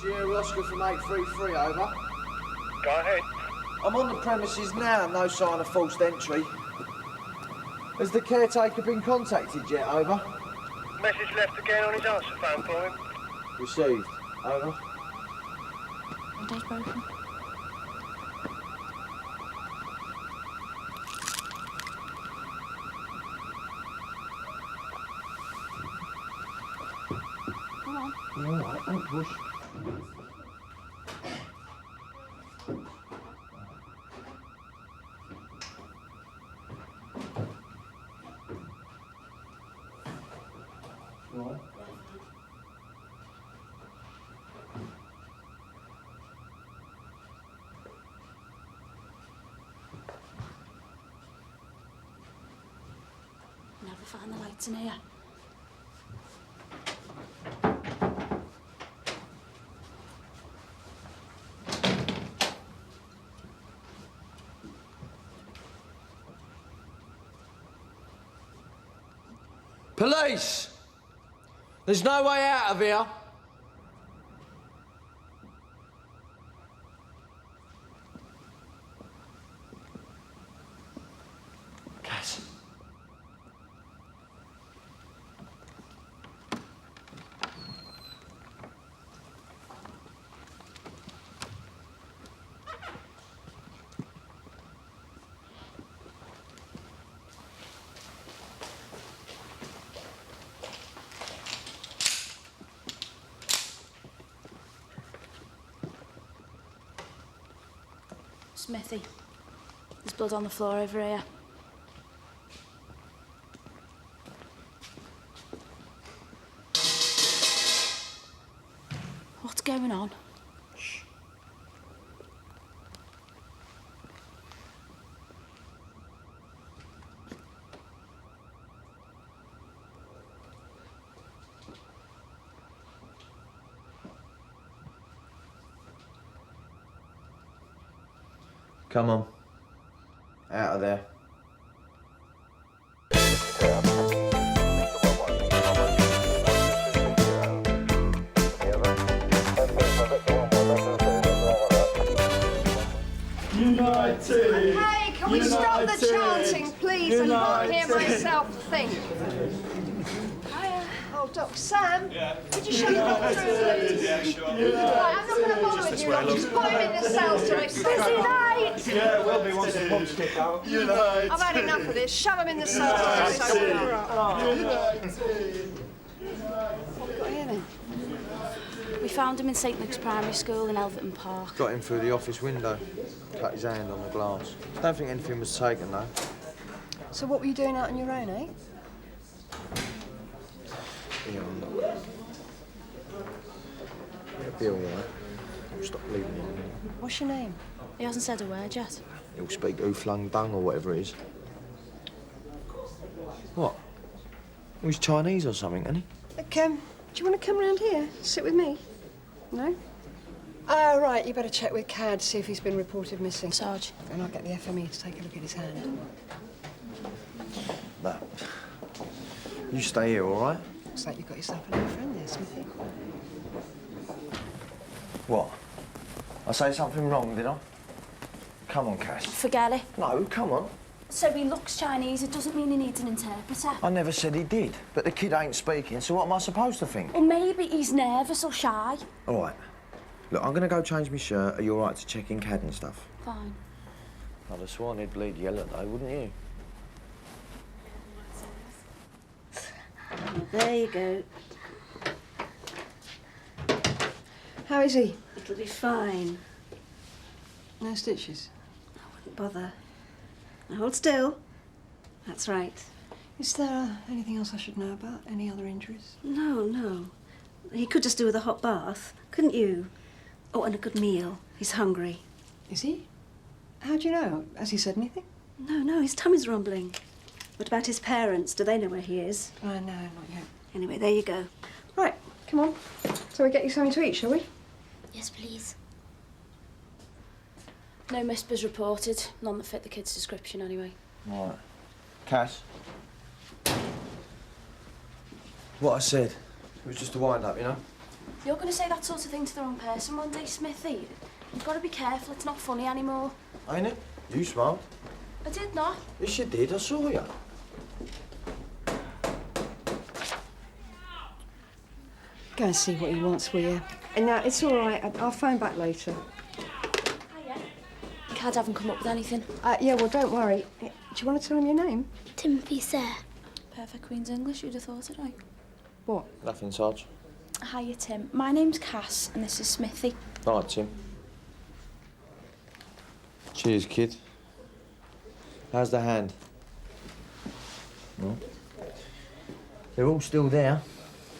Sierra Oscar from 833, over. Go ahead. I'm on the premises now, no sign of forced entry. Has the caretaker been contacted yet, over? Message left again on his answer phone for him. Received, over. Window's broken. Come on. You all right? Don't push. Right. Never find the lights in here. Police! There's no way out of here. Cass. Smithy. There's blood on the floor over here. What's going on? Shh. Come on. Out of there. United! Hey, can we stop the chanting, please, and not hear myself think? Oh, Doc, Sam, could you shut them through, please? Yeah, sure. Right, I'm not going to bother with you lot. Just put him in the cells till it's busy night. Yeah, it will be once the pumps kick out. United! I've had enough of this. Shove him in the cells till it's over. United! What have we got here, then? We found him in St Luke's Primary School in Elverton Park. Got him through the office window. Cut his hand on the glass. Don't think anything was taken, though. So what were you doing out on your own, eh? Yeah, it'll be all right. I'll stop leaving him. What's your name? He hasn't said a word yet. He'll speak Ooflung Dung or whatever it is. What? Well, he's Chinese or something, isn't he? Look, do you want to come round here? Sit with me? No? Oh, right, you better check with CAD, see if he's been reported missing. Sarge. And I'll get the FME to take a look at his hand. No. You stay here, all right? Looks like you've got yourself a new friend there, Smithy. What? I say something wrong, did I? Come on, Cass. Forget it. No, come on. So he looks Chinese, it doesn't mean he needs an interpreter. I never said he did, but the kid ain't speaking, so what am I supposed to think? Or maybe he's nervous or shy. All right. Look, I'm going to go change my shirt. Are you all right to check in CAD and stuff? Fine. I'd have sworn he'd bleed yellow, though, wouldn't you? There you go. How is he? It'll be fine. No stitches? I wouldn't bother. Now hold still. That's right. Is there anything else I should know about? Any other injuries? No, no. He could just do with a hot bath, couldn't you? Oh, and a good meal. He's hungry. Is he? How do you know? Has he said anything? No, his tummy's rumbling. What about his parents? Do they know where he is? No, not yet. Anyway, there you go. Right, come on. So we get you something to eat, shall we? Yes, please. No mispers reported. None that fit the kid's description, anyway. All right. Cass? What I said. It was just a wind-up, you know? You're going to say that sort of thing to the wrong person one day, Smithy. You've got to be careful, it's not funny anymore. Ain't it? You smiled. I did not. Yes, you did. I saw you. Go and see what he wants, will you? And now, it's all right. I'll phone back later. Hiya. Cad haven't come up with anything. Yeah, well, don't worry. Do you want to tell him your name? Timothy Sir. Perfect Queen's English, you'd have thought it, right? What? Nothing, Sarge. Hiya, Tim. My name's Cass, and this is Smithy. All right, Tim. Cheers, kid. How's the hand? Well, they're all still there.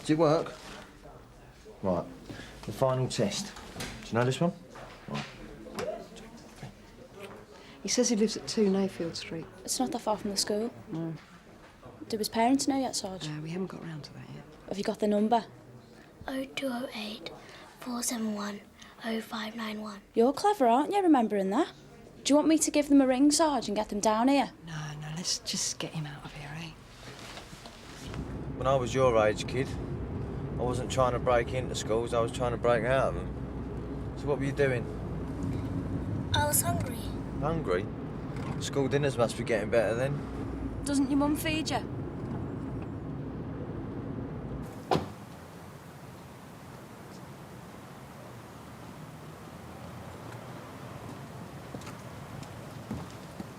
Does it work? Right. The final test. Do you know this one? Right. He says he lives at 2 Nayfield Street. It's not that far from the school. No. Do his parents know yet, Sarge? We haven't got round to that yet. Have you got the number? 0208 471 0591. You're clever, aren't you, remembering that? Do you want me to give them a ring, Sarge, and get them down here? No, let's just get him out of here, eh? When I was your age, kid, I wasn't trying to break into schools, I was trying to break out of them. So what were you doing? I was hungry. Hungry? School dinners must be getting better then. Doesn't your mum feed you?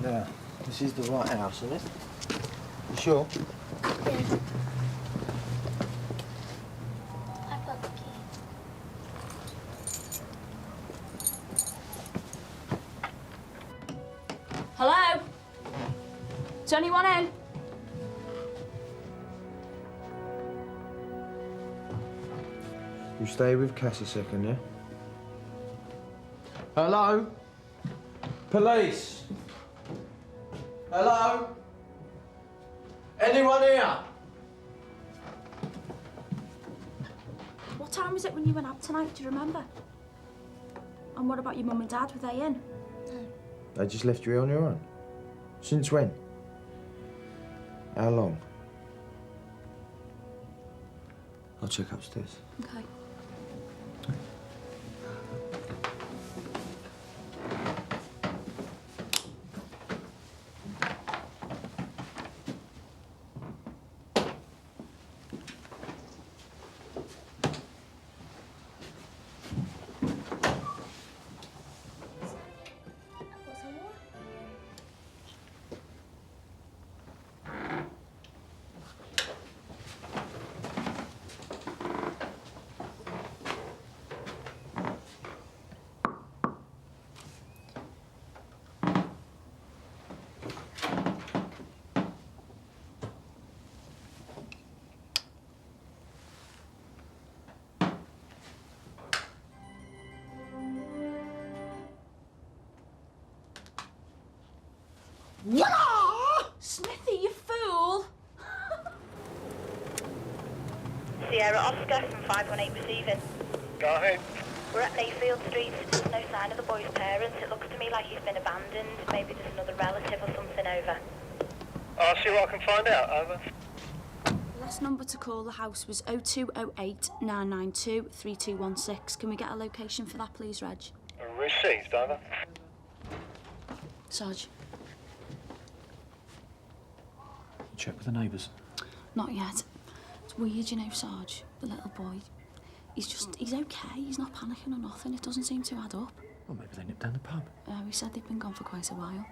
Now, this is the right house, isn't it? You sure? Yeah. I've got the key. Hello? Is anyone in? You stay with Cass a second, yeah? Hello? Police? Hello? Anyone here? What time was it when you went out tonight, do you remember? And what about your mum and dad, were they in? They just left you on your own? Since when? How long? I'll check upstairs. Okay. Smithy, you fool! Sierra Oscar from 518 receiving. Go ahead. We're at Mayfield Street. There's no sign of the boy's parents. It looks to me like he's been abandoned. Maybe there's another relative or something over. I'll see what I can find out. Over. The last number to call the house was 0208 992 3216. Can we get a location for that, please, Reg? Received. Over. Sarge? Check with the neighbours. Not yet. It's weird, you know, Sarge, the little boy. He's okay. He's not panicking or nothing. It doesn't seem to add up. Well, maybe they nipped down the pub. We said they've been gone for quite a while.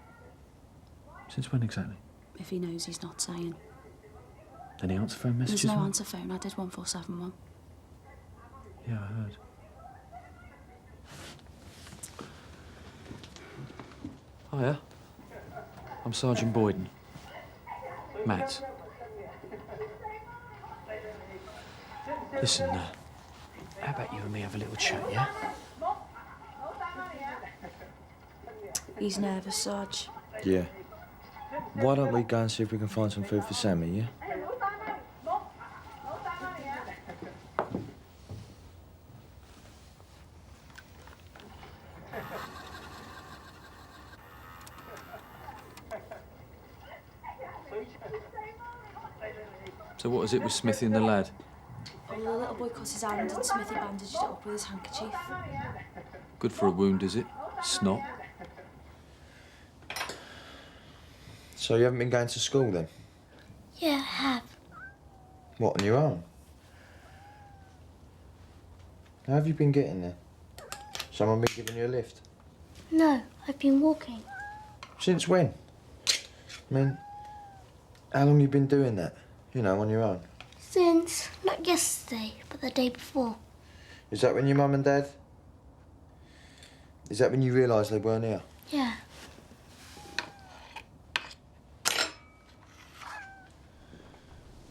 Since when exactly? If he knows, he's not saying. Any answer phone messages? There's no answer phone. I did 1471. Yeah, I heard. Hiya. I'm Sergeant Boyden. Matt. Listen, how about you and me have a little chat, yeah? He's nervous, Sarge. Yeah. Why don't we go and see if we can find some food for Sammy, yeah? So what is it with Smithy and the lad? Well, the little little boy cut his hand and Smithy bandaged it up with his handkerchief. Good for a wound, is it? Snot. So you haven't been going to school then? Yeah, I have. What, on your own? How have you been getting there? Someone been giving you a lift? No, I've been walking. Since when? I mean, how long you been doing that? You know, on your own? Since, not yesterday, but the day before. Is that when your mum and dad... Is that when you realised they weren't here? Yeah.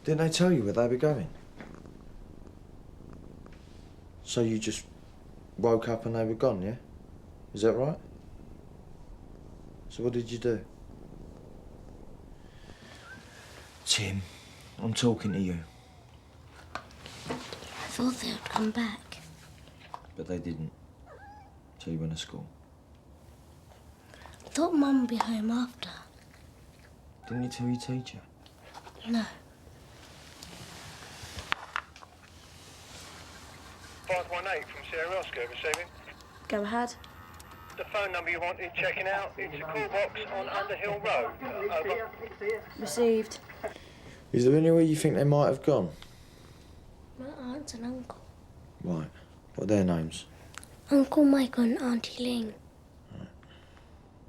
Didn't they tell you where they were going? So you just woke up and they were gone, yeah? Is that right? So what did you do? Tim, I'm talking to you. I thought they would come back. But they didn't. Till you went to school. I thought Mum would be home after. Didn't you tell your teacher? No. 518 from Sierra Oscar, receiving. Go ahead. The phone number you wanted checking out, it's a call box on Underhill Road. Over. Received. Is there anywhere you think they might have gone? My aunt and uncle. Right. What are their names? Uncle Michael and Auntie Ling.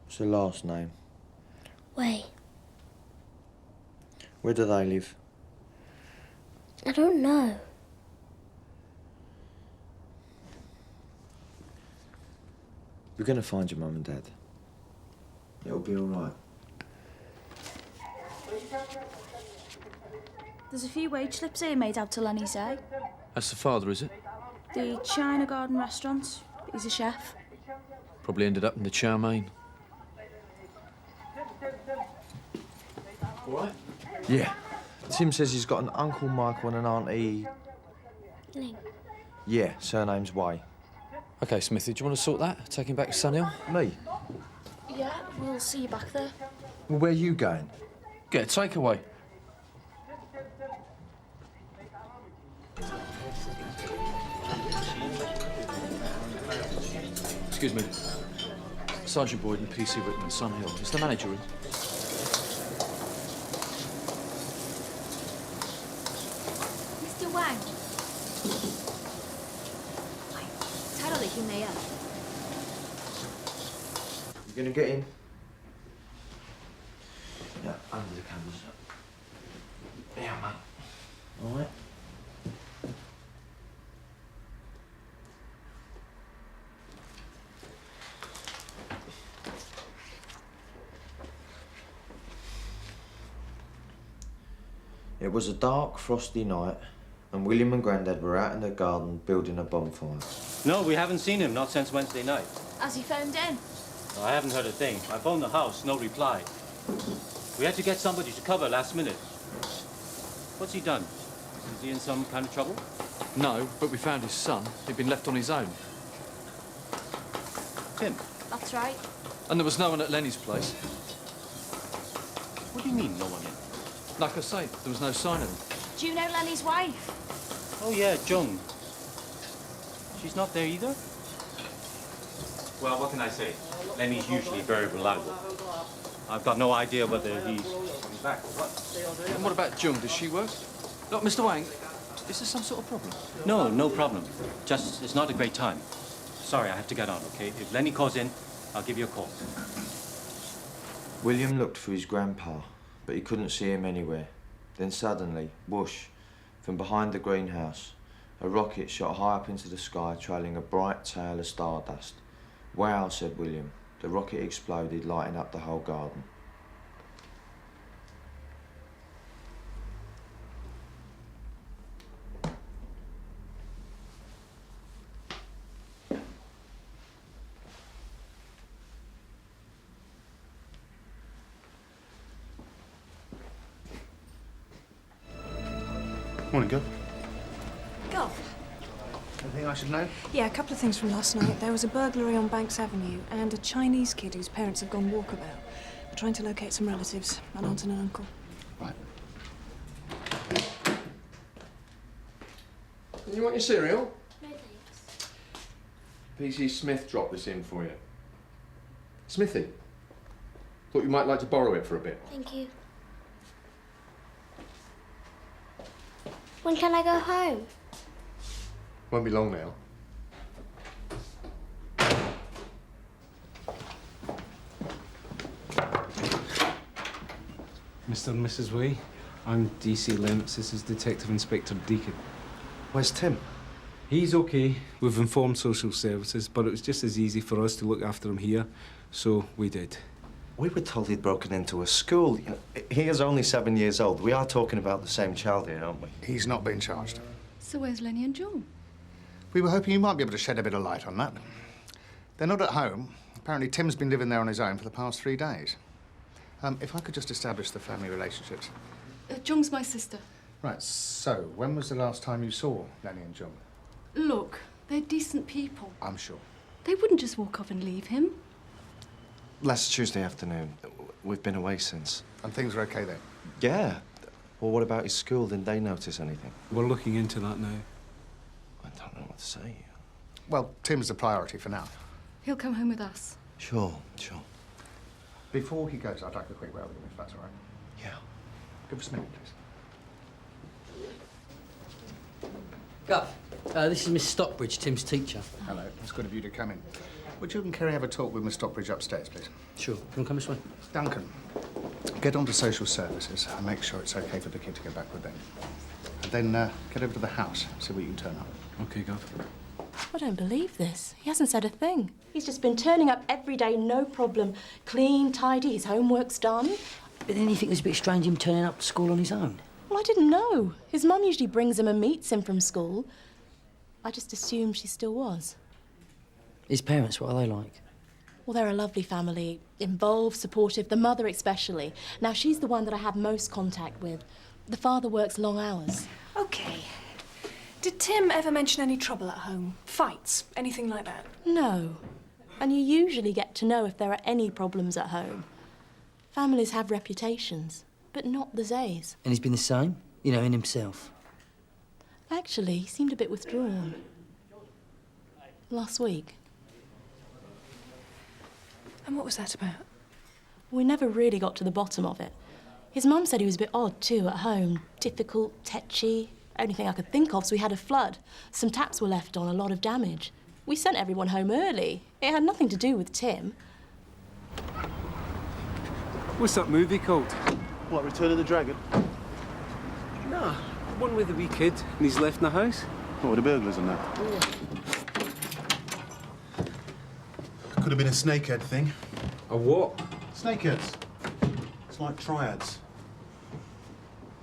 What's their last name? Way. Where do they live? I don't know. We're going to find your mum and dad. It'll be all right. There's a few wage slips here made out to Lenny's, eh? That's the father, is it? The China Garden restaurant. He's a chef. Probably ended up in the chow mein. All right? Yeah. Tim says he's got an Uncle Michael and an Auntie... Ling. Yeah, surname's Way. OK, Smithy, do you want to sort that? Take him back to Sunhill? Me? Yeah, we'll see you back there. Well, where are you going? Get a takeaway. Excuse me. Sergeant Boyden, PC Whitman, Sunhill. Is the manager in? Mr. Wang. You going to get in? Yeah, under the covers. Yeah, mate. All right. It was a dark, frosty night, and William and Grandad were out in the garden building a bonfire. No, we haven't seen him, not since Wednesday night. Has he phoned in? No, I haven't heard a thing. I phoned the house, no reply. We had to get somebody to cover last minute. What's he done? Is he in some kind of trouble? No, but we found his son. He'd been left on his own. Tim? That's right. And there was no one at Lenny's place. What do you mean, no one in? Like I say, there was no sign of him. Do you know Lenny's wife? Oh, yeah, Jung. She's not there either? Well, what can I say? Lenny's usually very reliable. I've got no idea whether he's back or what. And what about Jung? Does she work? Look, Mr. Wang, is there some sort of problem? No, no problem. Just, it's not a great time. Sorry, I have to get on, okay? If Lenny calls in, I'll give you a call. William looked for his grandpa, but he couldn't see him anywhere. Then suddenly, whoosh, from behind the greenhouse, a rocket shot high up into the sky, trailing a bright tail of stardust. Wow, said William. The rocket exploded, lighting up the whole garden. Morning, Gov. Gov. Anything I should know? Yeah, a couple of things from last night. There was a burglary on Banks Avenue and a Chinese kid whose parents have gone walkabout. We're trying to locate some relatives, an aunt and an uncle. Right. You want your cereal? No, thanks. PC Smith dropped this in for you. Smithy. Thought you might like to borrow it for a bit. Thank you. When can I go home? Won't be long now. Mr. and Mrs. Way, I'm DC Lentz. This is Detective Inspector Deacon. Where's Tim? He's okay. We've informed social services, but it was just as easy for us to look after him here, so we did. We were told he'd broken into a school. He is only 7 years old. We are talking about the same child here, aren't we? He's not been charged. So where's Lenny and John? We were hoping you might be able to shed a bit of light on that. They're not at home. Apparently Tim's been living there on his own for the past 3 days. If I could just establish the family relationships. Jung's my sister. Right, so when was the last time you saw Lenny and John? Look, they're decent people. I'm sure. They wouldn't just walk off and leave him. Last Tuesday afternoon. We've been away since. And things are okay then? Yeah. Well, what about his school? Didn't they notice anything? We're looking into that now. I don't know what to say. Well, Tim's the priority for now. He'll come home with us. Sure. Before he goes, I'd like a quick word with him, if that's all right. Yeah. Give us a minute, please. Gov, this is Miss Stockbridge, Tim's teacher. Hello. It's good of you to come in. Would you and Kerry have a talk with Miss Stockbridge upstairs, please? Sure. Can I come this way? Duncan, get on to social services and make sure it's okay for the kid to go back with them. And then get over to the house, see what you can turn up. Okay, Gov. I don't believe this. He hasn't said a thing. He's just been turning up every day, no problem. Clean, tidy, his homework's done. But then you think it was a bit strange him turning up to school on his own? Well, I didn't know. His mum usually brings him and meets him from school. I just assumed she still was. His parents, what are they like? Well, they're a lovely family. Involved, supportive, the mother especially. Now, she's the one that I have most contact with. The father works long hours. OK. Did Tim ever mention any trouble at home? Fights? Anything like that? No. And you usually get to know if there are any problems at home. Families have reputations, but not the Zays. And he's been the same? You know, in himself? Actually, he seemed a bit withdrawn. Last week. And what was that about? We never really got to the bottom of it. His mum said he was a bit odd, too, at home. Difficult, tetchy. Only thing I could think of, so we had a flood. Some taps were left on, a lot of damage. We sent everyone home early. It had nothing to do with Tim. What's that movie called? What, Return of the Dragon? Nah, the one with the wee kid and he's left in the house. What, with the burglars and that? Could have been a snakehead thing. A what? Snakeheads. It's like triads.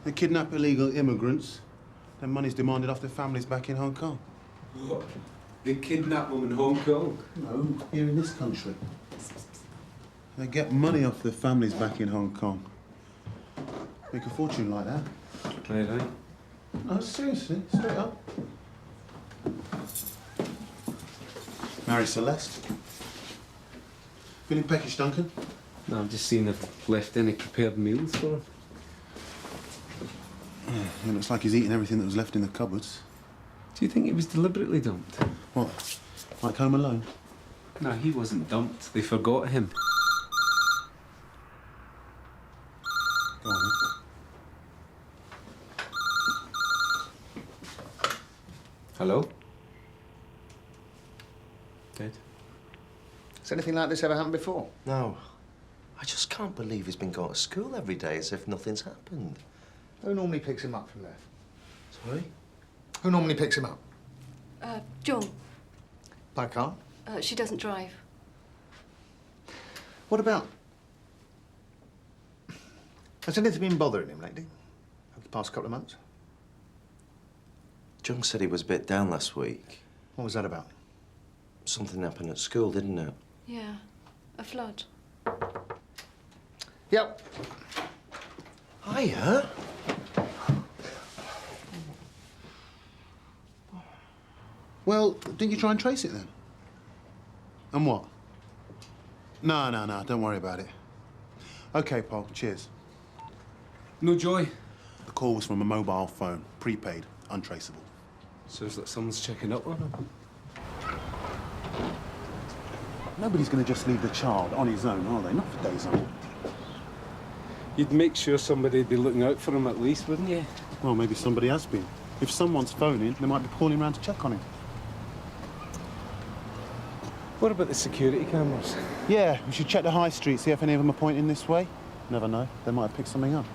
They kidnap illegal immigrants, then money's demanded off their families back in Hong Kong. What? They kidnap them in Hong Kong? No, here in this country. They get money off their families back in Hong Kong. Make a fortune like that. Right. No, seriously, straight up. Marry Celeste. Feeling peckish, Duncan? No, I'm just seeing if I've left any prepared meals for him. Yeah, it looks like he's eating everything that was left in the cupboards. Do you think he was deliberately dumped? What? Like Home Alone? No, he wasn't dumped. They forgot him. Go on, then. Hello? Dead. Has anything like this ever happened before? No. I just can't believe he's been going to school every day as if nothing's happened. Who normally picks him up from there? Sorry? Who normally picks him up? John. By car? She doesn't drive. What about... Has anything been bothering him lately? Over the past couple of months? Jung said he was a bit down last week. What was that about? Something happened at school, didn't it? Yeah, a flood. Yep. Hiya. Well, didn't you try and trace it then? And what? No, don't worry about it. OK, Paul, cheers. No joy? The call was from a mobile phone, prepaid, untraceable. Sounds like someone's checking up on him. Nobody's going to just leave the child on his own, are they? Not for days on end. You'd make sure somebody'd be looking out for him at least, wouldn't you? Well, maybe somebody has been. If someone's phoning, they might be calling round to check on him. What about the security cameras? Yeah, we should check the high street, see if any of them are pointing this way. Never know. They might have picked something up.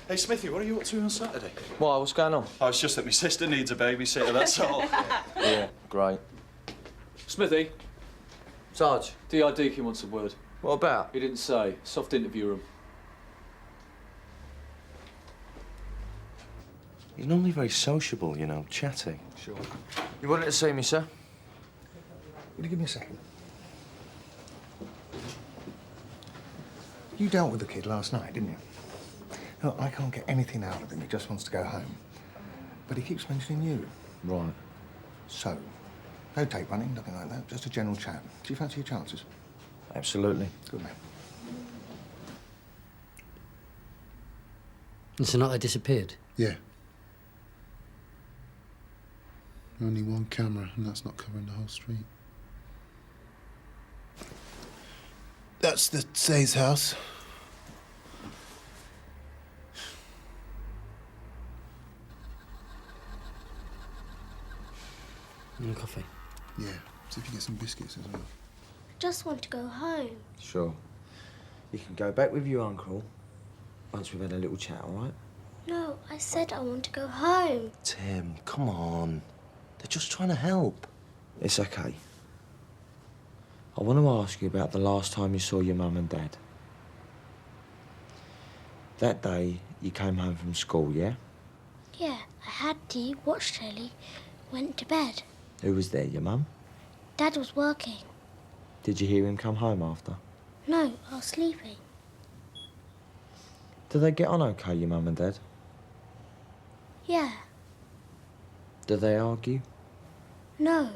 Hey, Smithy, what are you up to on Saturday? Why, what's going on? Oh, it's just that my sister needs a babysitter, that's all. Yeah, great. Smithy. Sarge. D.I. Deakin wants a word. What about? He didn't say. Soft interview room. He's normally very sociable, you know, chatty. Sure. You wanted to see me, sir? Will you give me a second? You dealt with the kid last night, didn't you? Look, I can't get anything out of him. He just wants to go home. But he keeps mentioning you. Right. So, no tape running, nothing like that. Just a general chat. Do you fancy your chances? Absolutely. Good man. And tonight they disappeared? Yeah. Only one camera, and that's not covering the whole street. That's the Say's house. And coffee? Yeah. See if you get some biscuits as well. I just want to go home. Sure. You can go back with your uncle once we've had a little chat, all right? No, I said I want to go home. Tim, come on. They're just trying to help. It's okay. I want to ask you about the last time you saw your mum and dad. That day you came home from school, yeah? Yeah, I had tea, watched telly, went to bed. Who was there, your mum? Dad was working. Did you hear him come home after? No, I was sleeping. Do they get on okay, your mum and dad? Yeah. Do they argue? No.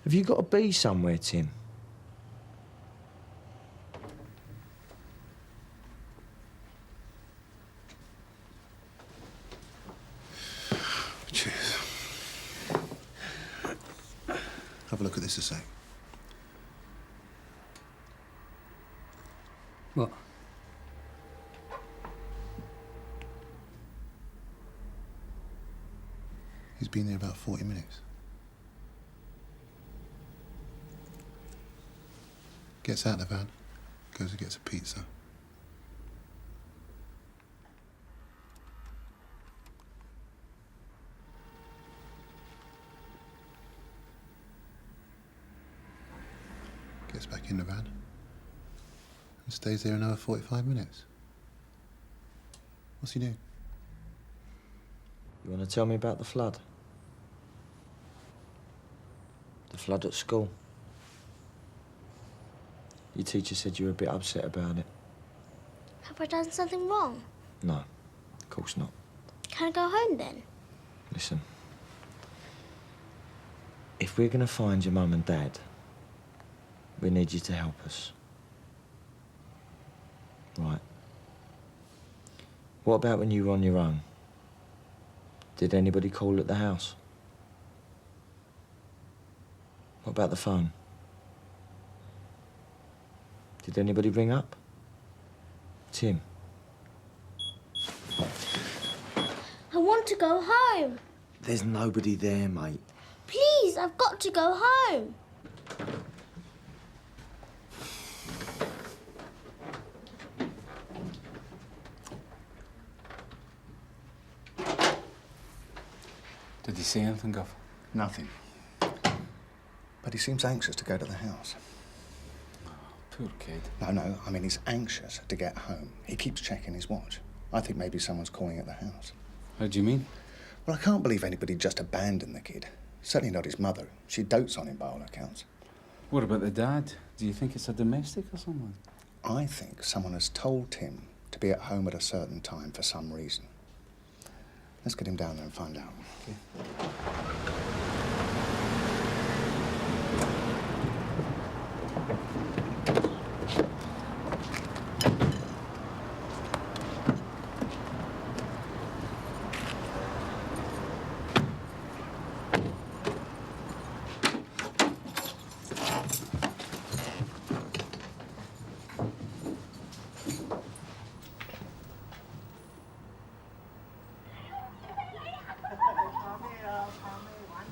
Have you got to be somewhere, Tim? Cheers. Have a look at this a sec. What? He's been there about 40 minutes. Gets out of the van, goes and gets a pizza. Gets back in the van and stays there another 45 minutes. What's he doing? You want to tell me about the flood? The flood at school? Your teacher said you were a bit upset about it. Have I done something wrong? No, of course not. Can I go home then? Listen. If we're going to find your mum and dad, we need you to help us. Right. What about when you were on your own? Did anybody call at the house? What about the phone? Did anybody ring up? Tim? I want to go home. There's nobody there, mate. Please, I've got to go home. Did he say anything, Gov? Nothing. But he seems anxious to go to the house. Poor kid. No, I mean, he's anxious to get home. He keeps checking his watch. I think maybe someone's calling at the house. How do you mean? Well, I can't believe anybody just abandoned the kid. Certainly not his mother. She dotes on him by all accounts. What about the dad? Do you think it's a domestic or someone? I think someone has told Tim to be at home at a certain time for some reason. Let's get him down there and find out. Okay.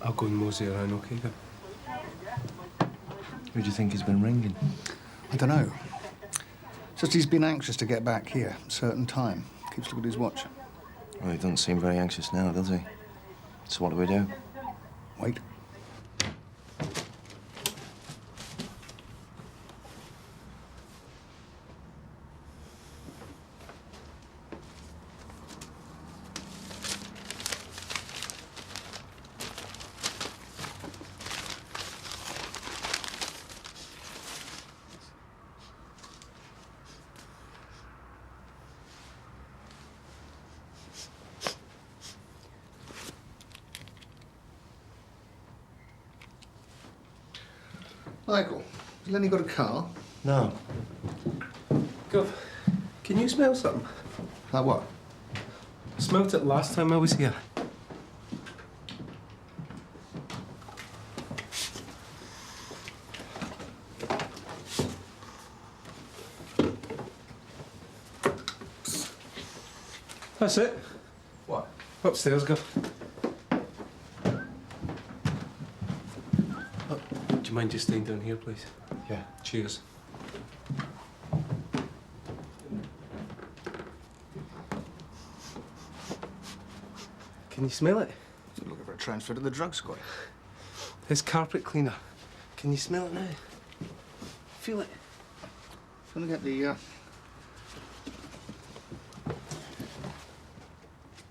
I'll go and mosey around, OK, then? Who do you think has been ringing? I don't know. Just he's been anxious to get back here at a certain time. Keeps looking at his watch. Well, he doesn't seem very anxious now, does he? So what do we do? Wait. Michael, has Lenny got a car? No. Gov, can you smell something? Like what? Smelt it last time I was here. That's it. What? Upstairs, Gov. Do you mind just staying down here, please? Yeah. Cheers. Can you smell it? He's looking for a transfer to the drug squad. His carpet cleaner. Can you smell it now? Feel it? Just gonna get the,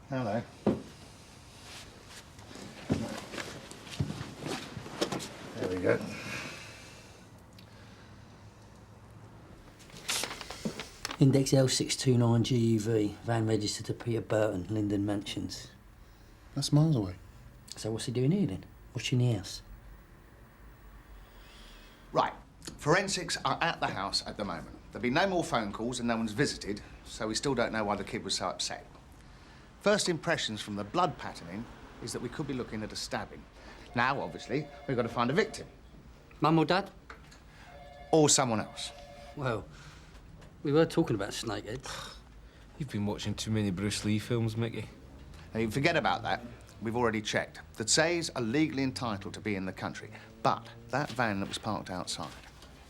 Hello. There we go. Index L629 GUV, van registered to Peter Burton, Linden Mansions. That's miles away. So what's he doing here then? What's in the house? Right. Forensics are at the house at the moment. There'll be no more phone calls and no one's visited, so we still don't know why the kid was so upset. First impressions from the blood patterning is that we could be looking at a stabbing. Now, obviously, we've got to find a victim. Mum or Dad? Or someone else. Well, we were talking about snakeheads. You've been watching too many Bruce Lee films, Mickey. Now, you forget about that. We've already checked. The Zays are legally entitled to be in the country, but that van that was parked outside.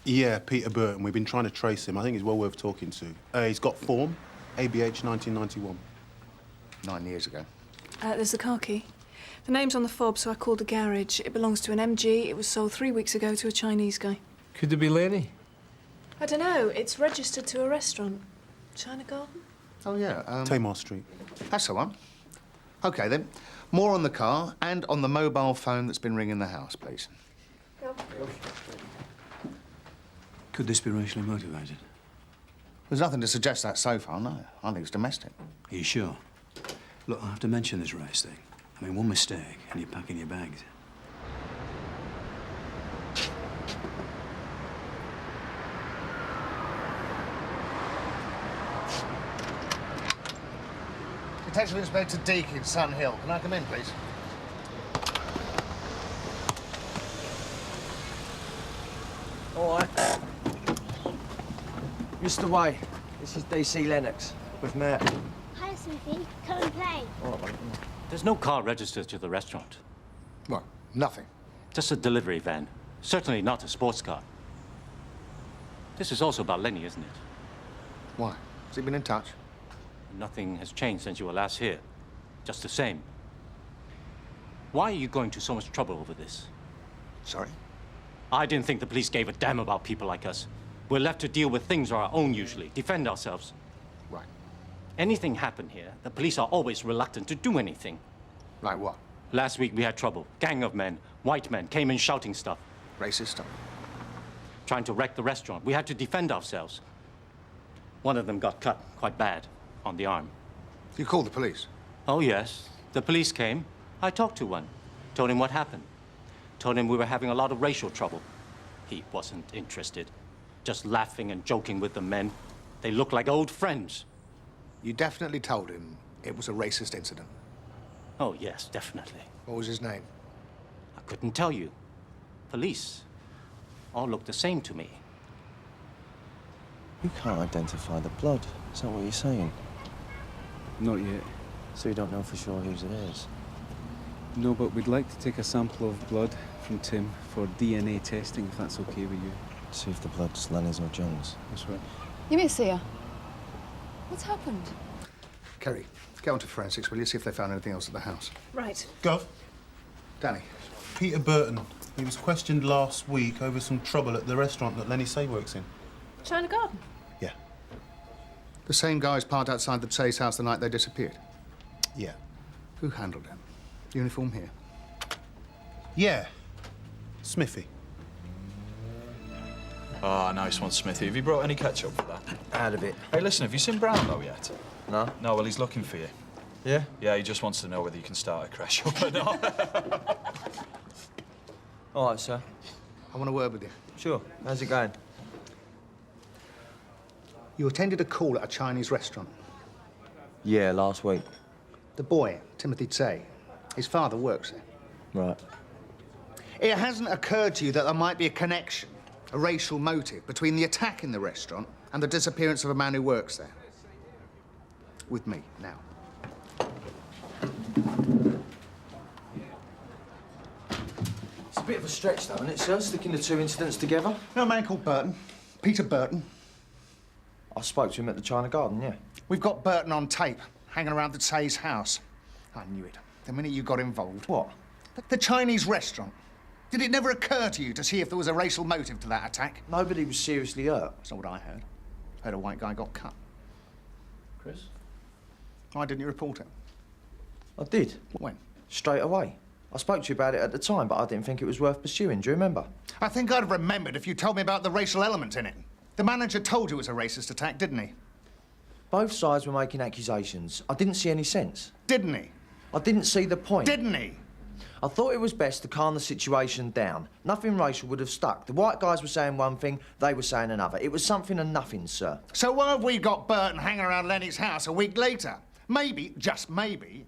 Yeah, Peter Burton. We've been trying to trace him. I think he's well worth talking to. He's got form, ABH 1991. 9 years ago. There's the car key. The name's on the fob, so I called the garage. It belongs to an MG. It was sold 3 weeks ago to a Chinese guy. Could it be Lenny? I don't know. It's registered to a restaurant. China Garden? Oh, yeah. Tamar Street. That's the one. OK, then. More on the car and on the mobile phone that's been ringing the house, please. Could this be racially motivated? There's nothing to suggest that so far, no. I think it's domestic. Are you sure? Look, I have to mention this race thing. I mean, one mistake and you're packing your bags. Detective Inspector Deakin, Sun Hill. Can I come in, please? All right. Mr. Way, this is DC Lennox with Matt. Hi, Smithy. Come and play. All right, mate. There's no car registered to the restaurant. What? Nothing? Just a delivery van. Certainly not a sports car. This is also about Lenny, isn't it? Why? Has he been in touch? Nothing has changed since you were last here. Just the same. Why are you going to so much trouble over this? Sorry? I didn't think the police gave a damn about people like us. We're left to deal with things of our own usually, defend ourselves. Right. Anything happen here, the police are always reluctant to do anything. Like what? Last week we had trouble. Gang of men, white men, came in shouting stuff. Racist stuff? Trying to wreck the restaurant. We had to defend ourselves. One of them got cut quite bad on the arm. You called the police? Oh, yes. The police came. I talked to one. Told him what happened. Told him we were having a lot of racial trouble. He wasn't interested. Just laughing and joking with the men. They looked like old friends. You definitely told him it was a racist incident? Oh, yes, definitely. What was his name? I couldn't tell you. Police. All looked the same to me. You can't identify the blood. Is that what you're saying? Not yet. So you don't know for sure whose it is? No, but we'd like to take a sample of blood from Tim for DNA testing, if that's okay with you. See if the blood's Lenny's or John's. That's right. You miss here. What's happened? Kerry, go on to forensics, will you? See if they found anything else at the house. Right. Gov. Danny. Peter Burton. He was questioned last week over some trouble at the restaurant that Lenny Say works in. China Garden? Yeah. The same guys parked outside the Say's house the night they disappeared? Yeah. Who handled them? Uniform here? Yeah. Smithy. Ah, nice one, Smithy. Have you brought any ketchup for that? Out of it. Hey, listen, have you seen Brownlow yet? No. No, well, he's looking for you. Yeah? Yeah, he just wants to know whether you can start a crash up or not. All right, sir. I want a word with you. Sure. How's it going? You attended a call at a Chinese restaurant. Yeah, last week. The boy, Timothy Tsay, his father works there. Right. It hasn't occurred to you that there might be a connection, a racial motive, between the attack in the restaurant and the disappearance of a man who works there? With me, now. It's a bit of a stretch, though, isn't it, sir, sticking the two incidents together? No, a man called Burton. Peter Burton. I spoke to him at the China Garden, yeah. We've got Burton on tape, hanging around the Tsay's house. I knew it. The minute you got involved. What? The Chinese restaurant. Did it never occur to you to see if there was a racial motive to that attack? Nobody was seriously hurt. That's not what I heard. Heard a white guy got cut. Chris? Why didn't you report it? I did. When? Straight away. I spoke to you about it at the time, but I didn't think it was worth pursuing. Do you remember? I think I'd have remembered if you told me about the racial element in it. The manager told you it was a racist attack, didn't he? Both sides were making accusations. I didn't see any sense. Didn't he? I didn't see the point. Didn't he? I thought it was best to calm the situation down. Nothing racial would have stuck. The white guys were saying one thing, they were saying another. It was something and nothing, sir. So why have we got Burton hanging around Lenny's house a week later? Maybe, just maybe,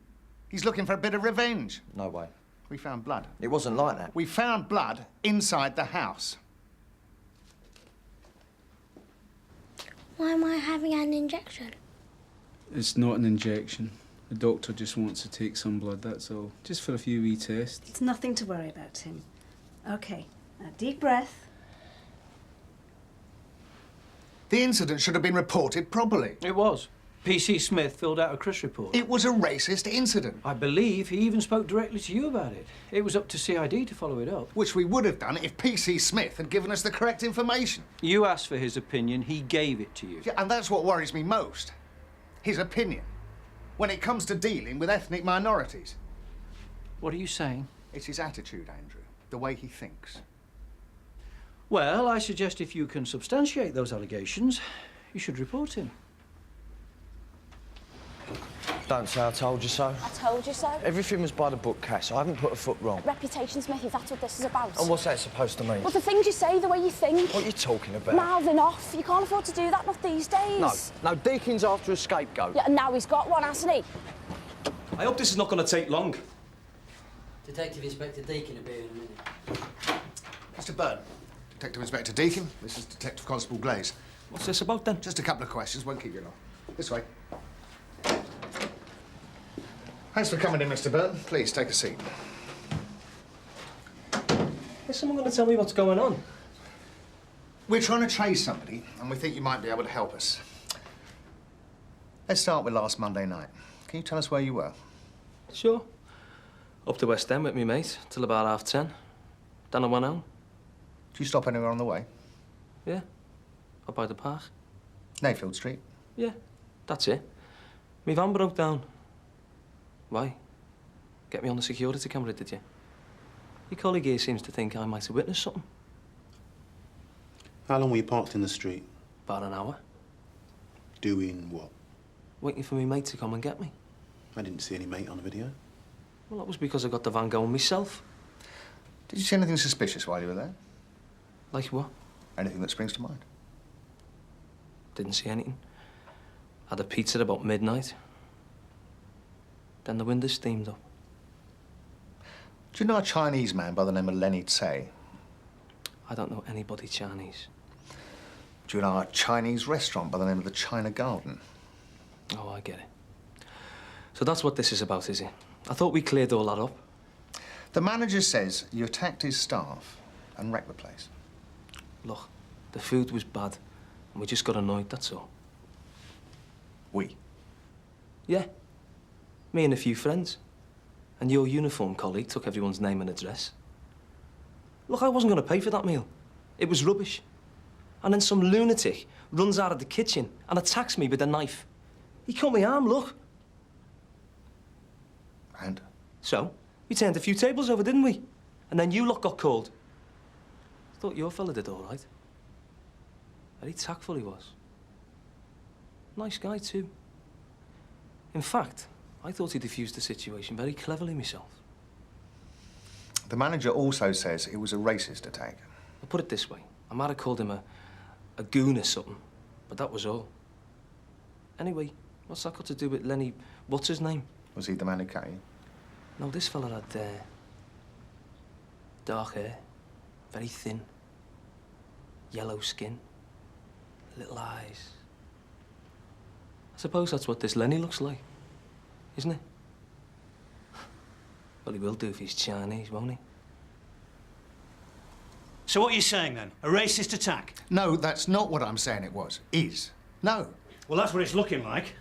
he's looking for a bit of revenge. No way. We found blood. It wasn't like that. We found blood inside the house. Why am I having an injection? It's not an injection. The doctor just wants to take some blood, that's all. Just for a few wee tests. It's nothing to worry about, Tim. OK, now deep breath. The incident should have been reported properly. It was. PC Smith filled out a Chris report. It was a racist incident. I believe he even spoke directly to you about it. It was up to CID to follow it up. Which we would have done if PC Smith had given us the correct information. You asked for his opinion, he gave it to you. Yeah, and that's what worries me most. His opinion. When it comes to dealing with ethnic minorities. What are you saying? It's his attitude, Andrew. The way he thinks. Well, I suggest if you can substantiate those allegations, you should report him. Don't say I told you so. I told you so. Everything was by the book, Cass. I haven't put a foot wrong. Reputation, Smithy, that's what this is about. And what's that supposed to mean? Well, the things you say, the way you think. What are you talking about? Mouthing off. You can't afford to do that, not these days. No, Deacon's after a scapegoat. Yeah, and now he's got one, hasn't he? I hope this is not going to take long. Detective Inspector Deacon will be here in a minute. Mr. Byrne. Detective Inspector Deacon. This is Detective Constable Glaze. What's this about, then? Just a couple of questions. Won't keep you long. This way. Thanks for coming in, Mr. Byrne. Please, take a seat. Is someone going to tell me what's going on? We're trying to trace somebody, and we think you might be able to help us. Let's start with last Monday night. Can you tell us where you were? Sure. Up to West End with me mate, till about 10:30. Then I went home. Did you stop anywhere on the way? Yeah. Up by the park. Nayfield Street? Yeah, that's it. My van broke down. Why? Get me on the security camera, did you? Your colleague here seems to think I might have witnessed something. How long were you parked in the street? About an hour. Doing what? Waiting for me mate to come and get me. I didn't see any mate on the video. Well, that was because I got the van going myself. Did you see anything suspicious while you were there? Like what? Anything that springs to mind? Didn't see anything. Had a pizza about midnight. Then the window steamed up. Do you know a Chinese man by the name of Lenny Tsay? I don't know anybody Chinese. Do you know a Chinese restaurant by the name of the China Garden? Oh, I get it. So that's what this is about, is it? I thought we cleared all that up. The manager says you attacked his staff and wrecked the place. Look, the food was bad, and we just got annoyed, that's all. We? Yeah. Me and a few friends. And your uniform colleague took everyone's name and address. Look, I wasn't going to pay for that meal. It was rubbish. And then some lunatic runs out of the kitchen and attacks me with a knife. He cut my arm, look. And? So, we turned a few tables over, didn't we? And then you lot got called. I thought your fella did all right. Very tactful he was. Nice guy, too. In fact, I thought he diffused the situation very cleverly myself. The manager also says it was a racist attack. I'll put it this way. I might have called him a goon or something, but that was all. Anyway, what's that got to do with Lenny... What's his name? Was he the man who cut you? No, this fella had dark hair, very thin, yellow skin, little eyes. I suppose that's what this Lenny looks like, isn't it? Well, he will do if he's Chinese, won't he? So what are you saying, then? A racist attack? No, that's not what I'm saying it was. Is. No. Well, that's what it's looking like.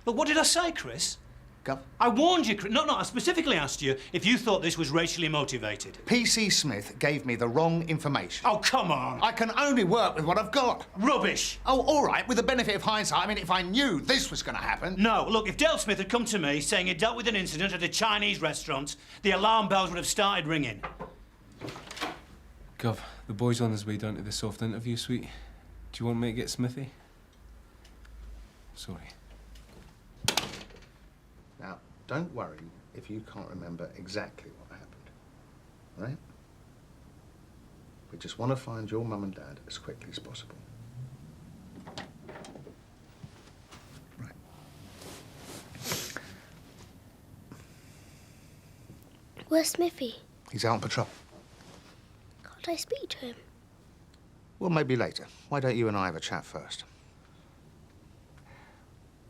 But what did I say, Chris? Go. I warned you, Chris. No, I specifically asked you if you thought this was racially motivated. P.C. Smith gave me the wrong information. Oh, come on. I can only work with what I've got. Rubbish. Oh, all right, with the benefit of hindsight. I mean, if I knew this was going to happen... No, look, if Dale Smith had come to me saying he'd dealt with an incident at a Chinese restaurant, the alarm bells would have started ringing. Gov, the boy's on his way down to the soft interview suite. Do you want me to get Smithy? Sorry. Now, don't worry if you can't remember exactly what happened, right? We just want to find your mum and dad as quickly as possible. Right. Where's Smithy? He's out on patrol. Can't I speak to him? Well, maybe later. Why don't you and I have a chat first?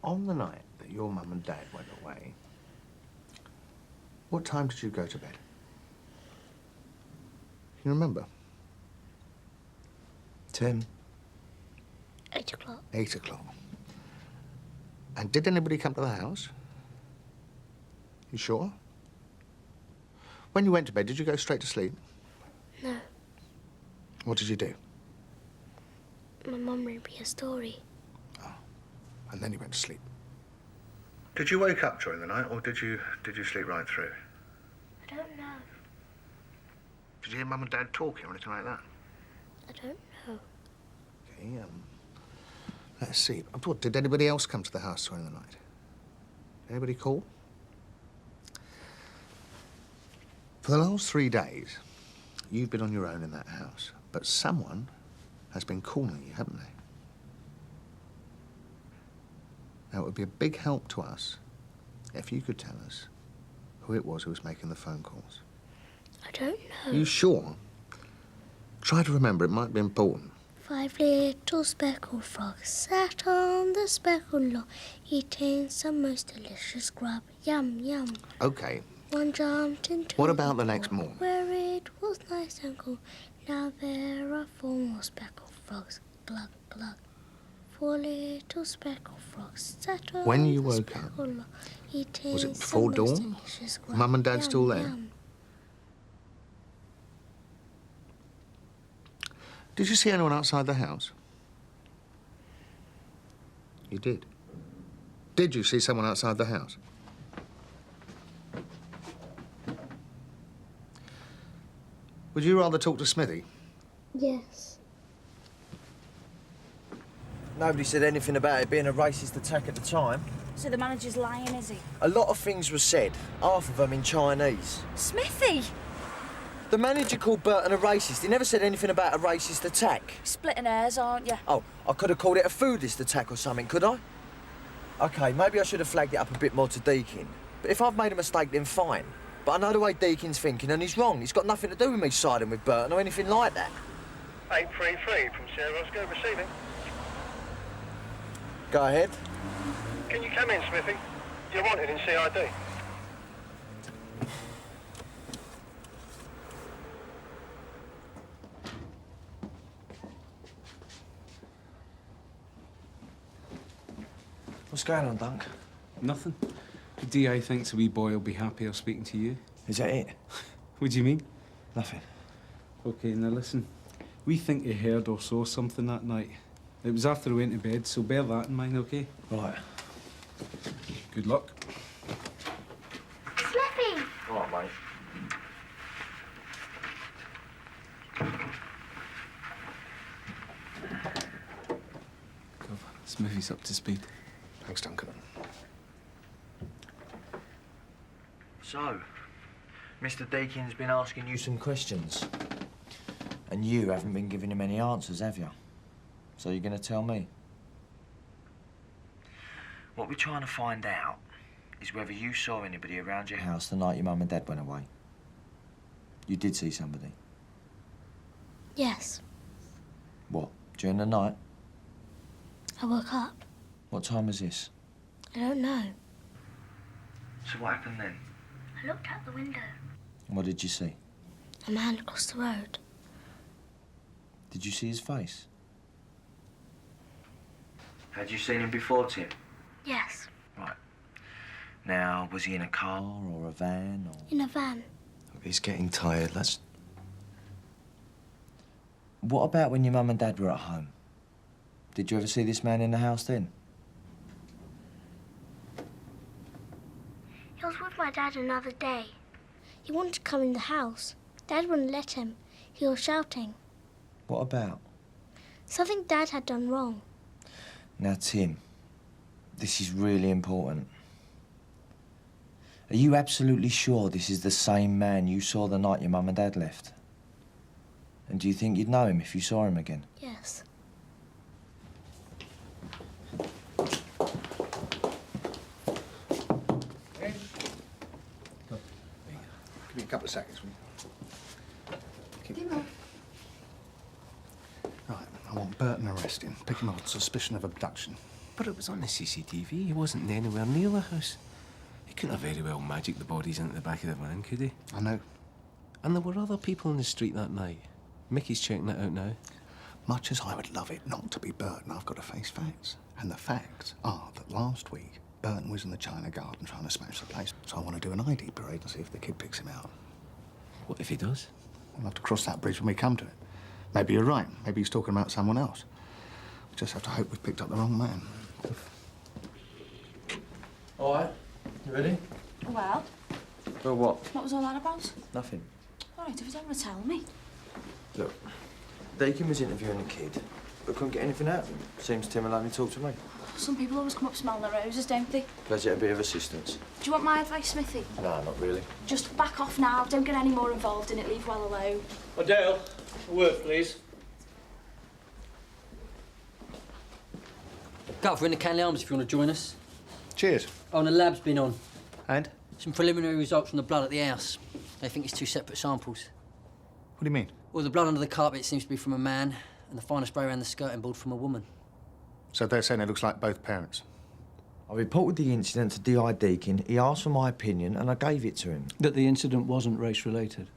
On the night that your mum and dad went away, what time did you go to bed? Can you remember? 10. 8 o'clock. 8 o'clock. And did anybody come to the house? You sure? When you went to bed, did you go straight to sleep? No. What did you do? My mum read me a story. And then you went to sleep. Did you wake up during the night, or did you sleep right through? I don't know. Did you hear Mum and Dad talking or anything like that? I don't know. Okay, let's see. What, did anybody else come to the house during the night? Anybody call? For the last 3 days, you've been on your own in that house, but someone has been calling you, haven't they? Now, it would be a big help to us if you could tell us who it was who was making the phone calls. I don't know. You sure? Try to remember, it might be important. 5 little speckled frogs sat on the speckled log, eating some most delicious grub. Yum, yum. OK. One jumped into What about the next morning? where it was nice and cool. Now there are 4 more speckled frogs. Glug, glug. 4 little speckled frogs sat on When you the woke up, speckled log, eating was it before some most dawn? delicious grub. Mum and Dad Yum, still there? yum. Did you see anyone outside the house? You did. Did you see someone outside the house? Would you rather talk to Smithy? Yes. Nobody said anything about it being a racist attack at the time. So the manager's lying, is he? A lot of things were said, half of them in Chinese. Smithy! The manager called Burton a racist. He never said anything about a racist attack. Splitting hairs, aren't you? Oh, I could have called it a foodist attack or something, could I? OK, maybe I should have flagged it up a bit more to Deakin. But if I've made a mistake, then fine. But I know the way Deakin's thinking, and he's wrong. It's got nothing to do with me siding with Burton or anything like that. 833 from Sierra Oscar, receiving. Go ahead. Can you come in, Smithy? You're wanted in CID. What's going on, Dunk? Nothing. The DA thinks a wee boy will be happier speaking to you. Is that it? What do you mean? Nothing. OK, now listen. We think you heard or saw something that night. It was after we went to bed, so bear that in mind, OK? Right. Good luck. Slippy! All right, mate. This movie's up to speed. Thanks, Duncan. So, Mr. Deakin's been asking you some questions. And you haven't been giving him any answers, have you? So you're going to tell me? What we're trying to find out is whether you saw anybody around your house the night your mum and dad went away. You did see somebody? Yes. What, during the night? I woke up. What time was this? I don't know. So what happened then? I looked out the window. What did you see? A man across the road. Did you see his face? Had you seen him before, Tim? Yes. Right. Now, was he in a car or a van or...? In a van. He's getting tired. Let's... What about when your mum and dad were at home? Did you ever see this man in the house then? He was with my dad another day. He wanted to come in the house. Dad wouldn't let him. He was shouting. What about? Something Dad had done wrong. Now, Tim, this is really important. Are you absolutely sure this is the same man you saw the night your mum and dad left? And do you think you'd know him if you saw him again? Yes. Give me a couple of seconds, will you? Right, I want Burton arrested. Pick him up on suspicion of abduction. But it was on the CCTV. He wasn't anywhere near the house. He couldn't have very well magicked the bodies into the back of the van, could he? I know. And there were other people in the street that night. Mickey's checking that out now. Much as I would love it not to be Burton, I've got to face facts. And the facts are that last week, Burton was in the China Garden trying to smash the place. So I want to do an ID parade and see if the kid picks him out. What if he does? We'll have to cross that bridge when we come to it. Maybe you're right. Maybe he's talking about someone else. We just have to hope we've picked up the wrong man. All right. You ready? Well, Well, what? what was all that about? Nothing. All right, if you don't want to tell me. Look, Deacon was interviewing a kid, but couldn't get anything out of him. Seems Tim will only talk to me. Some people always come up smelling their roses, don't they? Pleasure to be of assistance. Do you want my advice, Smithy? No, not really. Just back off now. Don't get any more involved in it. Leave well alone. Adele, a word, please. Garfield in the Canley Arms if you want to join us. Cheers. Oh, and the lab's been on. And? Some preliminary results from the blood at the house. They think it's two separate samples. What do you mean? Well, the blood under the carpet seems to be from a man, and the finer spray around the skirting board from a woman. So they're saying it looks like both parents? I reported the incident to D.I. Deakin. He asked for my opinion, and I gave it to him. That the incident wasn't race-related?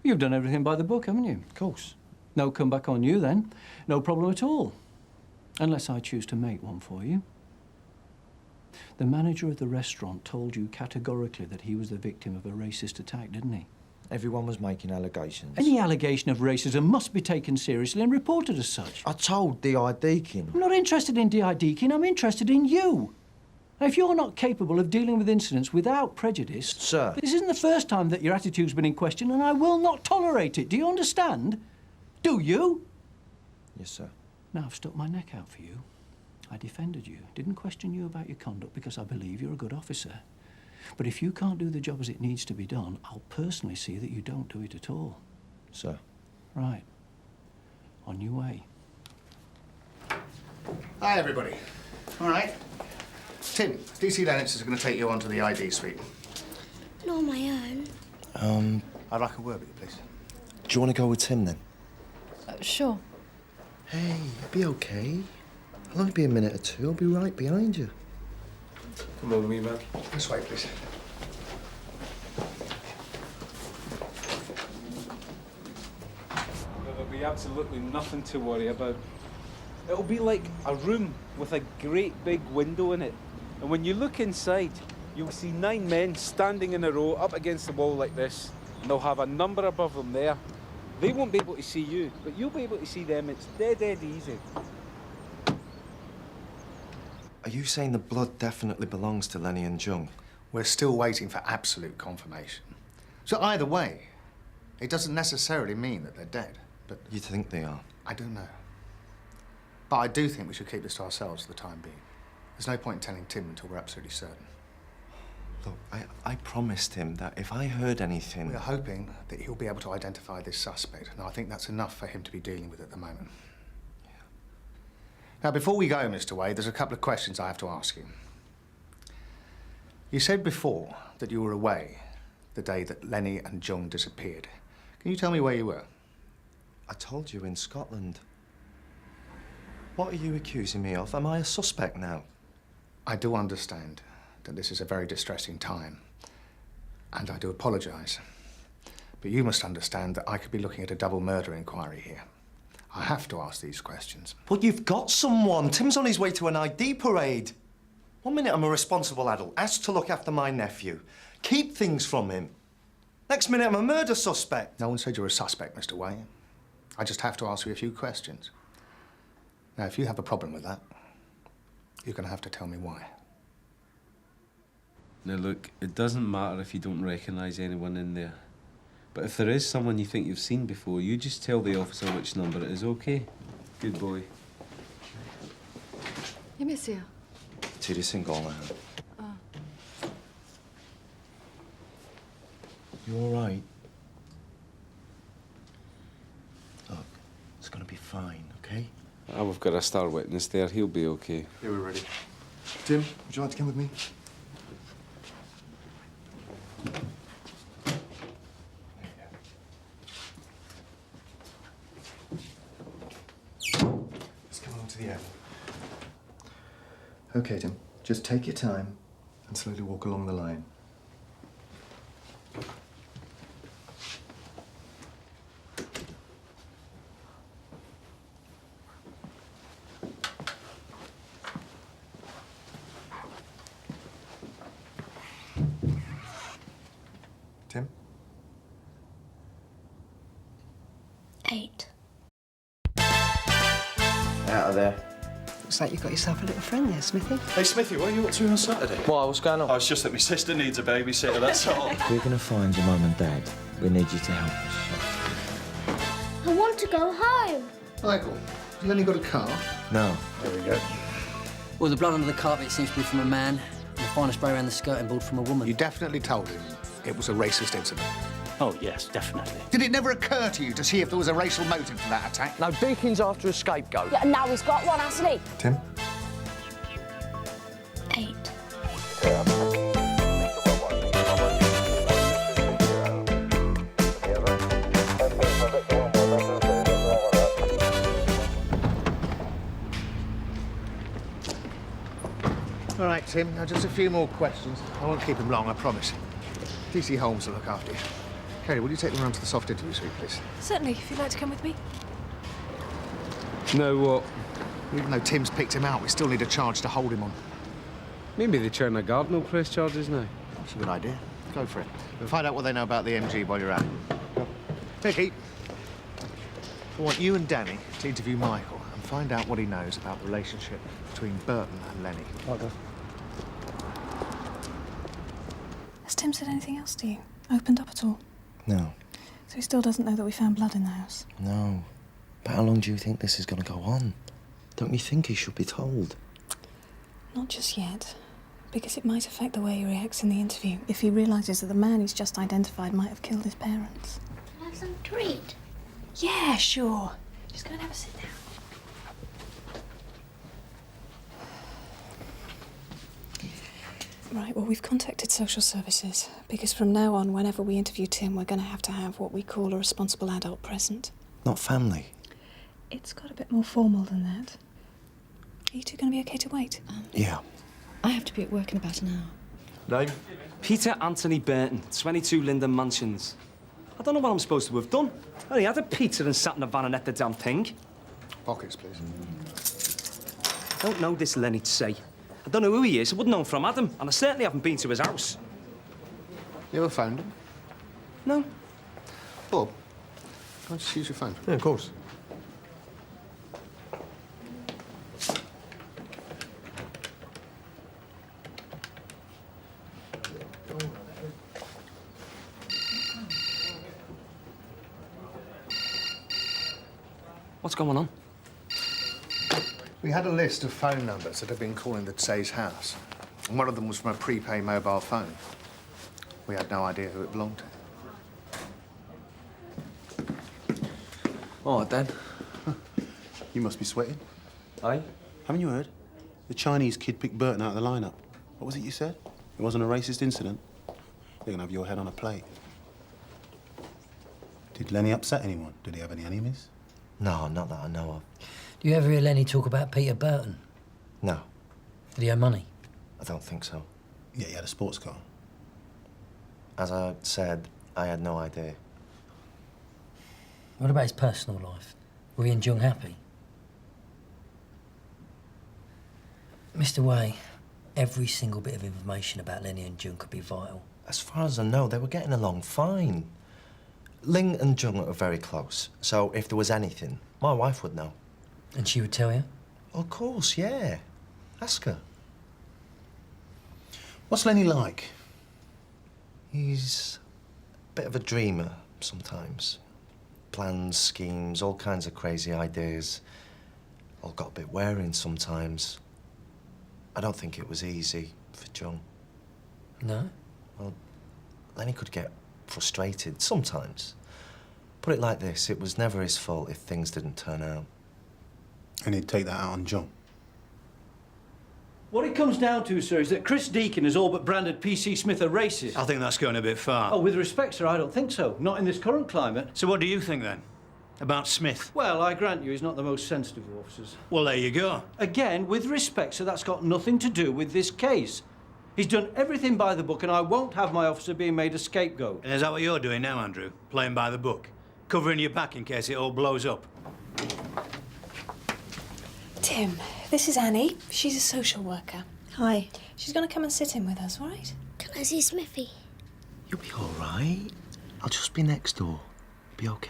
You've done everything by the book, haven't you? Of course. No comeback on you, then. No problem at all. Unless I choose to make one for you. The manager of the restaurant told you categorically that he was the victim of a racist attack, didn't he? Everyone was making allegations. Any allegation of racism must be taken seriously and reported as such. I told D.I. Deakin. I'm not interested in D.I. Deakin, I'm interested in you. Now, if you're not capable of dealing with incidents without prejudice... Sir. This isn't the first time that your attitude's been in question, and I will not tolerate it. Do you understand? Do you? Yes, sir. Now, I've stuck my neck out for you. I defended you, didn't question you about your conduct because I believe you're a good officer. But if you can't do the job as it needs to be done, I'll personally see that you don't do it at all. Sir. Right. On your way. Hi, everybody. All right. Tim, DC Lennox is going to take you on to the ID suite. Not on my own. I'd like a word with you, please. Do you want to go with Tim, then? Sure. Hey, it'll be okay. I'll only be a minute or two. I'll be right behind you. Come on, wee man. This way, please. There'll be absolutely nothing to worry about. It'll be like a room with a great big window in it. And when you look inside, you'll see 9 men standing in a row up against the wall like this. And they'll have a number above them there. They won't be able to see you, but you'll be able to see them. It's dead easy. Are you saying the blood definitely belongs to Lenny and Jung? We're still waiting for absolute confirmation. So either way, it doesn't necessarily mean that they're dead, but... You think they are? I don't know. But I do think we should keep this to ourselves for the time being. There's no point in telling Tim until we're absolutely certain. Look, I promised him that if I heard anything... We're hoping that he'll be able to identify this suspect. Now, I think that's enough for him to be dealing with at the moment. Yeah. Now, before we go, Mr. Wade, there's a couple of questions I have to ask you. You said before that you were away the day that Lenny and Jung disappeared. Can you tell me where you were? I told you, in Scotland. What are you accusing me of? Am I a suspect now? I do understand that this is a very distressing time, and I do apologise. But you must understand that I could be looking at a double murder inquiry here. I have to ask these questions. Well, you've got someone. Tim's on his way to an ID parade. One minute I'm a responsible adult, asked to look after my nephew, keep things from him. Next minute I'm a murder suspect. No one said you're a suspect, Mr. Wade. I just have to ask you a few questions. Now, if you have a problem with that, you're going to have to tell me why. Now, look, it doesn't matter if you don't recognise anyone in there. But if there is someone you think you've seen before, you just tell the officer which number it is, OK? Good boy. Ja, monsieur. Till single now. You all right? Look, it's going to be fine, OK? Ah, we've got a star witness there. He'll be OK. Yeah, we're ready. Tim, would you like to come with me? Let's come along to the end. OK, Tim. Just take your time and slowly walk along the line. Tim? 8. Out of there. Looks like you've got yourself a little friend there, Smithy. Hey, Smithy, what are you up to on Saturday? Why, what's going on? Oh, it's just that my sister needs a babysitter, that's all. We're going to find your mum and dad. We need you to help us. I want to go home. Michael, you only got a car? No. There we go. Well, the blood under the carpet seems to be from a man, and the finer spray around the skirting board from a woman. You definitely told him it was a racist incident. Oh, yes, definitely. Did it never occur to you to see if there was a racial motive for that attack? No, Deakin's after a scapegoat. Yeah, now he's got one, hasn't he? Tim? 8. All right, Tim, now just a few more questions. I won't keep him long, I promise. DC Holmes will look after you. Kerry, will you take them round to the soft interview suite, please? Certainly, if you'd like to come with me. Now what? Even though Tim's picked him out, we still need a charge to hold him on. Maybe the China Guard will press charges now. That's a good idea. Go for it. We'll find out what they know about the MG while you're at it. Vicky, I want you and Danny to interview Michael and find out what he knows about the relationship between Burton and Lenny. Okay. Has Tim said anything else to you? Opened up at all? No. So he still doesn't know that we found blood in the house? No. But how long do you think this is going to go on? Don't you think he should be told? Not just yet. Because it might affect the way he reacts in the interview if he realises that the man he's just identified might have killed his parents. Can I have some treat? Yeah, sure. Just go and have a sit down. Right, well, we've contacted social services because from now on, whenever we interview Tim, we're going to have what we call a responsible adult present. Not family. It's got a bit more formal than that. Are you two going to be okay to wait? Yeah. I have to be at work in about an hour. Name? Peter Anthony Burton, 22 Linden Mansions. I don't know what I'm supposed to have done. I only had a pizza and sat in the van and ate the damn thing. Pockets, please. I don't know this Lenny say. I don't know who he is. I wouldn't know him from Adam, and I certainly haven't been to his house. You ever phoned him? No. Bob, can I just use your phone? Yeah, of course. What's going on? We had a list of phone numbers that had been calling the Tsay's house. And one of them was from a prepaid mobile phone. We had no idea who it belonged to. All right, then. You must be sweating. Aye? Haven't you heard? The Chinese kid picked Burton out of the lineup. What was it you said? It wasn't a racist incident. They're gonna have your head on a plate. Did Lenny upset anyone? Did he have any enemies? No, not that I know of. Do you ever hear Lenny talk about Peter Burton? No. Did he have money? I don't think so. Yeah, he had a sports car. As I said, I had no idea. What about his personal life? Were he and Jung happy? Mr. Way, every single bit of information about Lenny and Jung could be vital. As far as I know, they were getting along fine. Ling and Jung are very close, so if there was anything, my wife would know. And she would tell you? Of course, yeah. Ask her. What's Lenny like? He's a bit of a dreamer sometimes. Plans, schemes, all kinds of crazy ideas. All got a bit wearing sometimes. I don't think it was easy for Jung. No? Well, Lenny could get frustrated sometimes. Put it like this, it was never his fault if things didn't turn out. And he'd take that out on Jung. What it comes down to, sir, is that Chris Deacon has all but branded P.C. Smith a racist. I think that's going a bit far. Oh, with respect, sir, I don't think so. Not in this current climate. So what do you think, then? About Smith? Well, I grant you he's not the most sensitive of officers. Well, there you go. Again, with respect, sir, that's got nothing to do with this case. He's done everything by the book, and I won't have my officer being made a scapegoat. And is that what you're doing now, Andrew? Playing by the book? Covering your back in case it all blows up? Tim, this is Annie. She's a social worker. Hi. She's going to come and sit in with us, all right? Can I see Smithy? You'll be all right. I'll just be next door. Be okay.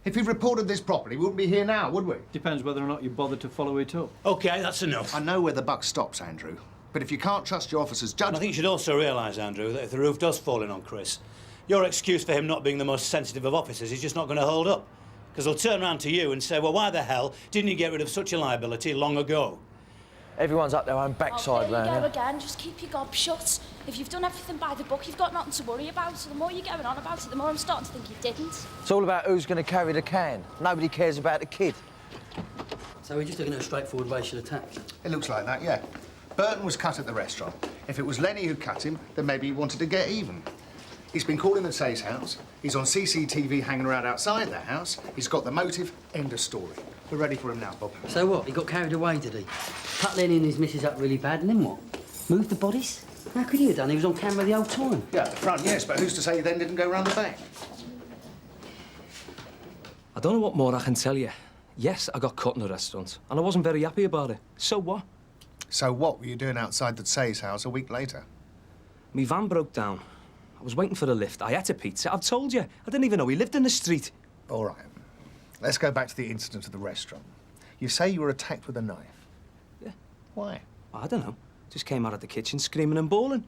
If he'd reported this properly, we wouldn't be here now, would we? Depends whether or not you bother to follow it up. OK, that's enough. I know where the buck stops, Andrew. But if you can't trust your officer's And judgment... I think you should also realise, Andrew, that if the roof does fall in on Chris, your excuse for him not being the most sensitive of officers is just not going to hold up. Because they'll turn around to you and say, well, why the hell didn't you get rid of such a liability long ago? Everyone's up their own backside round There you here. go again. Just keep your gob shut. If you've done everything by the book, you've got nothing to worry about. So the more you're going on about it, the more I'm starting to think you didn't. It's all about who's going to carry the can. Nobody cares about the kid. So we're just looking at a straightforward racial attack? It looks like that, yeah. Burton was cut at the restaurant. If it was Lenny who cut him, then maybe he wanted to get even. He's been calling the Tsay's house. He's on CCTV hanging around outside their house. He's got the motive. End of story. We're ready for him now, Bob. So what? He got carried away, did he? Cut Lenny and his missus up really bad, and then what? Moved the bodies? How could he have done? He was on camera the whole time. Yeah, at the front, yes, but who's to say he then didn't go round the back? I don't know what more I can tell you. Yes, I got cut in the restaurant, and I wasn't very happy about it. So what? So what were you doing outside the Tsay's house a week later? Me van broke down. I was waiting for a lift. I ate a pizza. I've told you. I didn't even know he lived in the street. All right. Let's go back to the incident at the restaurant. You say you were attacked with a knife. Yeah. Why? I don't know. Just came out of the kitchen screaming and bawling.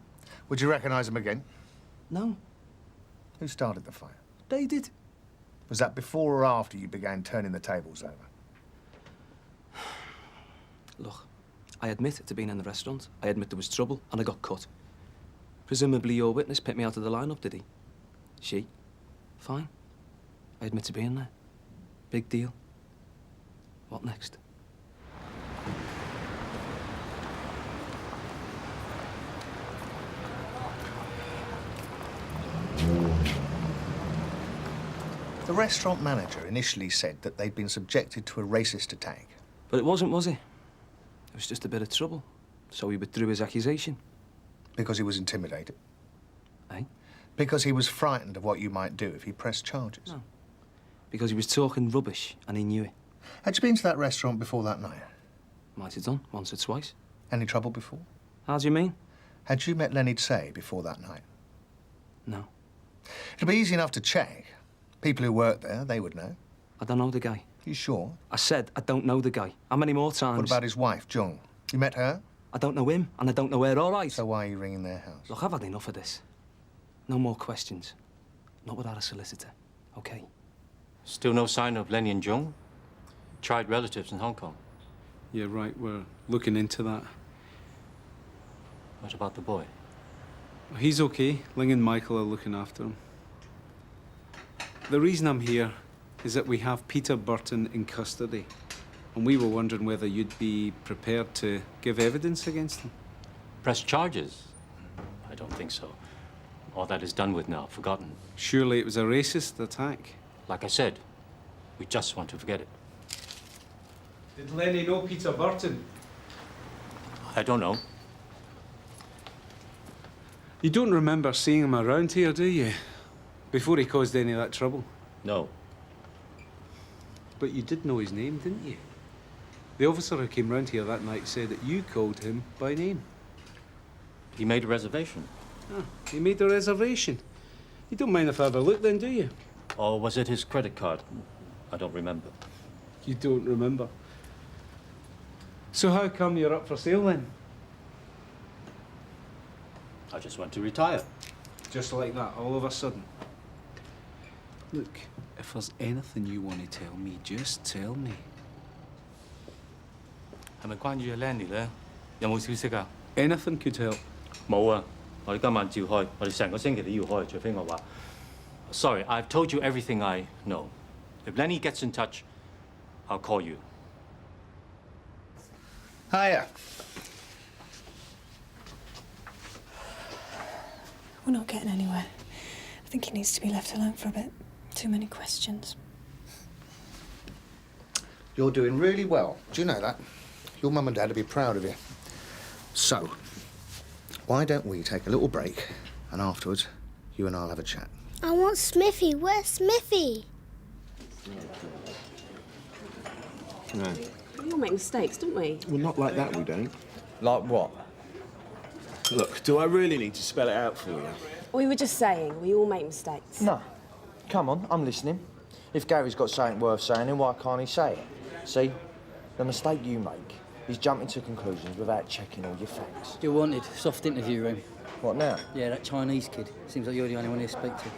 Would you recognise him again? No. Who started the fire? They did. Was that before or after you began turning the tables over? Look, I admit to being in the restaurant. I admit there was trouble, and I got cut. Presumably your witness picked me out of the lineup, did he? She? Fine. I admit to being there. Big deal. What next? The restaurant manager initially said that they'd been subjected to a racist attack. But it wasn't, was he? It was just a bit of trouble. So he withdrew his accusation. Because he was intimidated? Eh? Because he was frightened of what you might do if he pressed charges. No. Because he was talking rubbish and he knew it. Had you been to that restaurant before that night? Might have done, once or twice. Any trouble before? How do you mean? Had you met Leonard Say before that night? No. It'll be easy enough to check. People who work there, they would know. I don't know the guy. You sure? I said I don't know the guy. How many more times? What about his wife, Jung? You met her? I don't know him, and I don't know her, all right? So why are you ringing their house? Look, I've had enough of this. No more questions. Not without a solicitor, OK? Still no sign of Lenny and Jung? Tried relatives in Hong Kong. Yeah, right. We're looking into that. What about the boy? He's okay. Ling and Michael are looking after him. The reason I'm here is that we have Peter Burton in custody, and we were wondering whether you'd be prepared to give evidence against him. Press charges? I don't think so. All that is done with now, forgotten. Surely it was a racist attack. Like I said, we just want to forget it. Did Lenny know Peter Burton? I don't know. You don't remember seeing him around here, do you? Before he caused any of that trouble? No. But you did know his name, didn't you? The officer who came round here that night said that you called him by name. He made a reservation. Ah, he made a reservation. You don't mind if I have a look then, do you? Or was it his credit card? I don't remember. You don't remember? So how come you're up for sale then? I just want to retire. Just like that, all of a sudden? Look, if there's anything you want to tell me, just tell me. 係咪關於阿 Lenny 咧？有冇消息啊？ Anything could help. 冇啊！我哋今晚照開，我哋成個星期都要開，除非我話。Sorry, I've told you everything I know. If Lenny gets in touch, I'll call you. Hiya. We're not getting anywhere. I think he needs to be left alone for a bit. Too many questions. You're doing really well. Do you know that? Your mum and dad will be proud of you. So, why don't we take a little break, and afterwards, you and I'll have a chat. I want Smithy. Where's Smithy? No. We all make mistakes, don't we? Well, not like that, we don't. Like what? Look, do I really need to spell it out for you? We were just saying, we all make mistakes. No. Come on, I'm listening. If Gary's got something worth saying, then why can't he say it? See? The mistake you make is jumping to conclusions without checking all your facts. You're wanted. Soft interview room. What now? Yeah, that Chinese kid. Seems like you're the only one here to speak to.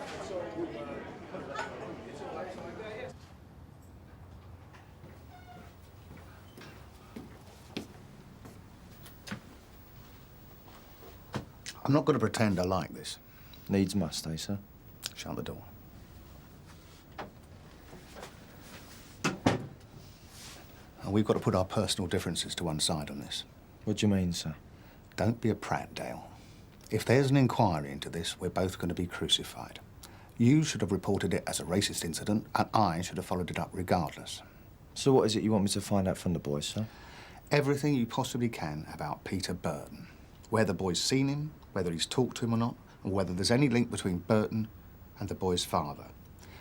I'm not going to pretend I like this. Needs must, eh, sir? Shut the door. And we've got to put our personal differences to one side on this. What do you mean, sir? Don't be a prat, Dale. If there's an inquiry into this, we're both going to be crucified. You should have reported it as a racist incident, and I should have followed it up regardless. So what is it you want me to find out from the boys, sir? Everything you possibly can about Peter Burton. Where the boy's seen him, whether he's talked to him or not, and whether there's any link between Burton and the boy's father.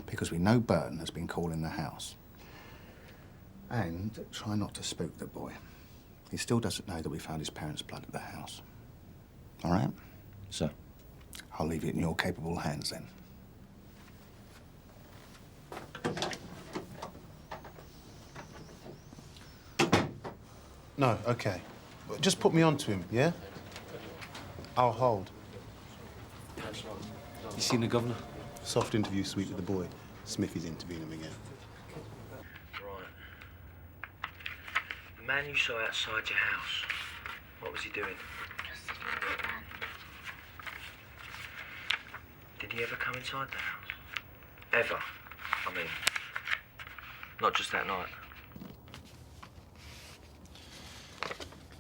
Because we know Burton has been calling the house. And try not to spook the boy. He still doesn't know that we found his parents' blood at the house. All right? Sir. I'll leave it in your capable hands then. No, OK. Just put me on to him, yeah? I'll hold. You seen the governor? Soft interview suite with the boy. Smithy's interviewing him again. The man you saw outside your house, what was he doing? Did he ever come inside the house? Ever? I mean, not just that night.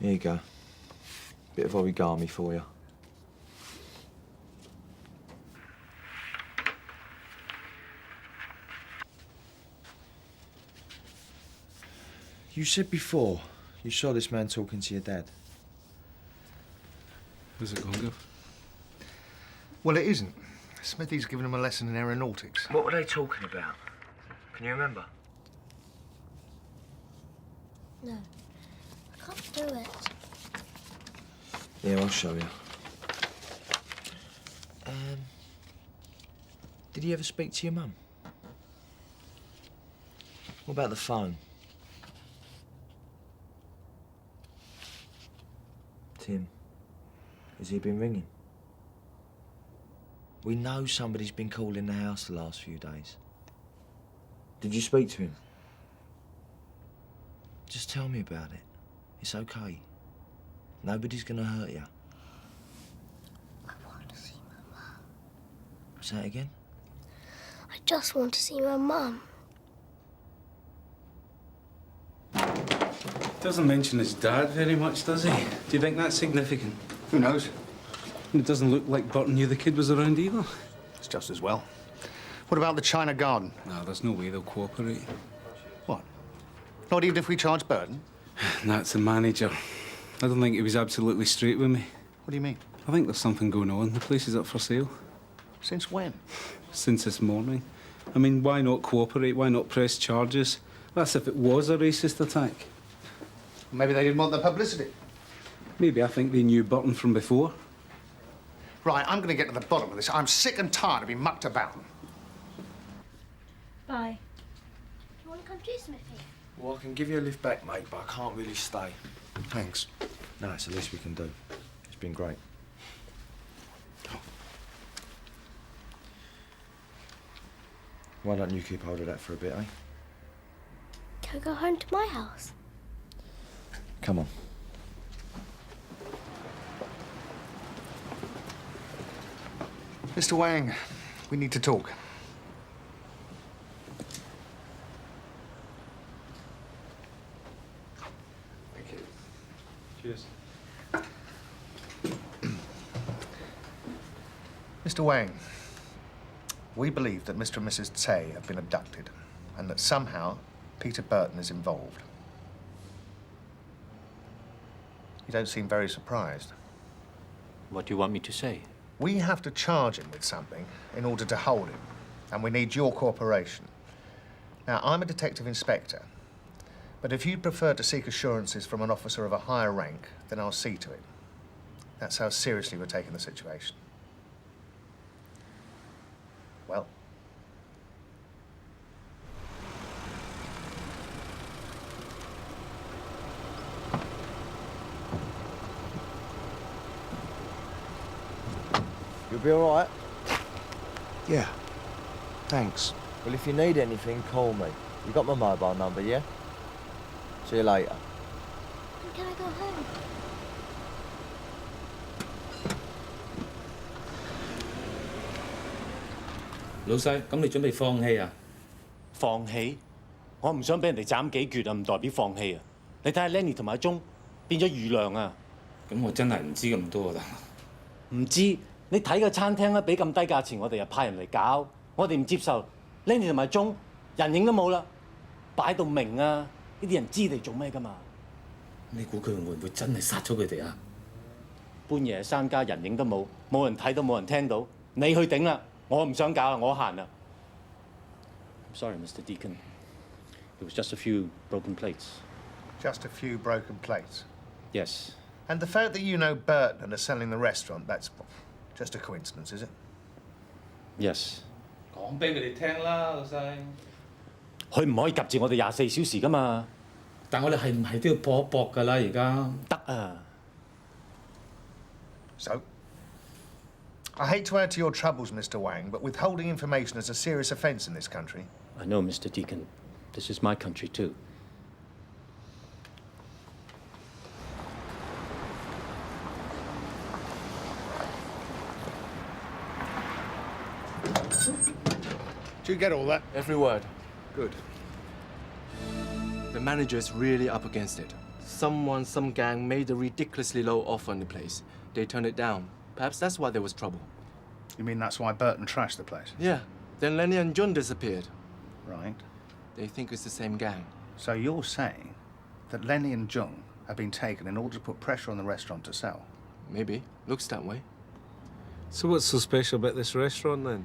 Here you go. Bit of origami for you. You said before you saw this man talking to your dad. How's it going, Gov? Well, it isn't. Smithy's given him a lesson in aeronautics. What were they talking about? Can you remember? No, I can't do it. Yeah, I'll show you. Did you ever speak to your mum? What about the phone? Tim, has he been ringing? We know somebody's been calling the house the last few days. Did you speak to him? Just tell me about it. It's okay. Nobody's gonna hurt you. I want to see my mum. Say it again? I just want to see my mum. Doesn't mention his dad very much, does he? Do you think that's significant? Who knows? It doesn't look like Burton knew the kid was around either. It's just as well. What about the China Garden? No, there's no way they'll cooperate. What? Not even if we charge Burton? That's the manager. I don't think he was absolutely straight with me. What do you mean? I think there's something going on. The place is up for sale. Since when? Since this morning. I mean, why not cooperate? Why not press charges? That's if it was a racist attack. Maybe they didn't want the publicity. Maybe I think they knew Burton from before. Right, I'm going to get to the bottom of this. I'm sick and tired of being mucked about. Bye. Do you want to come too, Smithy? Well, I can give you a lift back, mate, but I can't really stay. Thanks. No, it's the least we can do. It's been great. Why don't you keep hold of that for a bit, eh? Can I go home to my house? Come on. Mr. Wang, we need to talk. Thank you. Cheers. Mr. Wang, we believe that Mr. and Mrs. Tsay have been abducted and that somehow Peter Burton is involved. You don't seem very surprised. What do you want me to say? We have to charge him with something in order to hold him, and we need your cooperation. Now, I'm a detective inspector, but if you'd prefer to seek assurances from an officer of a higher rank, then I'll see to it. That's how seriously we're taking the situation. Well, You'll be all right? yeah. Thanks. Well, if you need anything, call me. You got my mobile number, yeah? See you later. When can I go home?老細，咁你準備放棄啊？放棄？我唔想俾人哋斬幾橛啊，唔代表放棄啊！你睇下 Lenny 同埋阿鐘變咗魚糧啊！咁我真係唔知咁多啦。唔知你睇個餐廳咧，俾咁低價錢，我哋又派人嚟搞，我哋唔接受。Lenny 同埋鐘人影都冇啦，擺到明啊！呢啲人知你做咩㗎嘛？你估佢會唔會真係殺咗佢哋啊？半夜三更人影都冇，冇人睇到，冇人聽到，你去頂啦！我唔想搞啦，我閒啦。I'm sorry, Mr. Deacon. It was just a few broken plates. Just a few broken plates. Yes. And the fact that you know Burton and are selling the restaurant, that's just a coincidence, is it? Yes. 講俾佢哋聽啦，老細。佢唔可以夾住我哋24小時㗎嘛。但我哋係唔係都要搏一搏㗎啦？而家得啊。So? I hate to add to your troubles, Mr. Wang, but withholding information is a serious offence in this country. I know, Mr. Deacon. This is my country too. Do you get all that? Every word. Good. The manager is really up against it. Some gang made a ridiculously low offer on the place. They turned it down. Perhaps that's why there was trouble. You mean that's why Burton trashed the place? Yeah. Then Lenny and John disappeared. Right. They think it's the same gang. So you're saying that Lenny and Jung have been taken in order to put pressure on the restaurant to sell? Maybe. Looks that way. So what's so special about this restaurant, then?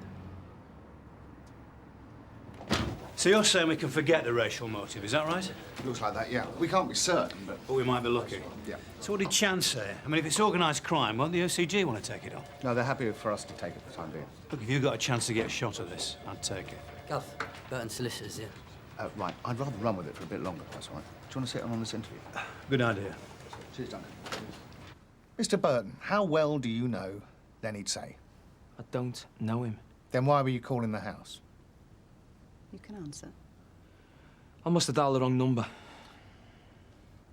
So you're saying we can forget the racial motive, is that right? Looks like that, yeah. We can't be certain, but... But we might be lucky. Yeah. So what did Chan say? I mean, if it's organised crime, won't the OCG want to take it on? No, they're happy for us to take it for the time being. Look, if you got a chance to get a shot at this, I'd take it. Gov, Burton solicitors, yeah. Right, I'd rather run with it for a bit longer, if that's all right. Do you want to sit on this interview? Good idea. Cheers, Duncan. Mr. Burton, how well do you know Lenny'd say? I don't know him. Then why were you calling the house? You can answer. I must have dialed the wrong number.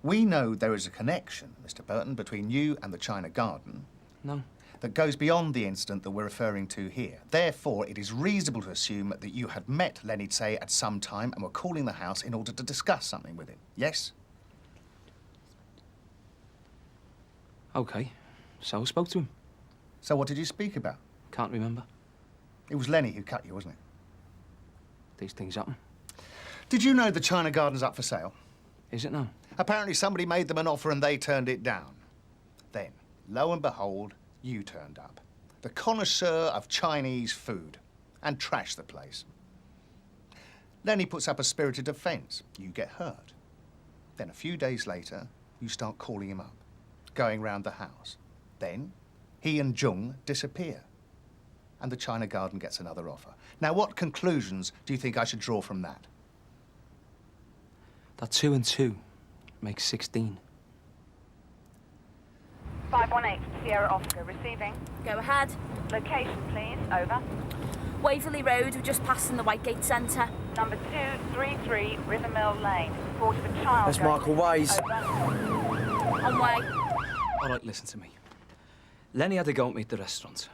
We know there is a connection, Mr. Burton, between you and the China Garden. No. That goes beyond the incident that we're referring to here. Therefore, it is reasonable to assume that you had met Lenny'd say at some time and were calling the house in order to discuss something with him. Yes? OK. So I spoke to him. So what did you speak about? Can't remember. It was Lenny who cut you, wasn't it? These things happen. Did you know the China Garden's up for sale? Is it now? Apparently somebody made them an offer and they turned it down. Then, lo and behold, you turned up. The connoisseur of Chinese food. And trashed the place. Lenny puts up a spirited defence. You get hurt. Then a few days later, you start calling him up. Going round the house. Then, he and Jung disappear. And the China Garden gets another offer. Now, what conclusions do you think I should draw from that? That 2 and 2 makes 16. 518, Sierra Oscar, receiving. Go ahead. Location, please, over. Waverley Road, we're just passing the Whitegate Centre. Number 233, River Mill Lane. Report of a child. That's Michael Ways. On way. All right, listen to me. Lenny had to go and meet the restaurant.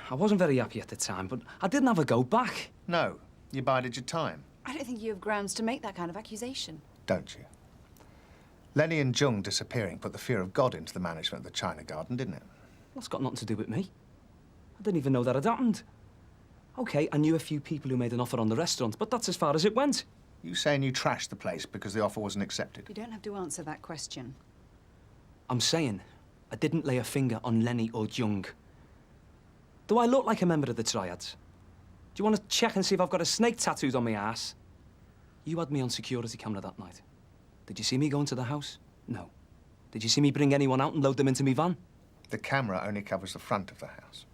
I wasn't very happy at the time, but I didn't have a go back. No, you bided your time. I don't think you have grounds to make that kind of accusation. Don't you? Lenny and Jung disappearing put the fear of God into the management of the China Garden, didn't it? That's got nothing to do with me. I didn't even know that had happened. OK, I knew a few people who made an offer on the restaurant, but that's as far as it went. You saying you trashed the place because the offer wasn't accepted? You don't have to answer that question. I'm saying I didn't lay a finger on Lenny or Jung. Do I look like a member of the Triads? Do you want to check and see if I've got a snake tattooed on my ass? You had me on security camera that night. Did you see me go into the house? No. Did you see me bring anyone out and load them into me van? The camera only covers the front of the house.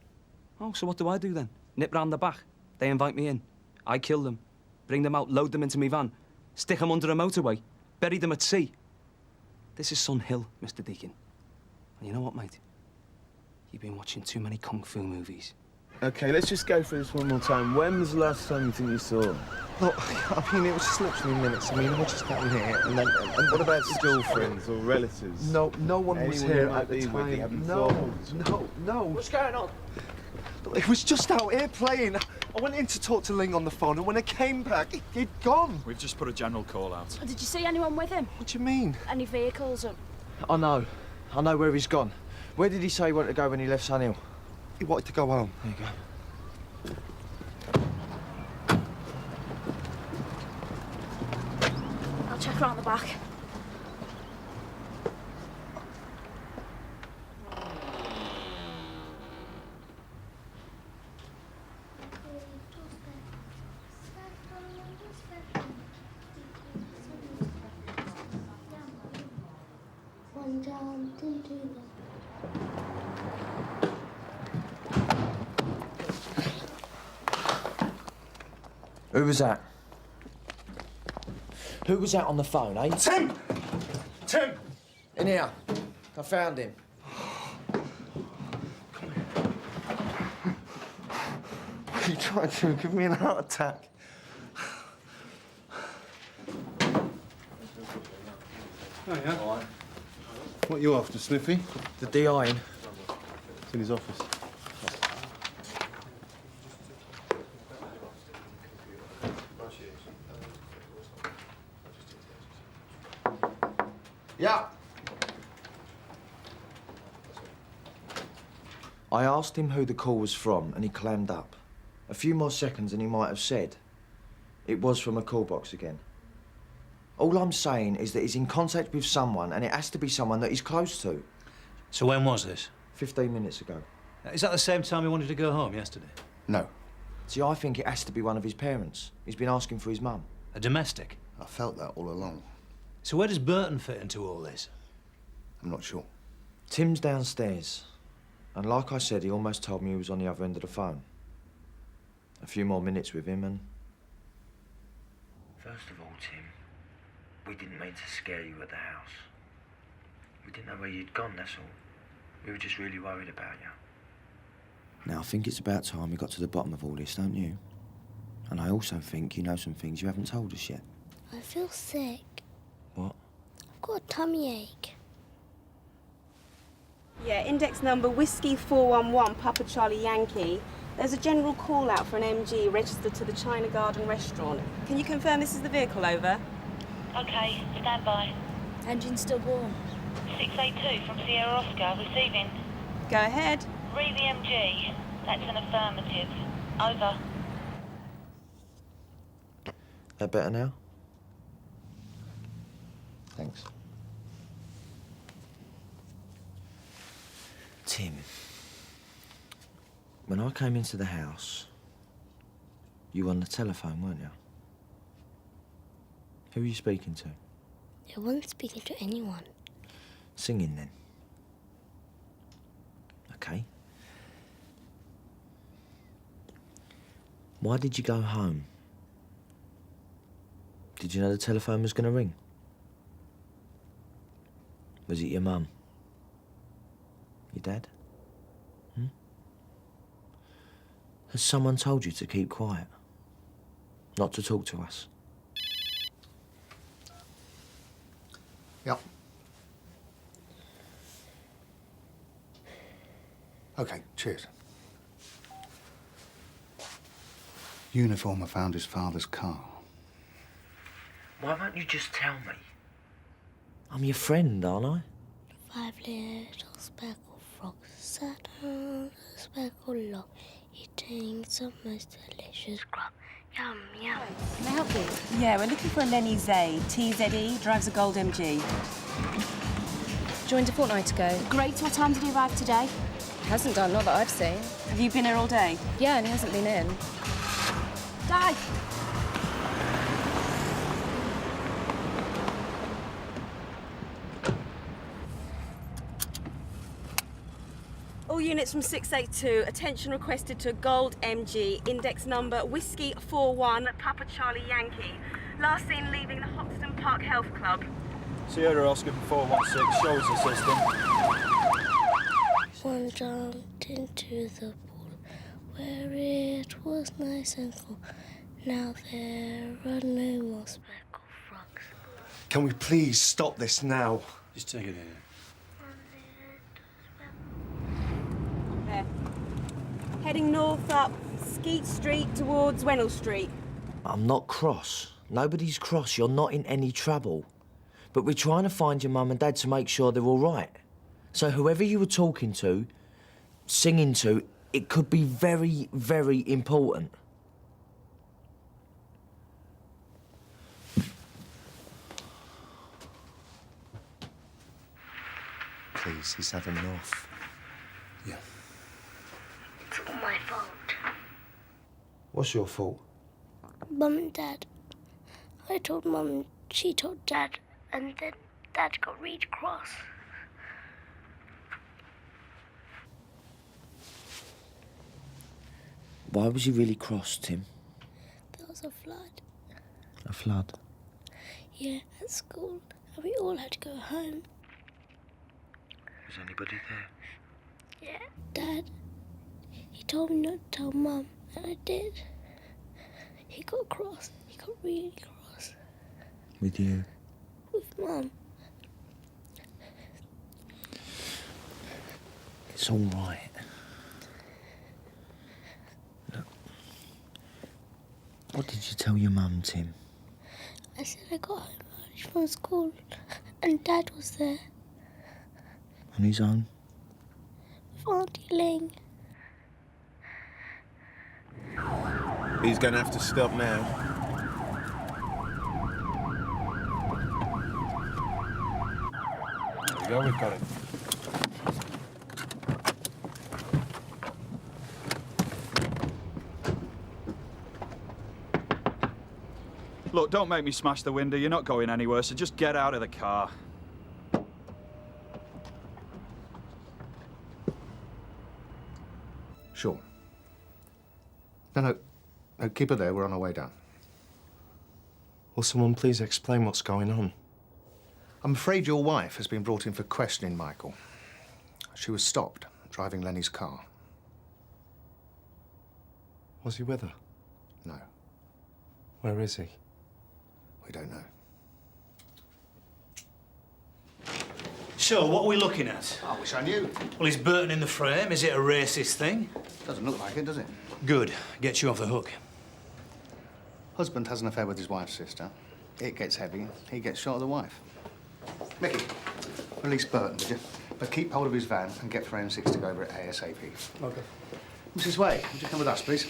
Oh, so what do I do then? Nip round the back. They invite me in. I kill them. Bring them out, load them into me van. Stick them under a motorway. Bury them at sea. This is Sun Hill, Mr. Deacon. And you know what, mate? You've been watching too many kung fu movies. OK, let's just go through this one more time. When was the last time you think you saw him? Look, I mean, it was just literally minutes. I mean, we're just down here, and then... And what about school friends or relatives? No one was Anyone here you might at the be with time. you haven't No. thought? What's going on? It was just out here playing. I went in to talk to Ling on the phone, and when I came back, he'd gone. We've just put a general call out. Did you see anyone with him? What do you mean? Any vehicles or... I know where he's gone. Where did he say he wanted to go when he left Sun Hill? He wanted to go home. There you go. I'll check around the back. One jumped into the... Who was that? Who was that on the phone, eh? Tim! Tim! In here. I found him. He tried to give me an heart attack. Oh, yeah? What are you after, Sniffy? The DI in. It's in his office. Yeah. I asked him who the call was from, and he clammed up. A few more seconds and he might have said it was from a call box again. All I'm saying is that he's in contact with someone, and it has to be someone that he's close to. So when was this? 15 minutes ago. Is that the same time he wanted to go home yesterday? No. See, I think it has to be one of his parents. He's been asking for his mum. A domestic? I felt that all along. So where does Burton fit into all this? I'm not sure. Tim's downstairs. And like I said, he almost told me he was on the other end of the phone. A few more minutes with him and... First of all, Tim, we didn't mean to scare you at the house. We didn't know where you'd gone, that's all. We were just really worried about you. Now, I think it's about time we got to the bottom of all this, don't you? And I also think you know some things you haven't told us yet. I feel sick. What? I've got a tummy ache. Yeah, index number Whiskey 411, Papa Charlie Yankee. There's a general call out for an MG registered to the China Garden restaurant. Can you confirm this is the vehicle, over? Okay, stand by. Engine still warm. 682 from Sierra Oscar, receiving. Go ahead. Read the MG. That's an affirmative. Over. That better now? Thanks. Tim, when I came into the house, you were on the telephone, weren't you? Who were you speaking to? I wasn't speaking to anyone. Singing, then. Okay. Why did you go home? Did you know the telephone was going to ring? Was it your mum? Your dad? Has someone told you to keep quiet? Not to talk to us? Yep. OK, cheers. Uniform I found his father's car. Why won't you just tell me? I'm your friend, aren't I? 5 little speckled frogs sat on a speckled log, eating some most delicious grub. Yum, yum. Can I help you? Yeah, we're looking for a Lenny Zay. TZE, drives a gold MG. Joined a fortnight ago. Great. What time did he arrive today? Hasn't done, not that I've seen. Have you been here all day? Yeah, and he hasn't been in. Die! All units from 682, attention requested to Gold MG, index number Whiskey 41, Papa Charlie Yankee. Last seen leaving the Hoxton Park Health Club. Sierra Oscar 416, show us the system. One jumped into the pool where it was nice and cool. Now there are no more speckled frogs. Can we please stop this now? Just take it in. There. Heading north up Skeet Street towards Wennell Street. I'm not cross. Nobody's cross. You're not in any trouble. But we're trying to find your mum and dad to make sure they're all right. So whoever you were talking to, singing to, it could be very, very important. Please, he's having enough. Yeah. It's all my fault. What's your fault? Mum and Dad. I told Mum, she told Dad, and then Dad got really cross. Why was he really cross, Tim? There was a flood. A flood? Yeah, at school, and we all had to go home. Was anybody there? Yeah. Dad, he told me not to tell Mum, and I did. He got cross. He got really cross. With you? With Mum. It's all right. Look. What did you tell your mum, Tim? I said I got home early from school, and Dad was there. On his own? With Auntie Ling. He's gonna have to stop now. There we go, we've got it. Look, don't make me smash the window. You're not going anywhere, so just get out of the car. Sure. No, keep her there. We're on our way down. Will someone please explain what's going on? I'm afraid your wife has been brought in for questioning, Michael. She was stopped driving Lenny's car. Was he with her? No. Where is he? We don't know. So, what are we looking at? I wish I knew. Well, is Burton in the frame? Is it a racist thing? Doesn't look like it, does it? Good. Gets you off the hook. Husband has an affair with his wife's sister. It gets heavy. He gets shot of the wife. Mickey, release Burton, would you? But keep hold of his van and get forensics to go over it ASAP. OK. Mrs. Way, would you come with us, please?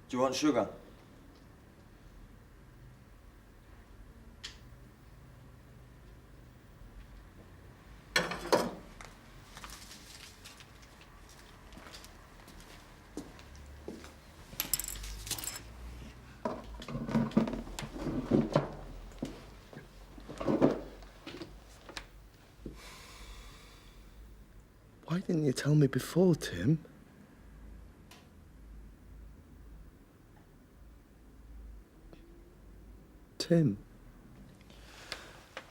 Do you want sugar? Why didn't you tell me before, Tim? Tim?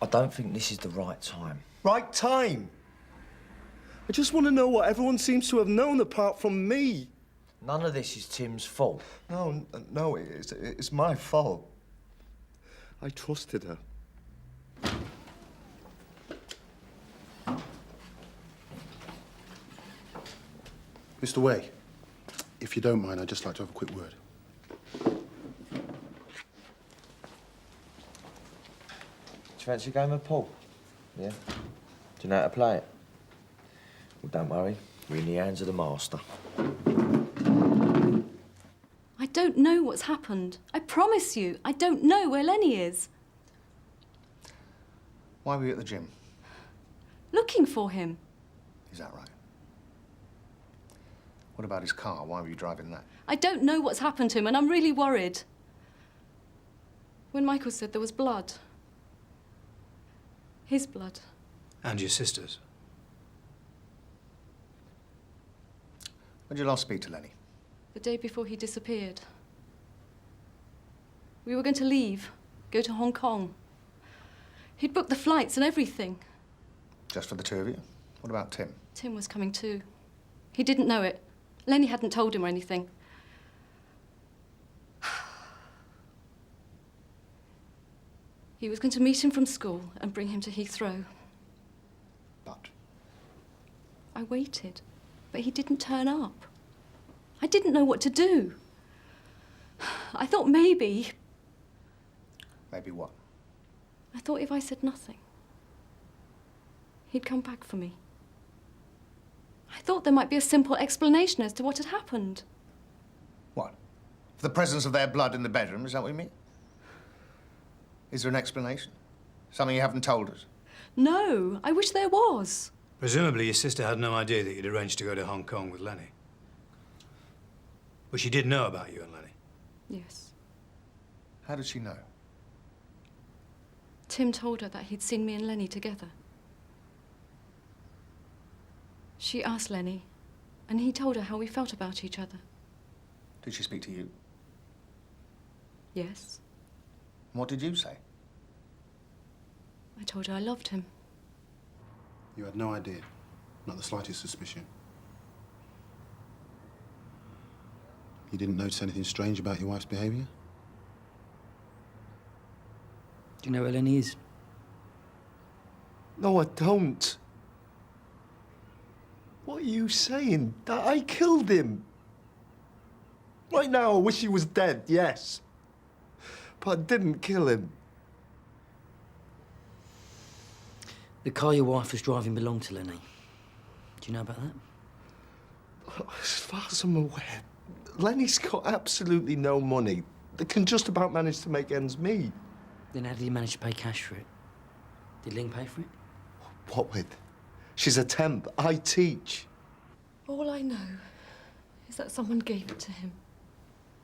I don't think this is the right time. Right time? I just want to know what everyone seems to have known apart from me. None of this is Tim's fault. No, it's my fault. I trusted her. Mr. Way, if you don't mind, I'd just like to have a quick word. Do you fancy a game of pool? Yeah? Do you know how to play it? Well, don't worry. We're in the hands of the master. I don't know what's happened. I promise you, I don't know where Lenny is. Why were you at the gym? Looking for him. Is that right? What about his car? Why were you driving that? I don't know what's happened to him, and I'm really worried. When Michael said there was blood. His blood. And your sister's. When did you last speak to Lenny? The day before he disappeared. We were going to leave, go to Hong Kong. He'd booked the flights and everything. Just for the two of you? What about Tim? Tim was coming too. He didn't know it. Lenny hadn't told him or anything. He was going to meet him from school and bring him to Heathrow. But? I waited, but he didn't turn up. I didn't know what to do. I thought maybe... Maybe what? I thought if I said nothing, he'd come back for me. I thought there might be a simple explanation as to what had happened. What? For the presence of their blood in the bedroom, is that what you mean? Is there an explanation? Something you haven't told us? No, I wish there was. Presumably your sister had no idea that you'd arranged to go to Hong Kong with Lenny. But she did know about you and Lenny. Yes. How did she know? Tim told her that he'd seen me and Lenny together. She asked Lenny, and he told her how we felt about each other. Did she speak to you? Yes. What did you say? I told her I loved him. You had no idea, not the slightest suspicion. You didn't notice anything strange about your wife's behaviour? Do you know where Lenny is? No, I don't. What are you saying? That I killed him? Right now, I wish he was dead, yes. But I didn't kill him. The car your wife was driving belonged to Lenny. Do you know about that? As far as I'm aware, Lenny's got absolutely no money. They can just about manage to make ends meet. Then how did he manage to pay cash for it? Did Ling pay for it? What with? She's a temp. I teach. All I know is that someone gave it to him.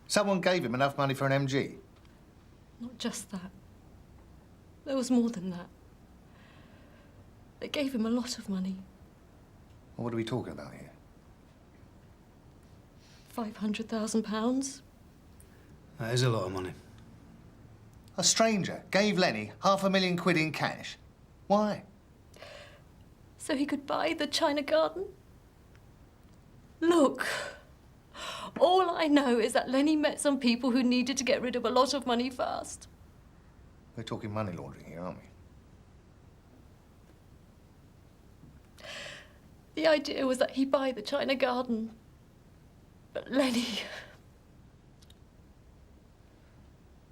Someone gave him enough money for an MG? Not just that. There was more than that. They gave him a lot of money. What are we talking about here? £500,000. That is a lot of money. A stranger gave Lenny £500,000 in cash. Why? So he could buy the China garden? Look, all I know is that Lenny met some people who needed to get rid of a lot of money fast. We're talking money laundering here, aren't we? The idea was that he'd buy the China garden. But Lenny...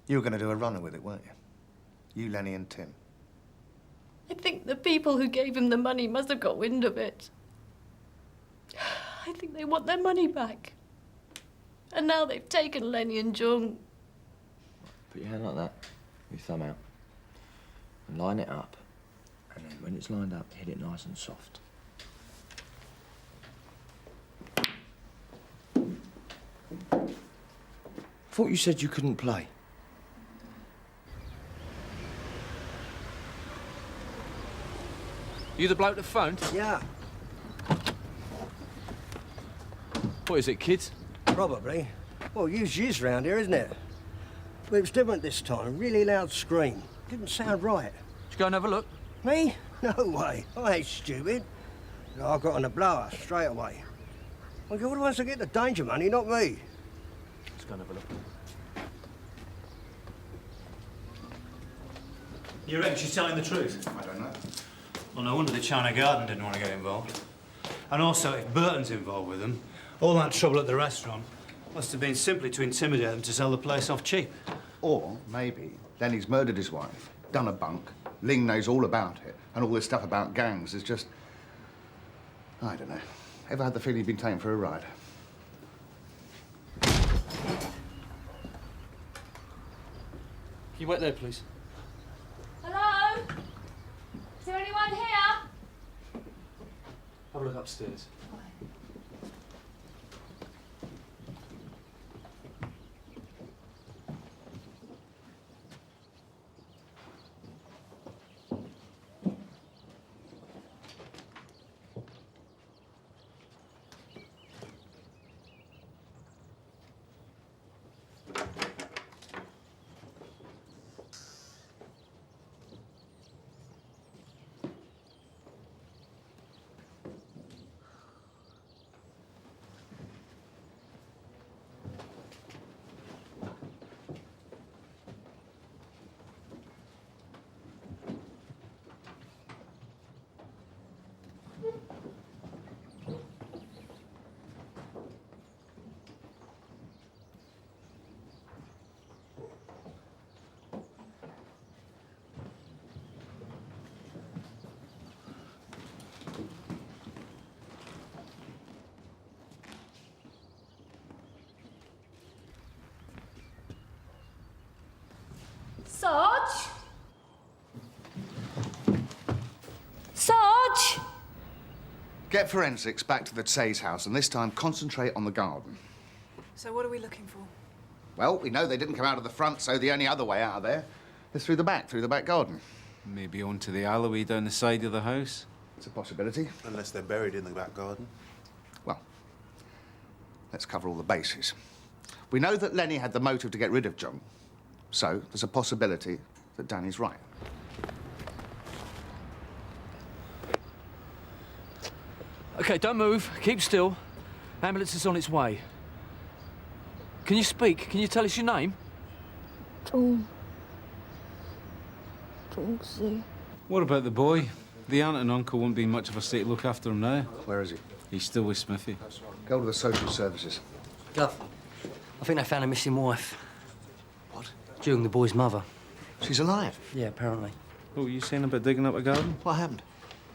You were going to do a runner with it, weren't you? You, Lenny and Tim. I think the people who gave him the money must have got wind of it. I think they want their money back. And now they've taken Lenny and Jung. Put your hand like that, your thumb out. And line it up. And then when it's lined up, hit it nice and soft. Thought you said you couldn't play. You the bloke that phoned? Yeah. What is it, kids? Probably. Well, usually is round here, isn't it? But it was different this time. A really loud scream. Didn't sound right. Did you go and have a look? Me? No way. I ain't stupid. No, I got on the blower straight away. Well, you're the ones that get the danger money, not me. Let's go and have a look. You reckon she's telling the truth? I don't know. Well, no wonder the China Garden didn't want to get involved. And also, if Burton's involved with them, all that trouble at the restaurant must have been simply to intimidate them to sell the place off cheap. Or maybe Lenny's murdered his wife, done a bunk, Ling knows all about it, and all this stuff about gangs is just... I don't know. Ever had the feeling you've been taken for a ride? Can you wait there, please? Hello? Is there anyone here? Have a look upstairs. Sarge? Sarge? Get forensics back to the Tsay's house, and this time concentrate on the garden. So what are we looking for? Well, we know they didn't come out of the front, so the only other way out of there is through the back garden. Maybe onto the alleyway down the side of the house. It's a possibility. Unless they're buried in the back garden. Well, let's cover all the bases. We know that Lenny had the motive to get rid of John, so there's a possibility that Danny's right. OK, don't move. Keep still. Ambulance is on its way. Can you speak? Can you tell us your name? What about the boy? The aunt and uncle won't be in much of a state to look after him now. Where is he? He's still with Smithy. Go to the social services. Gov, I think they found a missing wife. What? Jung, the boy's mother. She's alive? Yeah, apparently. What were you saying about digging up a garden? What happened?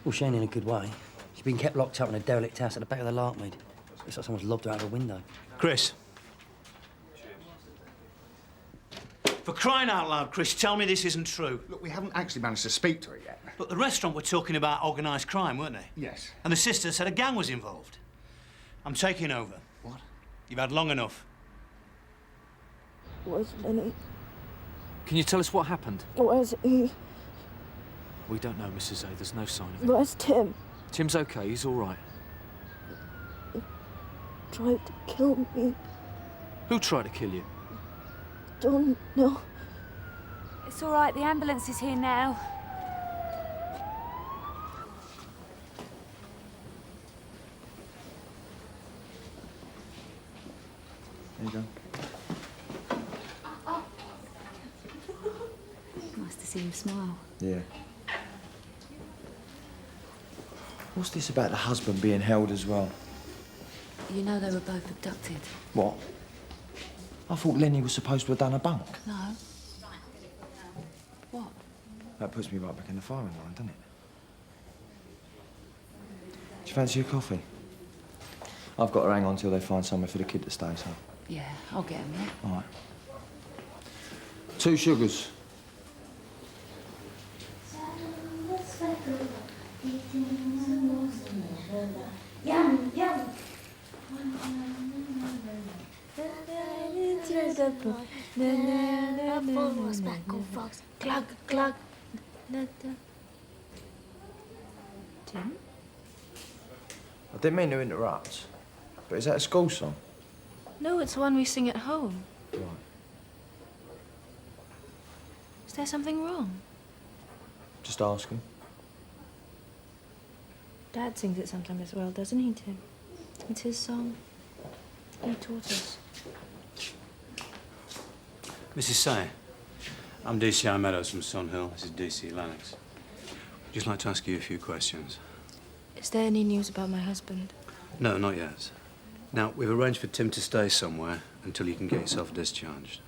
Well, she ain't in a good way. She's been kept locked up in a derelict house at the back of the Larkmead. Looks like someone's lobbed her out of a window. Chris. For crying out loud, Chris, tell me this isn't true. Look, we haven't actually managed to speak to her yet. But the restaurant were talking about organised crime, weren't they? Yes. And the sister said a gang was involved. I'm taking over. What? You've had long enough. Where's Lenny? Can you tell us what happened? Where's he? We don't know, Mrs. A. There's no sign of him. Where's Tim? Tim's okay. He's all right. Tried to kill me. Who tried to kill you? Don't know. It's all right. The ambulance is here now. There you go. Nice to see him smile. Yeah. What's this about the husband being held as well? You know they were both abducted. What? I thought Lenny was supposed to have done a bunk. No. What? That puts me right back in the firing line, doesn't it? Do you fancy a coffee? I've got to hang on till they find somewhere for the kid to stay, so... Yeah, I'll get him, yeah? All right. 2 sugars. Yum, yum. Four speckled frogs, glug, glug. Tim? I didn't mean to interrupt, but is that a school song? No, it's one we sing at home. Right. Is there something wrong? Just asking. Dad sings it sometimes as well, doesn't he, Tim? It's his song. He taught us. Mrs. Say, I'm DCI Meadows from Sunhill. This is DC Lennox. I'd just like to ask you a few questions. Is there any news about my husband? No, not yet. Now, we've arranged for Tim to stay somewhere until you can get yourself discharged.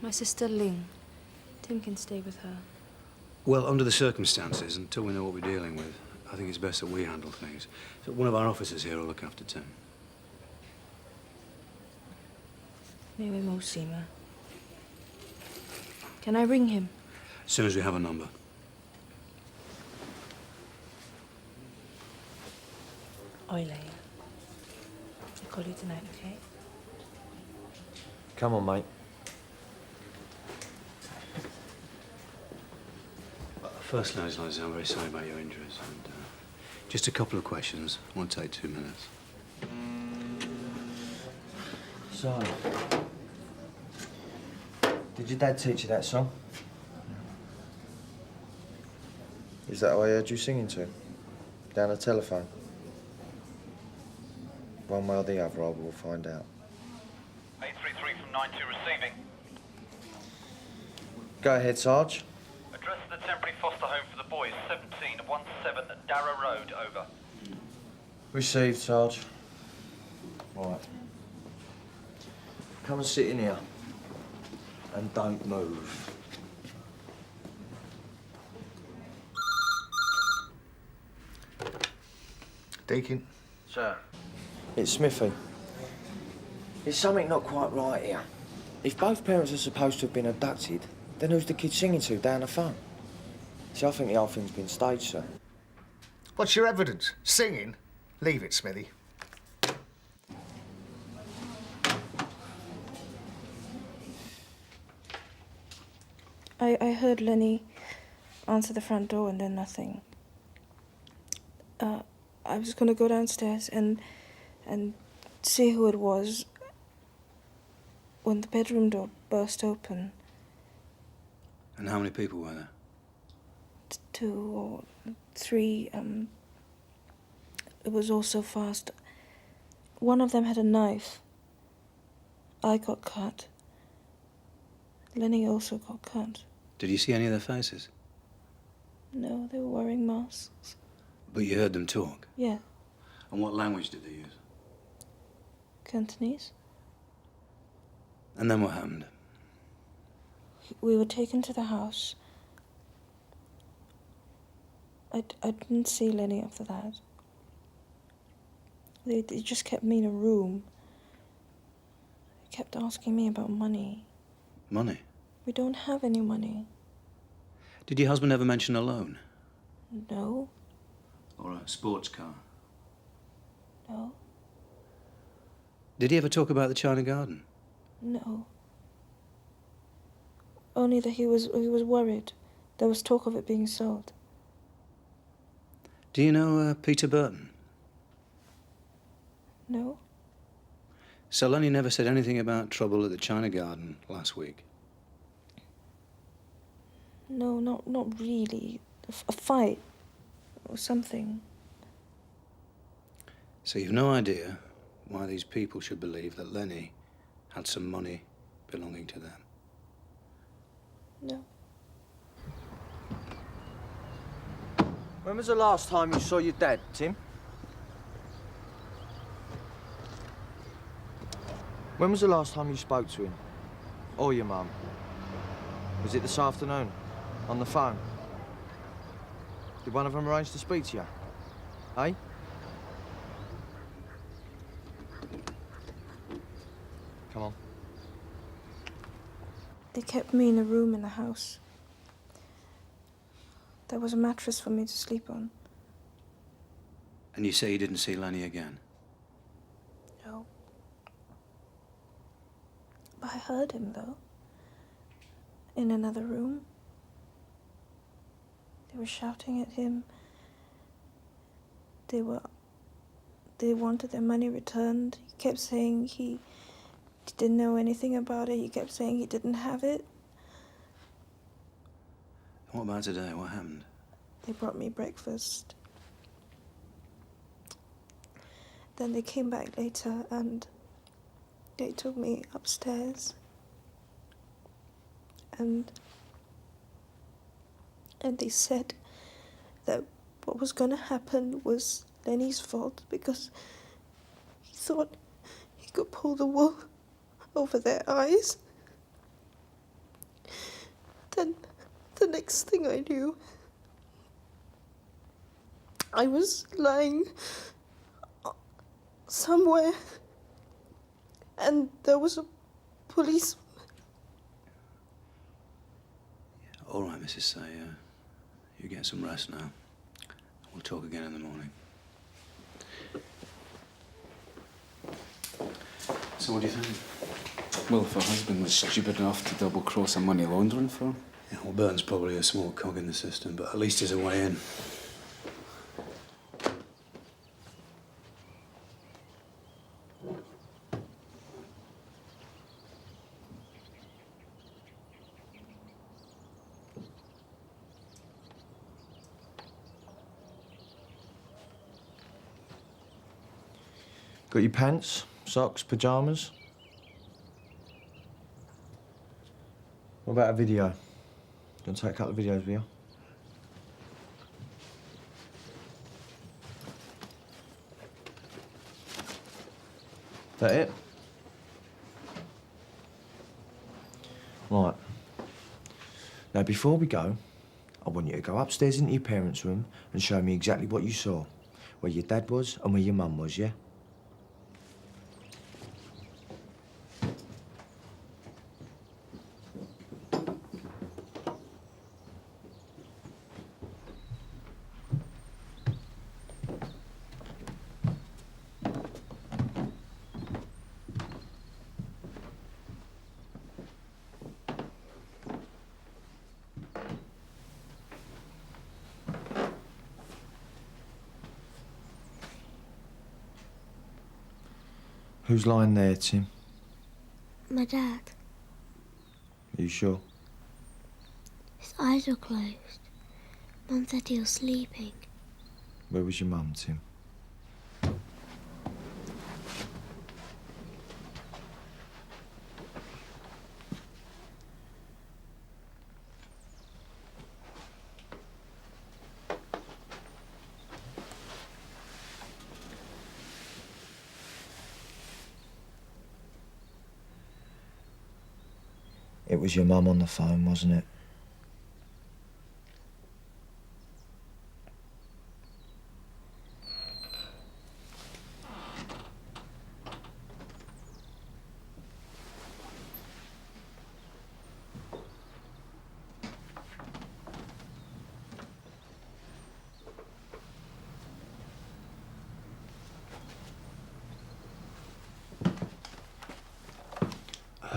My sister Ling. Tim can stay with her. Well, under the circumstances, until we know what we're dealing with, I think it's best that we handle things. So one of our officers here will look after Tim. Maybe Mosima. Can I ring him? As soon as we have a number. Oi, Leia. I'll call you tonight, okay? Come on, mate. Firstly, I'd like to say I'm very sorry about your injuries. And, just a couple of questions. Won't take 2 minutes. So, did your dad teach you that song? Is that who I heard you singing to? Down the telephone? One way or the other, I will find out. 833 from 92 receiving. Go ahead, Sarge. Address of the temporary foster home for the boys, 1717 Darrow Road, over. Received, Sarge. All right. Come and sit in here. And don't move. Deacon? Sir? It's Smithy. There's something not quite right here. If both parents are supposed to have been abducted, then who's the kid singing to down the phone? See, I think the whole thing's been staged, sir. What's your evidence? Singing? Leave it, Smithy. I heard Lenny answer the front door and then nothing. I was gonna go downstairs and see who it was when the bedroom door burst open. And how many people were there? 2 or 3. It was all so fast. One of them had a knife. I got cut. Lenny also got cut. Did you see any of their faces? No, they were wearing masks. But you heard them talk? Yeah, And what language did they use? Cantonese. And then what happened? We were taken to the house. I didn't see Lenny after that. They just kept me in a room. They kept asking me about money. Money? We don't have any money. Did your husband ever mention a loan? No, Or a sports car? No. Did he ever talk about the China Garden? No. Only that he was worried. There was talk of it being sold. Do you know Peter Burton? No. So Lenny never said anything about trouble at the China Garden last week? No, not really. A fight or something. So you've no idea why these people should believe that Lenny had some money belonging to them? No. When was the last time you saw your dad, Tim? When was the last time you spoke to him? Or your mum? Was it this afternoon? On the phone? Did one of them arrange to speak to you? Eh? Come on. They kept me in a room in the house. There was a mattress for me to sleep on. And you say you didn't see Lenny again? No. But I heard him, though. In another room. They were shouting at him. They wanted their money returned. He kept saying he didn't know anything about it. He kept saying he didn't have it. What about today? What happened? They brought me breakfast. Then they came back later and they took me upstairs. And they said that what was going to happen was Lenny's fault because he thought he could pull the wool over their eyes. Then the next thing I knew, I was lying somewhere and there was a police. All right, Mrs. Say, you get some rest now. We'll talk again in the morning. So what do you think? Well, if her husband was stupid enough to double-cross a money laundering firm. Yeah, well, Burton's probably a small cog in the system, but at least he's a way in. Got your pants, socks, pyjamas? What about a video? Gonna take a couple of videos with you? That it? Right. Now, before we go, I want you to go upstairs into your parents' room and show me exactly what you saw. Where your dad was and where your mum was, yeah? Who's lying there, Tim? My dad. Are you sure? His eyes were closed. Mum said he was sleeping. Where was your mum, Tim? It was your mum on the phone, wasn't it?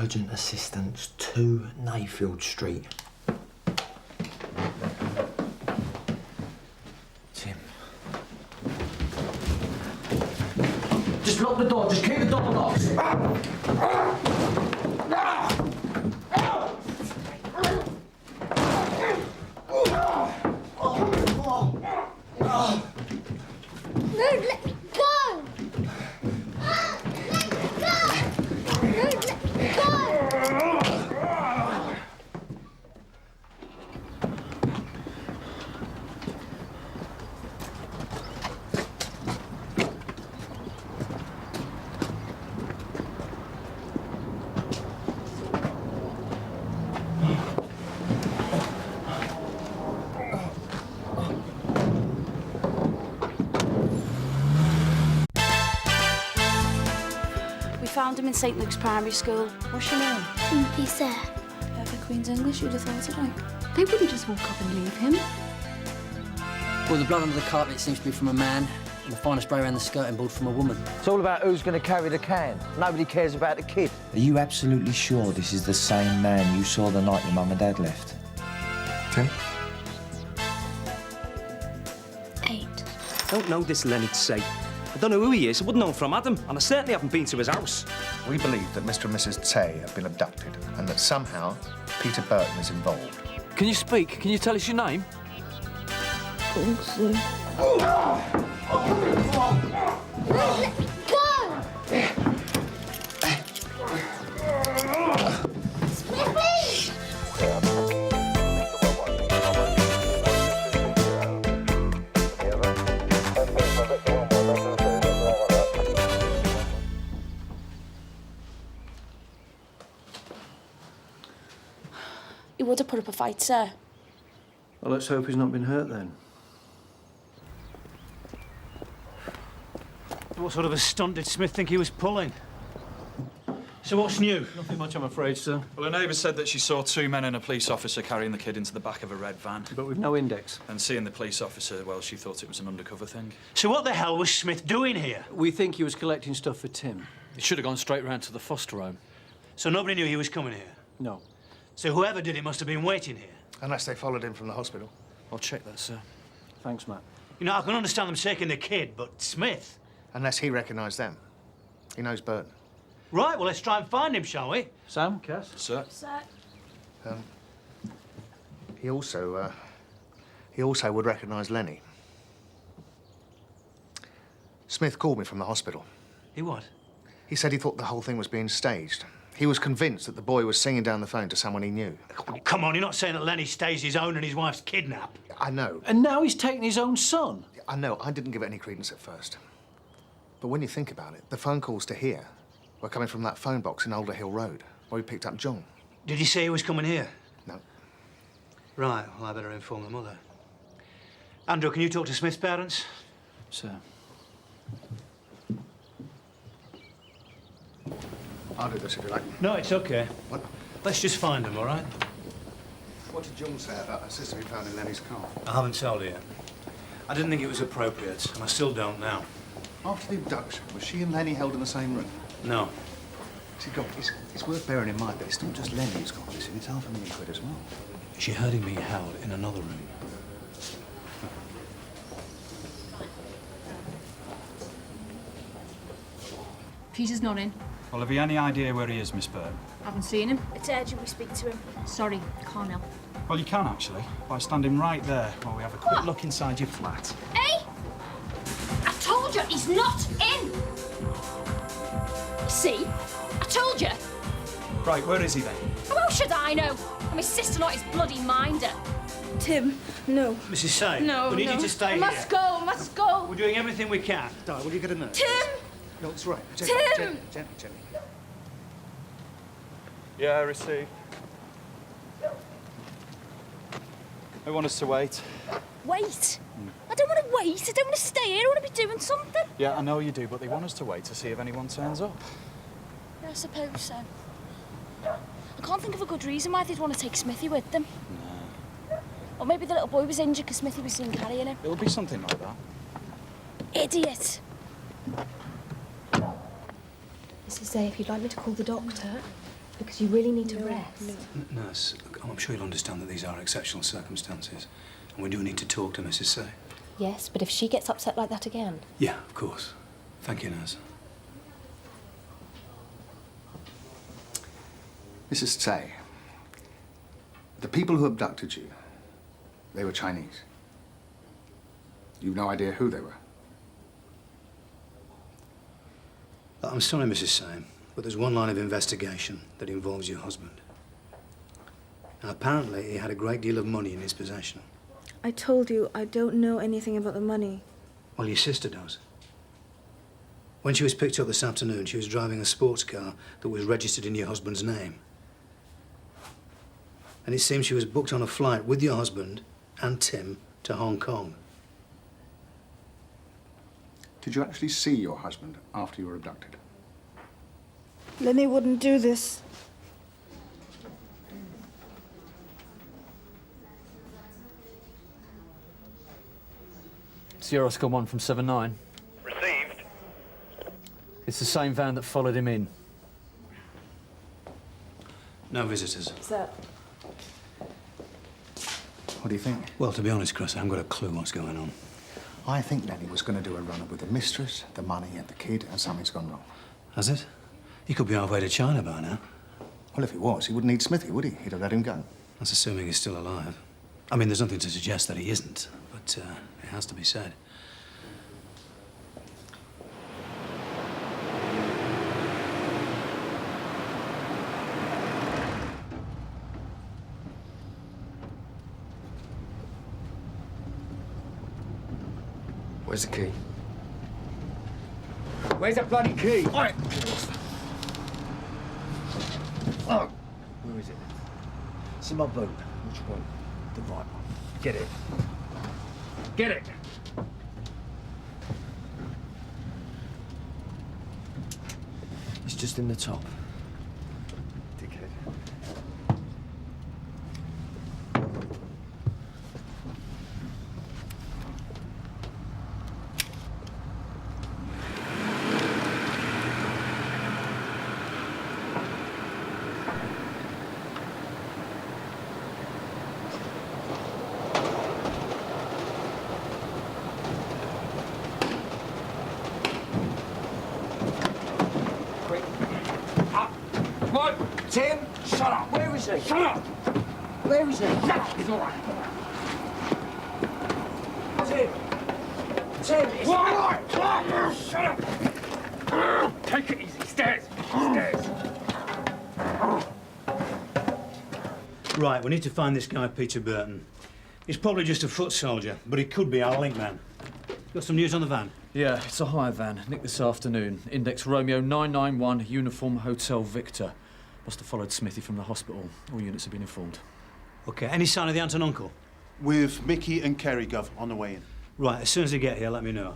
Urgent assistance, 2 Nayfield Street. Tim. Just lock the door. Just keep the door locked. No, let me go! Let me go! No, let me go! Found him in St Luke's Primary School. What's your name? He's there. Perfect Queen's English, you'd have thought it, like. They wouldn't just walk up and leave him. Well, the blood under the carpet seems to be from a man, and the finer spray around the skirting board from a woman. It's all about who's going to carry the can. Nobody cares about the kid. Are you absolutely sure this is the same man you saw the night your mum and dad left? Tim? 8. Don't know this Leonard say. I don't know who he is. I wouldn't know him from Adam, and I certainly haven't been to his house. We believe that Mr. and Mrs. Tay have been abducted and that somehow Peter Burton is involved. Can you speak? Can you tell us your name? Donaldson. Let me go! Smithy! He would have put up a fight, sir. Well, let's hope he's not been hurt then. What sort of a stunt did Smith think he was pulling? So what's new? Nothing much, I'm afraid, sir. Well, a neighbour said that she saw 2 men and a police officer carrying the kid into the back of a red van. But we've no index. And seeing the police officer, well, she thought it was an undercover thing. So what the hell was Smith doing here? We think he was collecting stuff for Tim. He should have gone straight round to the foster home. So nobody knew he was coming here? No. So whoever did it must have been waiting here? Unless they followed him from the hospital. I'll check that, sir. Thanks, Matt. You know, I can understand them taking the kid, but Smith? Unless he recognised them. He knows Burton. Right, well, let's try and find him, shall we? Sam, Cass? Sir? Sir. He also would recognise Lenny. Smith called me from the hospital. He what? He said he thought the whole thing was being staged. He was convinced that the boy was singing down the phone to someone he knew. Come on, you're not saying that Lenny staged his own and his wife's kidnap? I know. And now he's taking his own son? I know. I didn't give it any credence at first. But when you think about it, the phone calls to here were coming from that phone box in Alder Hill Road, where we picked up John. Did he say he was coming here? No. Right, well, I better inform the mother. Andrew, can you talk to Smith's parents? Sir. I'll do this if you like. No, it's okay. What? Let's just find him, all right? What did John say about that sister we found in Lenny's car? I haven't told her yet. I didn't think it was appropriate, and I still don't now. After the abduction, was she and Lenny held in the same room? No. See, God, it's worth bearing in mind that it's not just Lenny who's got this in, it's £500,000 as well. She heard him being held in another room. Peter's not in. Well, have you any idea where he is, Miss Burton? Haven't seen him. It's urgent we speak to him. Sorry, can't help. Well, you can, actually, by standing right there while we have a quick look inside your flat. Hey! I told you, he's not in! See? I told you. Right, where is he then? How should I know? I'm his sister, not his bloody minder. Tim, no. Mrs. Say, No, we need no. you to stay I here. must go, must go. We're doing everything we can. Darling, will you get a nurse? Tim! No, it's right. Tim! Gently. Yeah, received. They want us to wait. Wait? I don't want to wait. I don't want to stay here. I want to be doing something. Yeah, I know you do, but they want us to wait to see if anyone turns up. Yeah, I suppose so. I can't think of a good reason why they'd want to take Smithy with them. No. Or maybe the little boy was injured because Smithy was seen carrying him. It'll be something like that. Idiot. Mrs. Day, if you'd like me to call the doctor, because you really need to rest. Nurse, look, I'm sure you'll understand that these are exceptional circumstances, and we do need to talk to Mrs. Say. Yes, but if she gets upset like that again... Yeah, of course. Thank you, nurse. Mrs. Tsay, the people who abducted you, they were Chinese. You've no idea who they were? I'm sorry, Mrs. Say, but there's one line of investigation that involves your husband. And apparently he had a great deal of money in his possession. I told you I don't know anything about the money. Well, your sister does. When she was picked up this afternoon, she was driving a sports car that was registered in your husband's name. And it seems she was booked on a flight with your husband and Tim to Hong Kong. Did you actually see your husband after you were abducted? Lenny wouldn't do this. Sierra Oscar 1 from 7-9. Received. It's the same van that followed him in. No visitors. Sir. What do you think? Well, to be honest, Chris, I haven't got a clue what's going on. I think Lenny was going to do a run-up with the mistress, the money and the kid, and something's gone wrong. Has it? He could be halfway to China by now. Well, if he was, he wouldn't need Smithy, would he? He'd have let him go. That's assuming he's still alive. I mean, there's nothing to suggest that he isn't, but it has to be said. Where's the key? Where's that bloody key? Oi! Oh! Where is it? It's in my boot. Which one? The right one. Get it. Get it! It's just in the top. Dickhead. Tim, shut up! Where is he? Shut up! Where is he? Shut up! He's all right. Tim! Tim, it's all right! Shut up! Take it easy. Stairs. Stairs. Right, we need to find this guy, Peter Burton. He's probably just a foot soldier, but he could be our link man. Got some news on the van? Yeah, it's a hire van. Nicked this afternoon. Index Romeo 991, Uniform Hotel Victor. Must have followed Smithy from the hospital. All units have been informed. OK, any sign of the aunt and uncle? With Mickey and Kerry, Gov, on the way in. Right, as soon as they get here, let me know.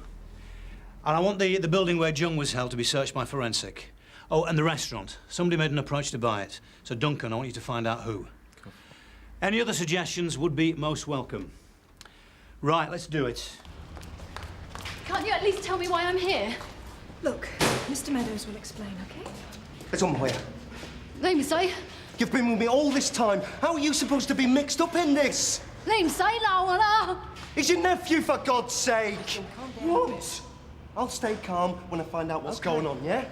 And I want the building where Jung was held to be searched by forensic. Oh, and the restaurant. Somebody made an approach to buy it. So, Duncan, I want you to find out who. Cool. Any other suggestions would be most welcome. Right, let's do it. Can't you at least tell me why I'm here? Look, Mr. Meadows will explain, OK? It's on my way. Name say? You've been with me all this time. How are you supposed to be mixed up in this? Name say, Laura. He's your nephew, for God's sake. What? I'll stay calm when I find out what's going on, yeah?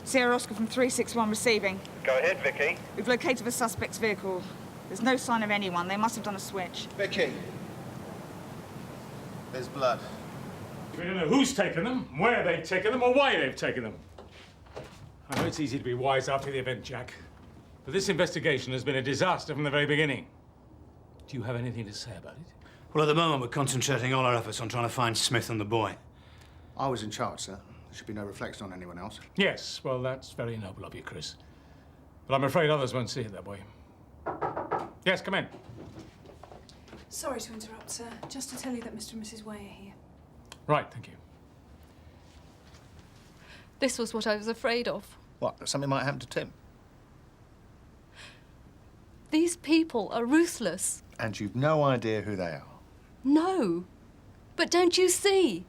Sierra Oscar from 361 receiving. Go ahead, Vicky. We've located the suspect's vehicle. There's no sign of anyone. They must have done a switch. Vicky. There's blood. We don't know who's taken them, where they've taken them, or why they've taken them. I know it's easy to be wise after the event, Jack, but this investigation has been a disaster from the very beginning. Do you have anything to say about it? Well, at the moment, we're concentrating all our efforts on trying to find Smith and the boy. I was in charge, sir. There should be no reflection on anyone else. Yes, well, that's very noble of you, Chris. But I'm afraid others won't see it that way. Yes, come in. Sorry to interrupt, sir. Just to tell you that Mr. and Mrs. Way are here. Right, thank you. This was what I was afraid of. What, that something might happen to Tim? These people are ruthless. And you've no idea who they are? No. But don't you see?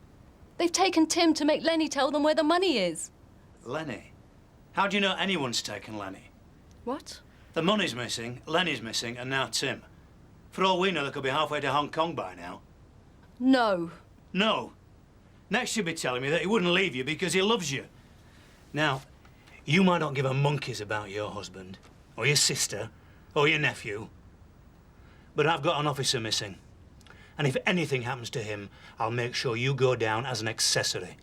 They've taken Tim to make Lenny tell them where the money is. Lenny? How do you know anyone's taken Lenny? What? The money's missing, Lenny's missing, and now Tim. For all we know, they could be halfway to Hong Kong by now. No. No. Next you'll be telling me that he wouldn't leave you because he loves you. Now, you might not give a monkey's about your husband, or your sister, or your nephew, but I've got an officer missing. And if anything happens to him, I'll make sure you go down as an accessory.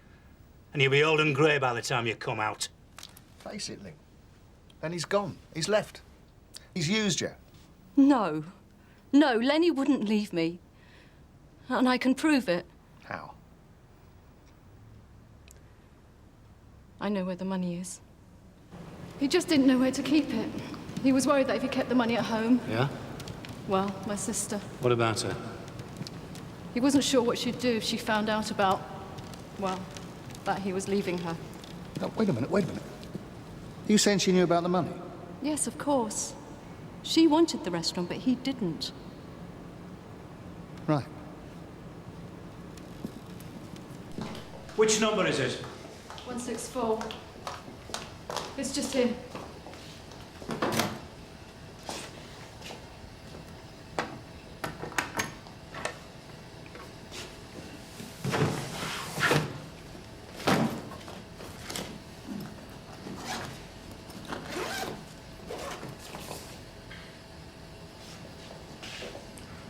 And you'll be old and grey by the time you come out. Face it, Ling. Then he's gone. He's left. He's used you. No. No, Lenny wouldn't leave me. And I can prove it. How? I know where the money is. He just didn't know where to keep it. He was worried that if he kept the money at home... Yeah? Well, my sister. What about her? He wasn't sure what she'd do if she found out about... well, that he was leaving her. No, wait a minute. Are you saying she knew about the money? Yes, of course. She wanted the restaurant, but he didn't. Right. Which number is it? 164. It's just him.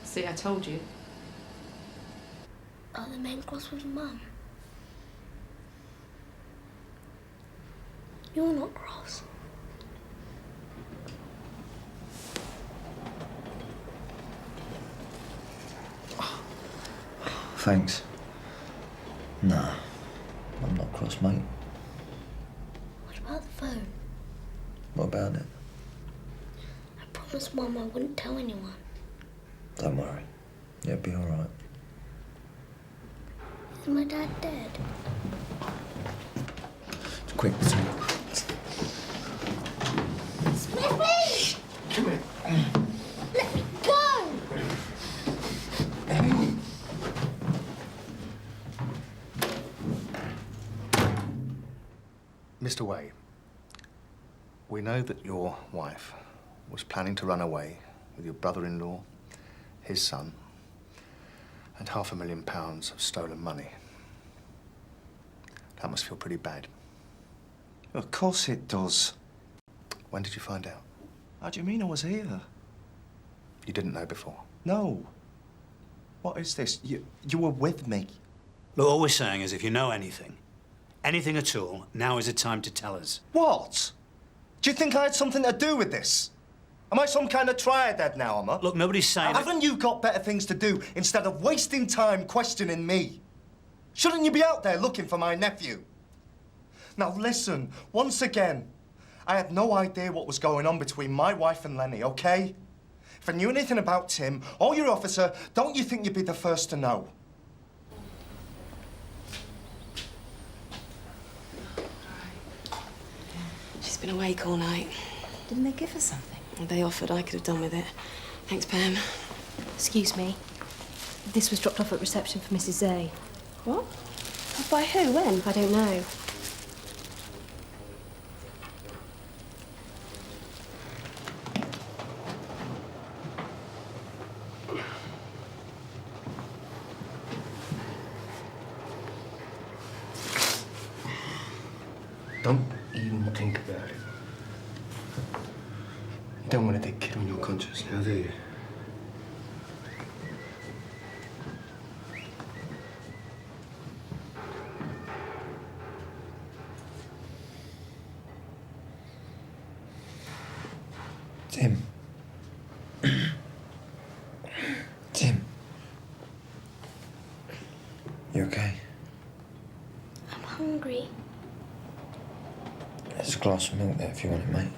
See, I told you. Are the men cross with Mum? You're not cross. Thanks. Nah, I'm not cross, mate. What about the phone? What about it? I promised Mum I wouldn't tell anyone. Don't worry. You'll be all right. Is my dad dead? Quick, Smithy! Come here. Let me go! Mr. Way, we know that your wife was planning to run away with your brother-in-law, his son, and £500,000 of stolen money. That must feel pretty bad. Of course it does. When did you find out? How do you mean I was here? You didn't know before? No. What is this? You were with me. Look, all we're saying is if you know anything at all, now is the time to tell us. What? Do you think I had something to do with this? Am I some kind of triad now, am I? Look, nobody's saying Haven't you got better things to do instead of wasting time questioning me? Shouldn't you be out there looking for my nephew? Now listen, once again, I had no idea what was going on between my wife and Lenny, okay? If I knew anything about Tim or your officer, don't you think you'd be the first to know? She's been awake all night. Didn't they give her something? They offered, I could have done with it. Thanks, Pam. Excuse me. This was dropped off at reception for Mrs. A. What? By who? When? I don't know. Don't even think about it. You don't want to take kid on your conscience now, do you? Tim. Tim. You okay? I'm hungry. There's a glass of milk there if you want it, mate.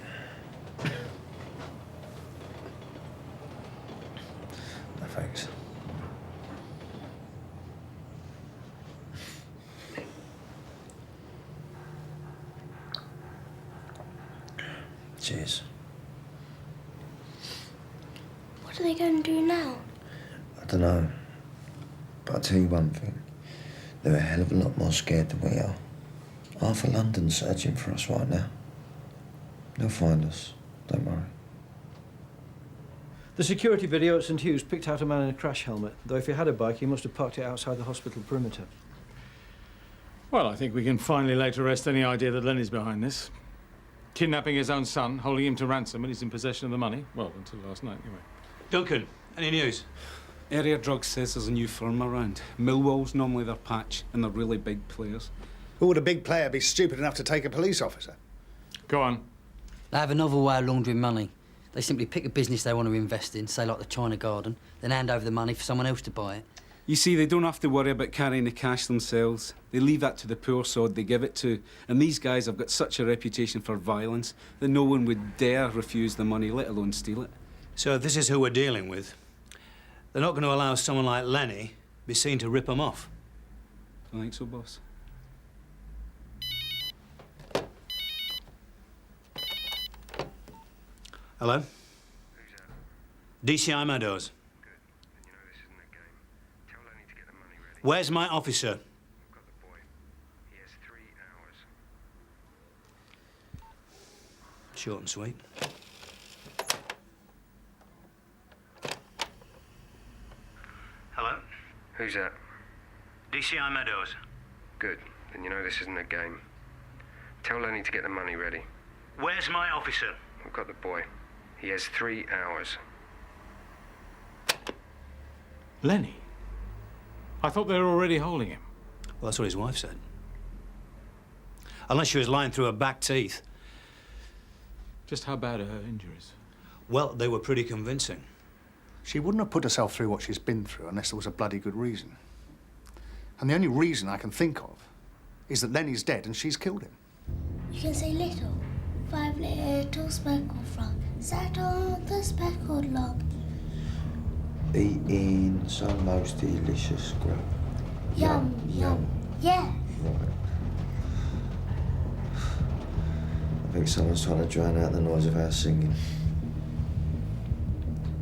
No, thanks. Cheers. What are they going to do now? I don't know. But I'll tell you one thing. They're a hell of a lot more scared than we are. Half of London's searching for us right now. They'll find us. Don't worry. The security video at St Hugh's picked out a man in a crash helmet, though if he had a bike, he must have parked it outside the hospital perimeter. Well, I think we can finally lay to rest any idea that Lenny's behind this. Kidnapping his own son, holding him to ransom, and he's in possession of the money. Well, until last night, anyway. Duncan, any news? Area Drugs says there's a new firm around. Millwall's normally their patch, and they're really big players. Who would a big player be stupid enough to take a police officer? Go on. They have a novel way of laundering money. They simply pick a business they want to invest in, say like the China Garden, then hand over the money for someone else to buy it. You see, they don't have to worry about carrying the cash themselves. They leave that to the poor sod they give it to. And these guys have got such a reputation for violence that no one would dare refuse the money, let alone steal it. So if this is who we're dealing with, they're not going to allow someone like Lenny be seen to rip them off. I think so, boss. Hello? DCI Meadows. Where's my officer? Short and sweet. Hello? Who's that? DCI Meadows. Good. Then you know this isn't a game. Tell Lenny to get the money ready. Where's my officer? We've got the boy. He has 3 hours. Lenny? I thought they were already holding him. Well, that's what his wife said. Unless she was lying through her back teeth. Just how bad are her injuries? Well, they were pretty convincing. She wouldn't have put herself through what she's been through unless there was a bloody good reason. And the only reason I can think of is that Lenny's dead and she's killed him. You can say little. 5 little speckled frogs sat on the speckled log. Eating some most delicious grub. Yum, yum. Yeah. Right. I think someone's trying to drown out the noise of our singing.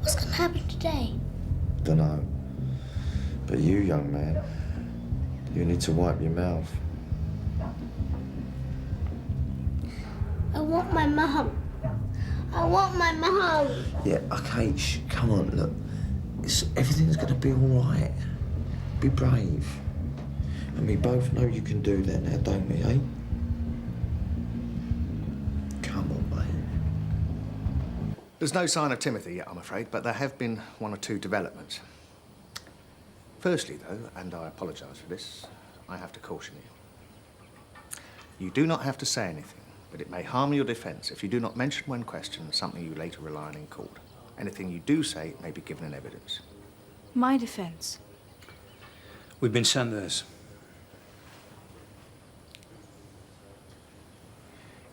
What's going to happen today? Dunno. But you, young man, you need to wipe your mouth. I want my mum. I want my mum. Yeah, okay, come on, look. Everything's gonna be all right. Be brave. And we both know you can do that now, don't we, eh? Come on, mate. There's no sign of Timothy yet, I'm afraid, but there have been 1 or 2 developments. Firstly, though, and I apologise for this, I have to caution you. You do not have to say anything, but it may harm your defence if you do not mention when questioned something you later rely on in court. Anything you do say may be given in evidence. My defence? We've been sent this.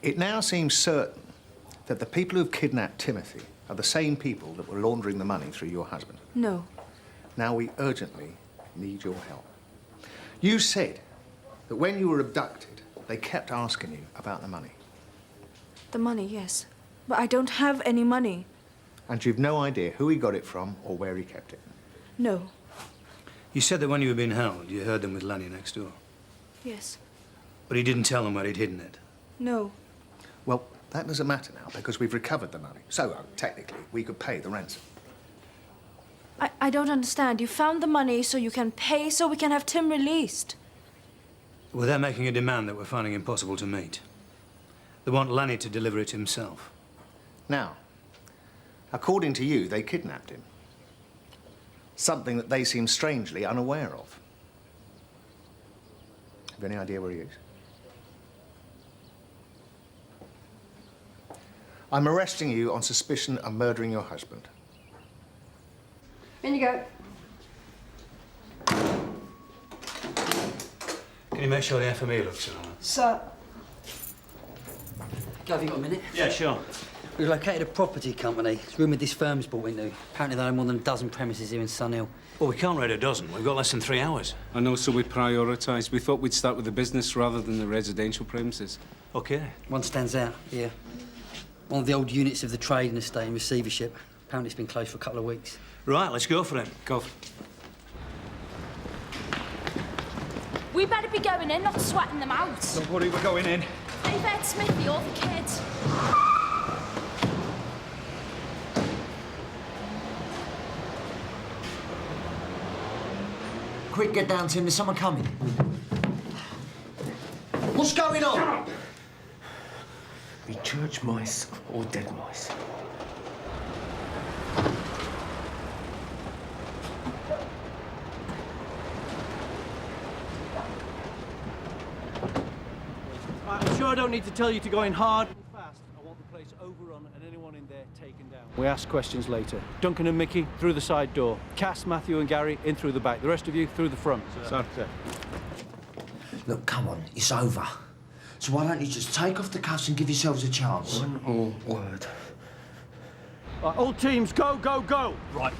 It now seems certain that the people who've kidnapped Timothy are the same people that were laundering the money through your husband. No. Now we urgently need your help. You said that when you were abducted, they kept asking you about the money. The money, yes. But I don't have any money. And you've no idea who he got it from or where he kept it? No. You said that when you were being held, you heard them with Lenny next door. Yes. But he didn't tell them where he'd hidden it. No. Well, that doesn't matter now because we've recovered the money. So, technically, we could pay the ransom. I don't understand. You found the money so you can pay so we can have Tim released. Well, they're making a demand that we're finding impossible to meet. They want Lenny to deliver it himself. Now, according to you, they kidnapped him. Something that they seem strangely unaware of. Have you any idea where he is? I'm arresting you on suspicion of murdering your husband. In you go. Can you make sure the FME looks at it? Sir. Have you got a minute? Yeah, sure. We've located a property company. It's rumoured this firm's bought into. Apparently they own more than a dozen premises here in Sunhill. Well, we can't raid a dozen. We've got less than 3 hours. I know, so we prioritised. We thought we'd start with the business rather than the residential premises. OK. One stands out, yeah. One of the old units of the trading estate in receivership. Apparently it's been closed for a couple of weeks. Right, let's go for it. Go for it. We better be going in, not sweating them out. Don't worry, we're going in. They've heard Smithy or the kids. Quick, get down, Tim. There's someone coming. What's going on? Be church mice or dead mice. I'm sure I don't need to tell you to go in hard and fast. I want the place overrun and anyone in there taken down. We ask questions later. Duncan and Mickey through the side door. Cass, Matthew and Gary in through the back. The rest of you through the front. Sir. Look, come on, it's over. So why don't you just take off the cuffs and give yourselves a chance? One more word. Right, all teams, go, go, go! Right.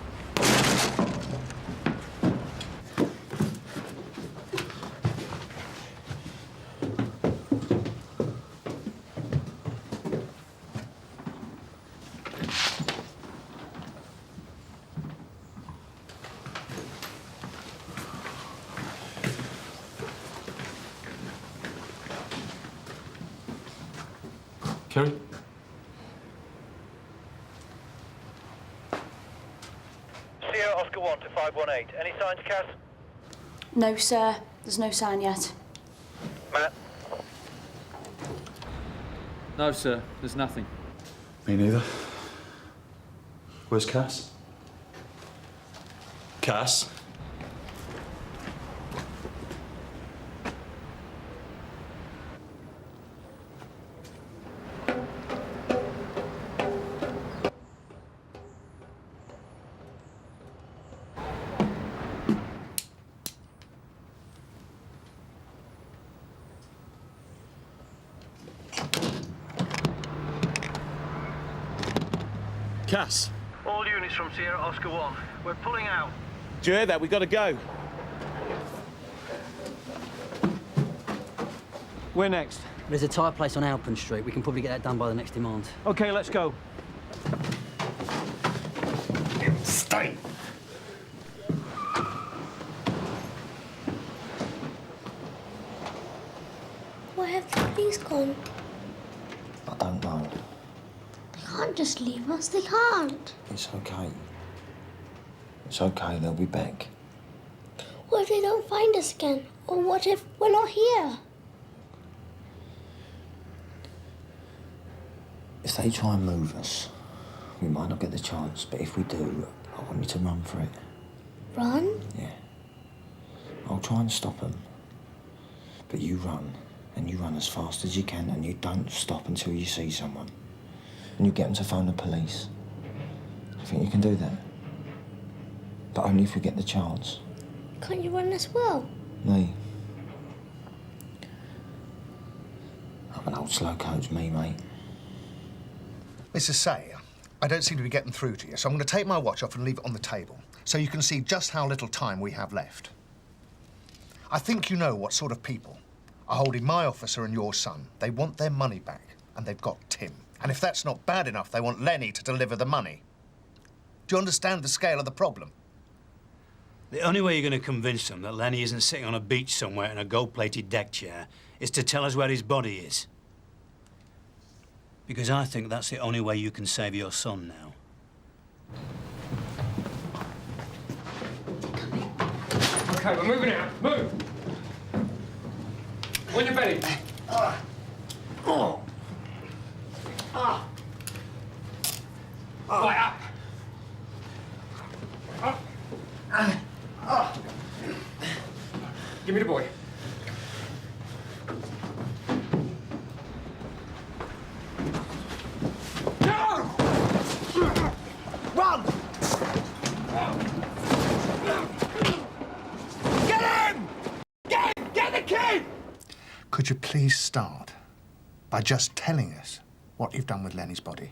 Kerry? Sierra Oscar 1 to 518. Any signs, Cass? No, sir. There's no sign yet. Matt? No, sir. There's nothing. Me neither. Where's Cass? Cass? Cass. All units from Sierra Oscar 1. We're pulling out. Do you hear that? We've got to go. Where next? There's a tyre place on Alpen Street. We can probably get that done by the next demand. OK, let's go. Stay! Where have the police gone? I don't know. They can't just leave us. They can't. It's okay. It's okay, they'll be back. What if they don't find us again? Or what if we're not here? If they try and move us, we might not get the chance, but if we do, I want you to run for it. Run? Yeah. I'll try and stop them. But you run, and you run as fast as you can, and you don't stop until you see someone. And you get them to phone the police. I think you can do that. But only if we get the chance. Can't you run as well? Me. I'm an old slowcoach, me, mate. Mrs. Say, I don't seem to be getting through to you, so I'm going to take my watch off and leave it on the table so you can see just how little time we have left. I think you know what sort of people are holding my officer and your son. They want their money back, and they've got Tim. And if that's not bad enough, they want Lenny to deliver the money. Do you understand the scale of the problem? The only way you're going to convince them that Lenny isn't sitting on a beach somewhere in a gold-plated deck chair is to tell us where his body is. Because I think that's the only way you can save your son now. OK, we're moving out. Move! When you're ready. Right, up. Up. Give me the boy. No! Run! Get him! Get the kid! Could you please start by just telling us what you've done with Lenny's body?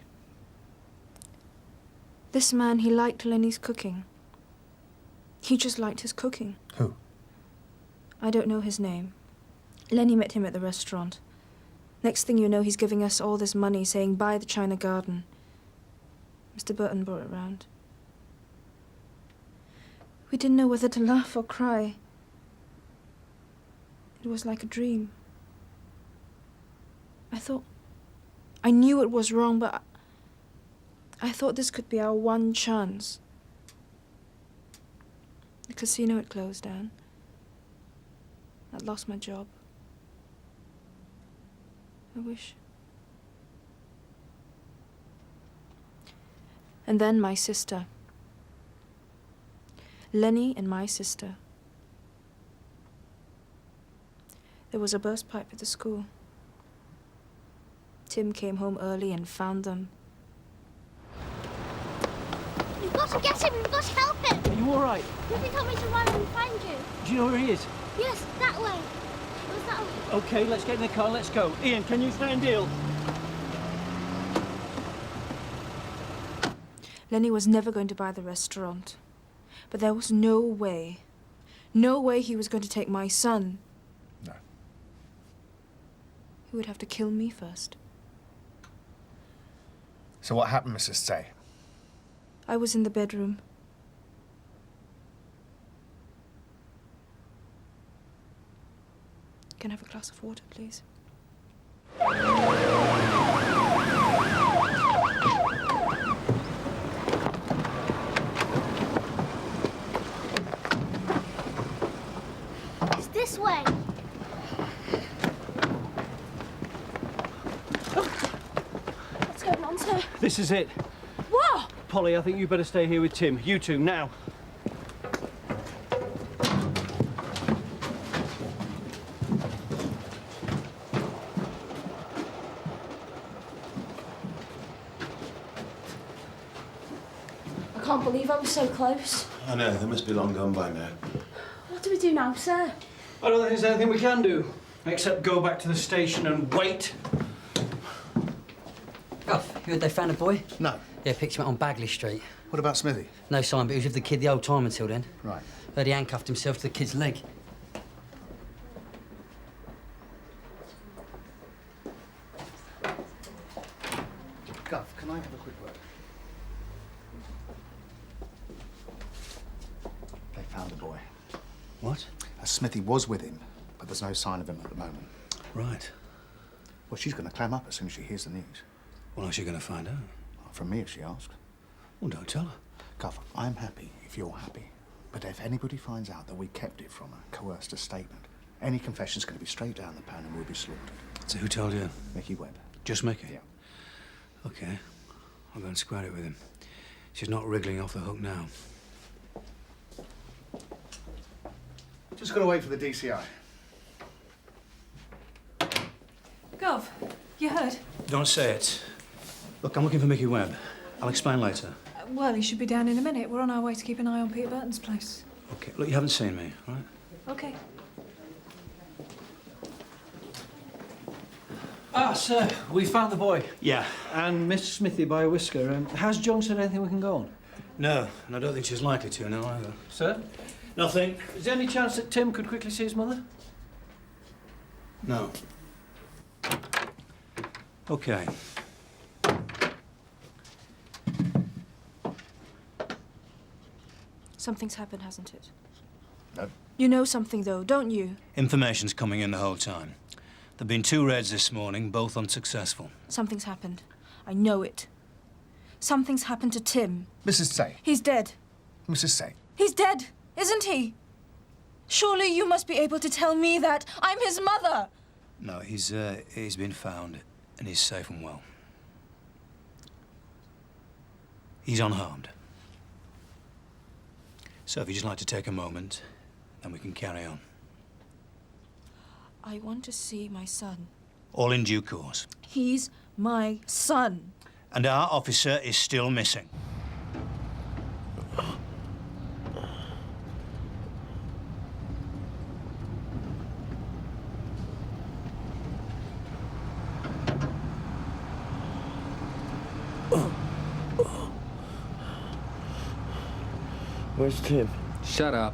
This man, he liked Lenny's cooking. He just liked his cooking. Who? I don't know his name. Lenny met him at the restaurant. Next thing you know, he's giving us all this money, saying, buy the China garden. Mr. Burton brought it round. We didn't know whether to laugh or cry. It was like a dream. I knew it was wrong, but I thought this could be our one chance. The casino had closed down. I'd lost my job. I wish. And then my sister. Lenny and my sister. There was a burst pipe at the school. Tim came home early and found them. We've got to get him. We've got to help him. Are you all right? Libby told me to run and find you. Do you know where he is? Yes, that way. It was that way. Okay, let's get in the car. Let's go. Ian, can you stay and deal? Lenny was never going to buy the restaurant. But there was no way he was going to take my son. No. He would have to kill me first. So what happened, Mrs. Say? I was in the bedroom. Can I have a glass of water, please? It's this way. What's going on, sir? This is it. What? Polly, I think you better stay here with Tim. You two, now. I can't believe I was so close. I know, they must be long gone by now. What do we do now, sir? I don't think there's anything we can do, except go back to the station and wait. Guff, you heard they found a boy? No. Yeah, picked him up on Bagley Street. What about Smithy? No sign, but he was with the kid the whole time until then. Right. Heard he handcuffed himself to the kid's leg. Guff, can I have a quick word? They found the boy. What? Smithy was with him, but there's no sign of him at the moment. Right. Well, she's going to clam up as soon as she hears the news. Well, how's she going to find out? From me, if she asks. Well, don't tell her. Guff, I'm happy if you're happy. But if anybody finds out that we kept it from her, coerced a statement, any confession's going to be straight down the pan and we'll be slaughtered. So who told you? Mickey Webb. Just Mickey? Yeah. OK. I'll go and square it with him. She's not wriggling off the hook now. Just got to wait for the DCI. Gov, you heard? Don't say it. Look, I'm looking for Mickey Webb. I'll explain later. Well, he should be down in a minute. We're on our way to keep an eye on Peter Burton's place. OK. Look, you haven't seen me, right? Okay. Ah, sir, we found the boy. Yeah. And Miss Smithy by a whisker. Has John said anything we can go on? No, and I don't think she's likely to now either. Sir? Nothing. Is there any chance that Tim could quickly see his mother? No. OK. Something's happened, hasn't it? No. You know something, though, don't you? Information's coming in the whole time. There've been 2 raids this morning, both unsuccessful. Something's happened. I know it. Something's happened to Tim. Mrs. Say. He's dead. Mrs. Say. He's dead, isn't he? Surely you must be able to tell me that. I'm his mother. No, he's been found, and he's safe and well. He's unharmed. So if you'd just like to take a moment, then we can carry on. I want to see my son. All in due course. He's my son. And our officer is still missing. Where's Tim? Shut up.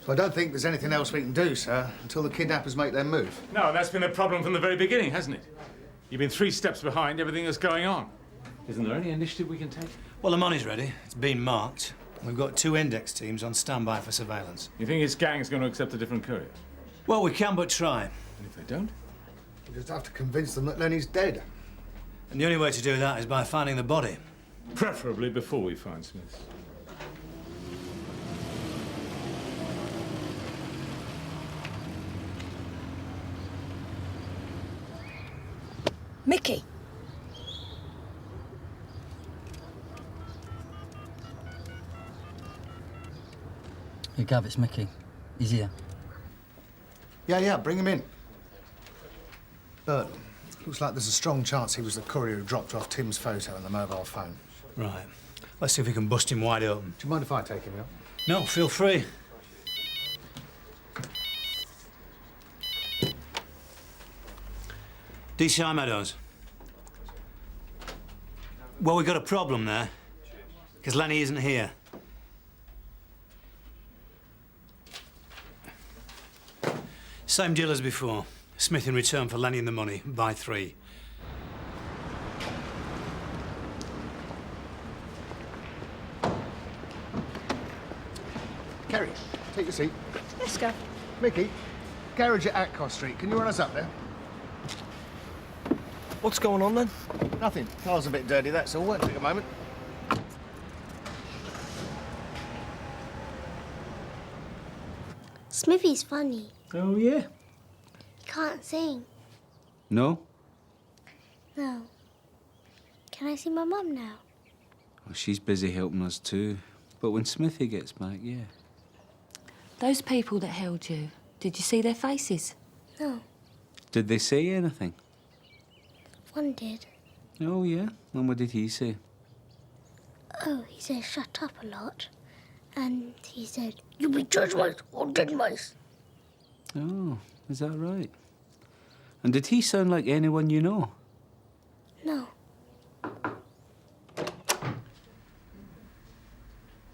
So I don't think there's anything else we can do, sir, until the kidnappers make their move. No, that's been the problem from the very beginning, hasn't it? You've been 3 steps behind everything that's going on. Isn't there any initiative we can take? Well, the money's ready. It's been marked. We've got 2 index teams on standby for surveillance. You think his gang's going to accept a different courier? Well, we can but try. And if they don't? We just have to convince them that Lenny's dead. And the only way to do that is by finding the body. Preferably before we find Smith. Mickey! Hey, Gav, it's Mickey. He's here. Yeah, bring him in. Burton, looks like there's a strong chance he was the courier who dropped off Tim's photo on the mobile phone. Right. Let's see if we can bust him wide open. Do you mind if I take him up? No, feel free. DCI Meadows. Well, we've got a problem there, because Lenny isn't here. Same deal as before. Smith in return for Lenny and the money. Buy 3. Kerry, take your seat. Let's go. Mickey, garage at Atcos Street. Can you run us up there? What's going on then? Nothing. Car's a bit dirty, that's all. Won't take a moment. Smithy's funny. Oh, yeah? He can't sing. No? No. Can I see my mum now? Well, she's busy helping us too. But when Smithy gets back, yeah. Those people that held you, did you see their faces? No. Did they say anything? One did. Oh, yeah? And what did he say? Oh, he said shut up a lot. And he said, you'll be judge mice or dead mice. Oh, is that right? And did he sound like anyone you know? No.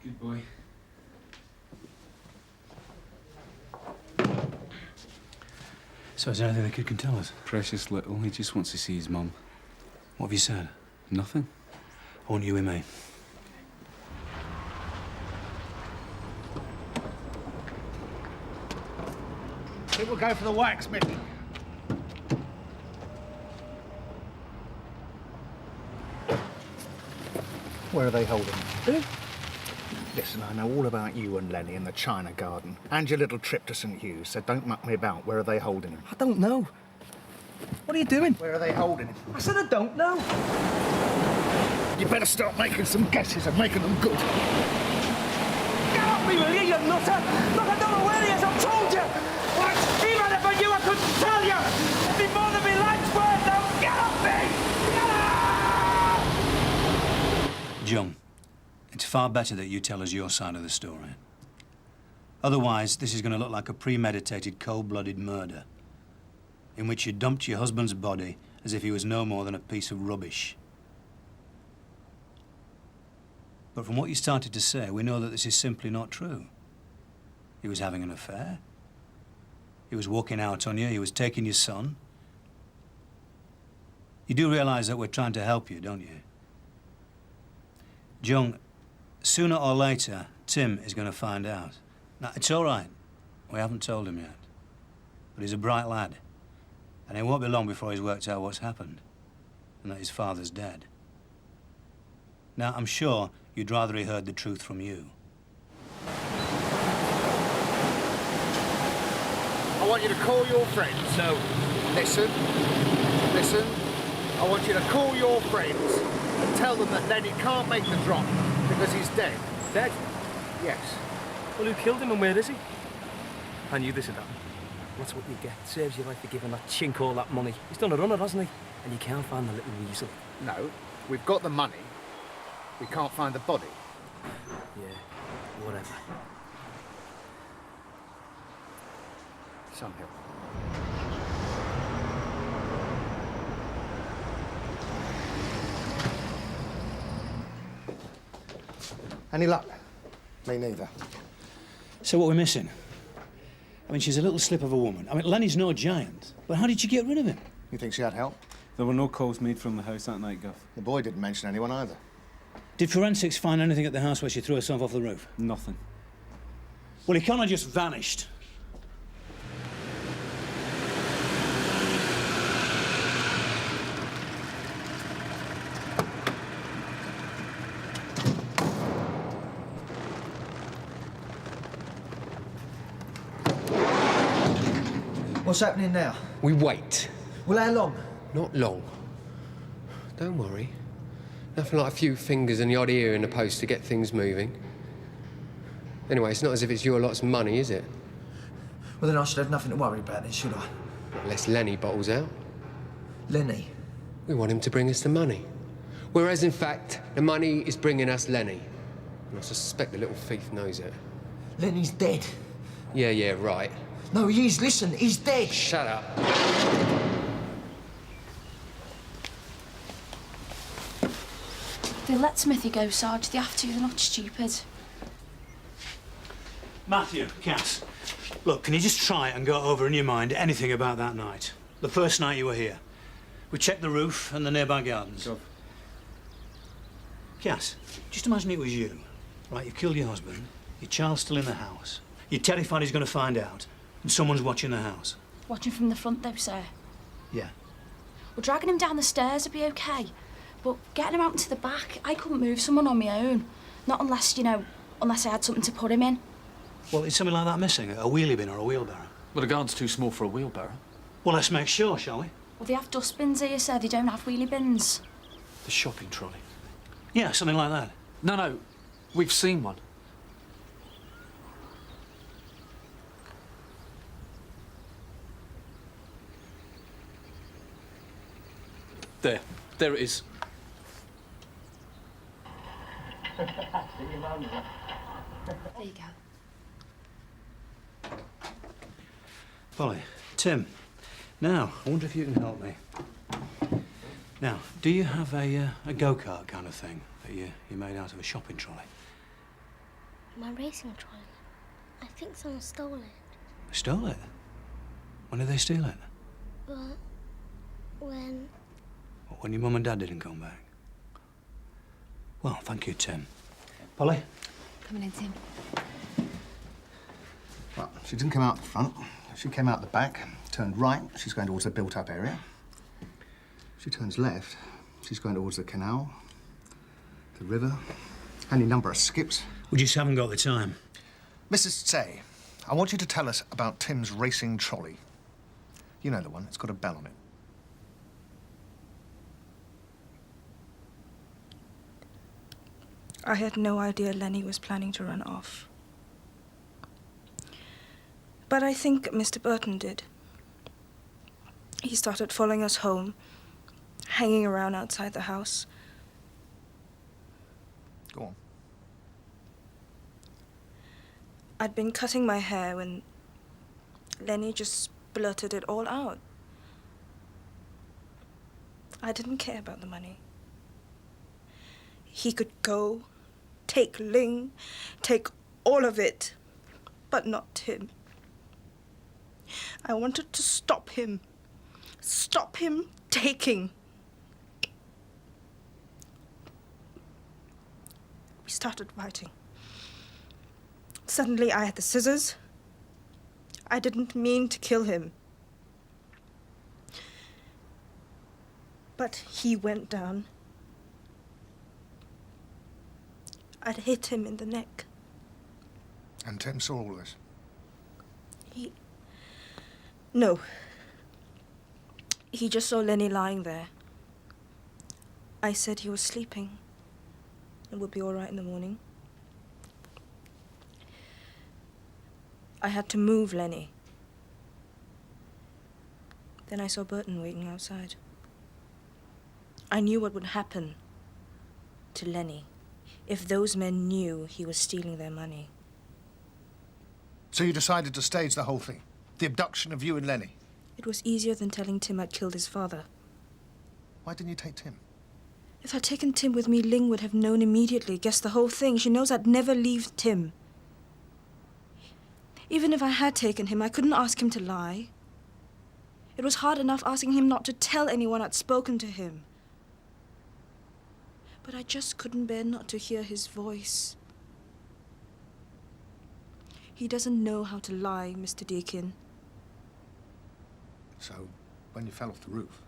Good boy. So is there anything the kid can tell us? Precious little. He just wants to see his mum. What have you said? Nothing. I want you with me. I think we'll go for the wax, Mickey. Where are they holding him? Who? Listen, I know all about you and Lenny in the China Garden. And your little trip to St. Hughes, so don't muck me about. Where are they holding him? I don't know. What are you doing? Where are they holding him? I said I don't know. You better start making some guesses and making them good. Get off me, will you, you nutter? Look, I don't know where he is, I've told you! What? Even if I knew, I couldn't tell you! It'd be more than me life's worth, now get off me! Get off! John, it's far better that you tell us your side of the story. Otherwise, this is going to look like a premeditated, cold-blooded murder in which you dumped your husband's body as if he was no more than a piece of rubbish. But from what you started to say, we know that this is simply not true. He was having an affair. He was walking out on you. He was taking your son. You do realise that we're trying to help you, don't you? John, sooner or later, Tim is going to find out. Now, it's all right. We haven't told him yet. But he's a bright lad. And it won't be long before he's worked out what's happened. And that his father's dead. Now, I'm sure you'd rather he heard the truth from you. I want you to call your friends. No. Listen. I want you to call your friends and tell them that Lenny can't make the drop because he's dead. Dead? Yes. Well, who killed him and where is he? I knew this would happen. That's what you get. Serves you right for giving that chink all that money. He's done a runner, hasn't he? And you can't find the little weasel. No, we've got the money. We can't find the body. Yeah, whatever. Some help. Any luck? Me neither. So what we're missing? I mean, she's a little slip of a woman. I mean, Lenny's no giant. But how did you get rid of him? You think she had help? There were no calls made from the house that night, Guff. The boy didn't mention anyone either. Did forensics find anything at the house where she threw herself off the roof? Nothing. Well, he can't have just vanished. What's happening now? We wait. Well, how long? Not long. don't worry. Nothing like a few fingers and the odd ear in the post to get things moving. Anyway, it's not as if it's your lot's money, is it? Well, then I should have nothing to worry about then, should I? Unless Lenny bottles out. Lenny? We want him to bring us the money. Whereas, in fact, the money is bringing us Lenny. And I suspect the little thief knows it. Lenny's dead. Yeah, right. No, he is. Listen, he's dead. Shut up. They let Smithy go, Sarge. They have to. They're not stupid. Matthew, Cass, look, can you just try and go over in your mind anything about that night? The first night you were here. We checked the roof and the nearby gardens. Sure. Cass, just imagine it was you. Right, you killed your husband, your child's still in the house, you're terrified he's going to find out, and someone's watching the house. Watching from the front, though, sir. Yeah. Well, dragging him down the stairs would be OK. But getting him out into the back, I couldn't move someone on my own. Not unless, you know, unless I had something to put him in. Well, is something like that missing? A wheelie bin or a wheelbarrow? Well, the garden's too small for a wheelbarrow. Well, let's make sure, shall we? Well, they have dustbins here, sir. They don't have wheelie bins. The shopping trolley. Yeah, something like that. No, we've seen one. There it is. There you go. Polly, Tim, now, I wonder if you can help me. Now, do you have a go-kart kind of thing that you made out of a shopping trolley? My racing trolley. I think someone stole it. They stole it? When did they steal it? But when... When your mum and dad didn't come back. Well, thank you, Tim. Polly? Coming in, Tim. Well, she didn't come out the front. She came out the back, turned right. She's going towards the built-up area. She turns left. She's going towards the canal, the river, any number of skips. We just haven't got the time. Mrs. Tsay, I want you to tell us about Tim's racing trolley. You know the one. It's got a bell on it. I had no idea Lenny was planning to run off. But I think Mr. Burton did. He started following us home, hanging around outside the house. Go on. I'd been cutting my hair when Lenny just blurted it all out. I didn't care about the money. He could go, take Ling, take all of it, but not Tim. I wanted to stop him taking. We started fighting. Suddenly I had the scissors. I didn't mean to kill him. But he went down. I'd hit him in the neck. And Tim saw all this? No. He just saw Lenny lying there. I said he was sleeping. It would be all right in the morning. I had to move Lenny. Then I saw Burton waiting outside. I knew what would happen to Lenny if those men knew he was stealing their money. So you decided to stage the whole thing? The abduction of you and Lenny? It was easier than telling Tim I'd killed his father. Why didn't you take Tim? If I'd taken Tim with me, Ling would have known immediately, guessed the whole thing. She knows I'd never leave Tim. Even if I had taken him, I couldn't ask him to lie. It was hard enough asking him not to tell anyone I'd spoken to him. But I just couldn't bear not to hear his voice. He doesn't know how to lie, Mr. Deakin. So, when you fell off the roof?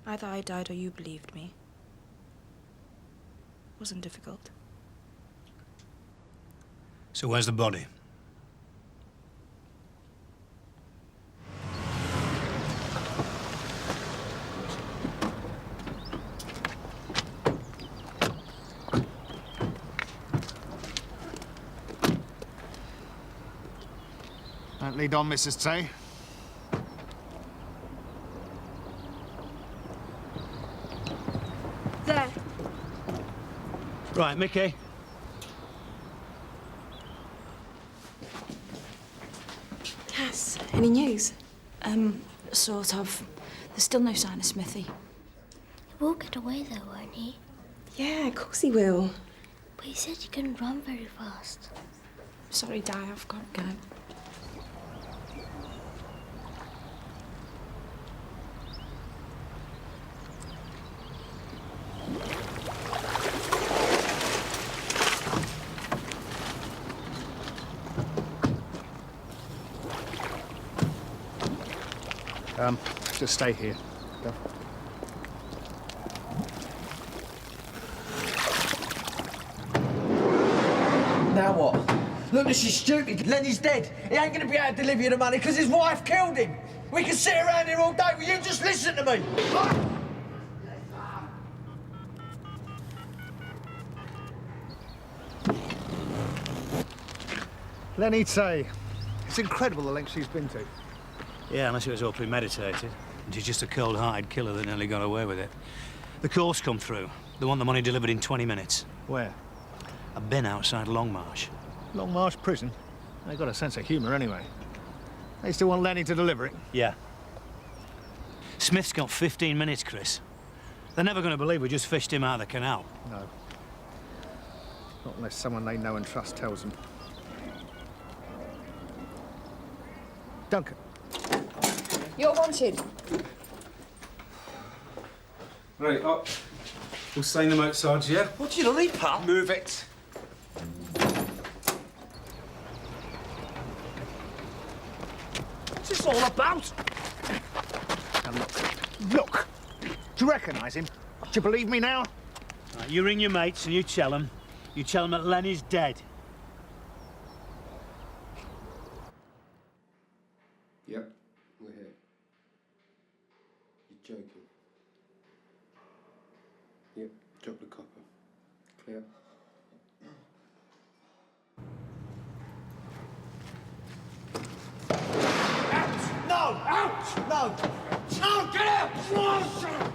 Either I died or you believed me. It wasn't difficult. So where's the body? Lead on, Mrs. Tay. There. Right, Mickey. Cass, any news? Sort of. There's still no sign of Smithy. He will get away though, won't he? Yeah, of course he will. But he said he couldn't run very fast. Sorry, Di, I've got to go. Just stay here. Go. Now what? Look, this is stupid. Lenny's dead. He ain't gonna be able to deliver you the money because his wife killed him. We can sit around here all day. Will you just listen to me? Lenny Tay. It's incredible the lengths she's been to. Yeah, unless it was all premeditated. And she's just a cold-hearted killer that nearly got away with it. The call's come through. They want the money delivered in 20 minutes. Where? A bin outside Longmarsh. Longmarsh Prison? They got a sense of humour anyway. They still want Lenny to deliver it? Yeah. Smith's got 15 minutes, Chris. They're never going to believe we just fished him out of the canal. No. Not unless someone they know and trust tells them. Duncan. You're wanted. Right, up. We'll sign them out, Sarge, yeah? What do you need, pal? Move it. What's this all about? Now look. Look! Do you recognise him? Do you believe me now? Right, you ring your mates and you tell them. You tell them that Lenny's dead. Yep, we're here. You're joking. Yep, drop the copper. Clear. No! Out! No! No! Get out! No! Shut up!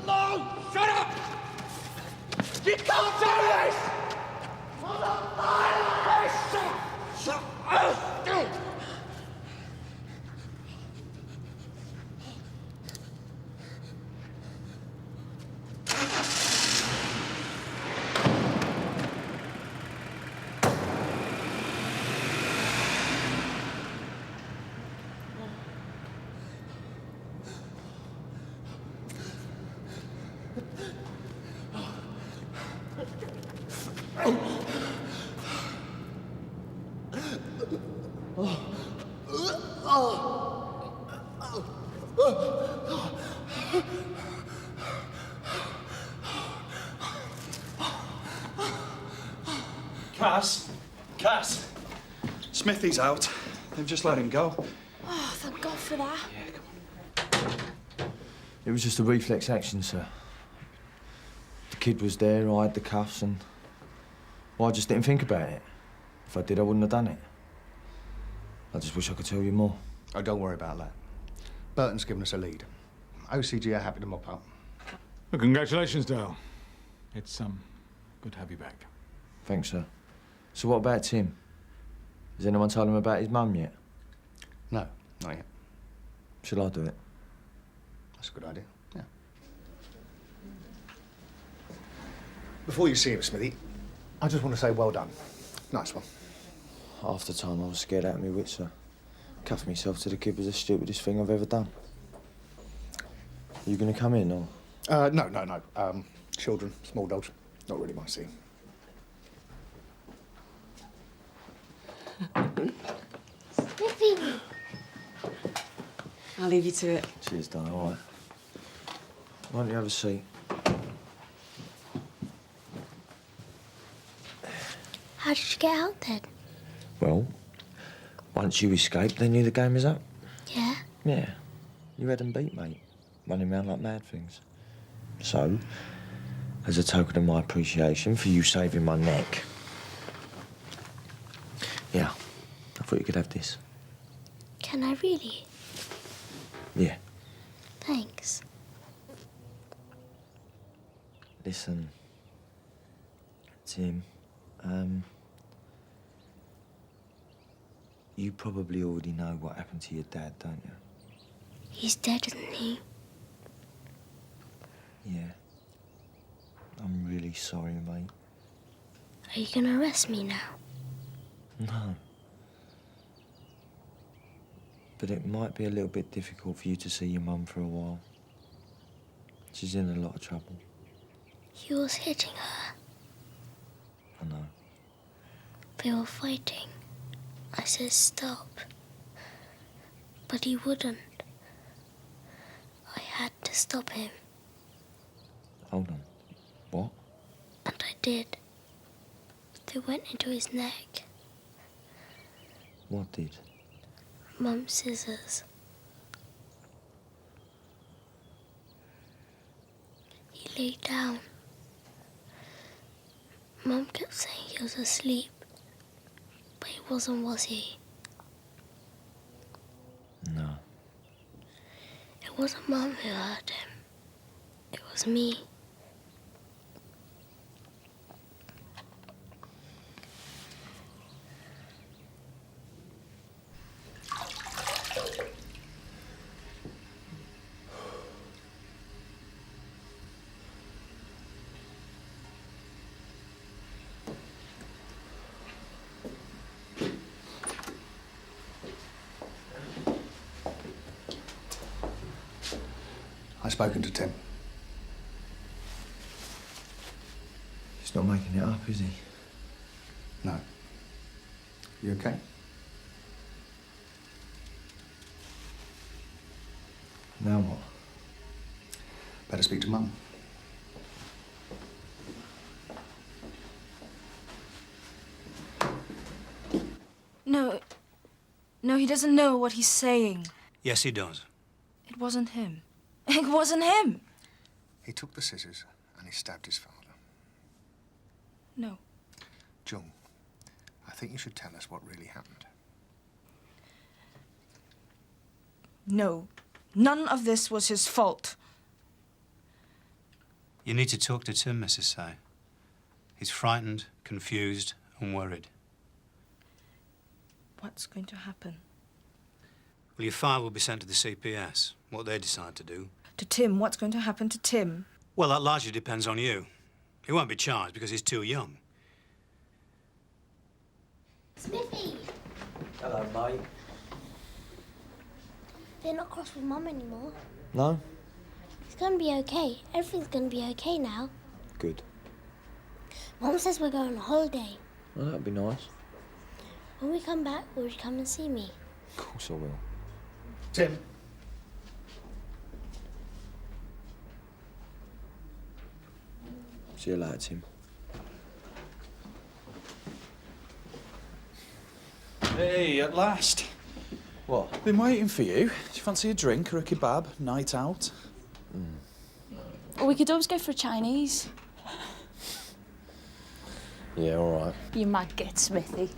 No! Shut up! You can't do this! For the violence! Shut up! Cass! Smithy's out. They've just let him go. Oh, thank God for that. It was just a reflex action, sir. The kid was there, I had the cuffs, and... well, I just didn't think about it. If I did, I wouldn't have done it. I just wish I could tell you more. Oh, don't worry about that. Burton's given us a lead. OCG are happy to mop up. Well, congratulations, Dale. It's, good to have you back. Thanks, sir. So what about Tim? Has anyone told him about his mum yet? No, not yet. Shall I do it? That's a good idea, yeah. Before you see him, Smithy, I just want to say well done. Nice one. Half the time I was scared out of my wits, sir. Cuffing myself to the kid was the stupidest thing I've ever done. Are you going to come in, or...? No. Children, small dogs, not really my scene. Sniffy! I'll leave you to it. Cheers, darling, all right. Why don't you have a seat? How did you get out then? Well, once you escaped, they knew the game was up. Yeah? Yeah. You had them beat, mate. Running around like mad things. So, as a token of my appreciation for you saving my neck... yeah, I thought you could have this. Can I really? Yeah. Thanks. Listen, Tim, you probably already know what happened to your dad, don't you? He's dead, isn't he? Yeah. I'm really sorry, mate. Are you gonna arrest me now? No. But it might be a little bit difficult for you to see your mum for a while. She's in a lot of trouble. He was hitting her. I know. They were fighting. I said stop. But he wouldn't. I had to stop him. Hold on. What? And I did. They went into his neck. What did? Mum's scissors. He lay down. Mum kept saying he was asleep. But he wasn't, was he? No. It wasn't Mum who hurt him. It was me. I've spoken to Tim. He's not making it up, is he? No. You okay? Now what? Better speak to Mum. No. No, he doesn't know what he's saying. Yes, he does. It wasn't him. It wasn't him! He took the scissors and he stabbed his father. No. Jung, I think you should tell us what really happened. No. None of this was his fault. You need to talk to Tim, Mrs. Say. He's frightened, confused, and worried. What's going to happen? Well, your file will be sent to the CPS. What they decide to do. To Tim, what's going to happen to Tim? Well, that largely depends on you. He won't be charged because he's too young. Smithy! Hello, mate. They're not cross with Mum anymore. No? It's gonna be okay. Everything's gonna be okay now. Good. Mum says we're going on holiday. Well, that'd be nice. When we come back, will you come and see me? Of course I will. Tim. See you later, Tim. Hey, at last. What? Been waiting for you. Do you fancy a drink or a kebab? Night out? Or we could always go for a Chinese. Yeah, all right. You might get Smithy.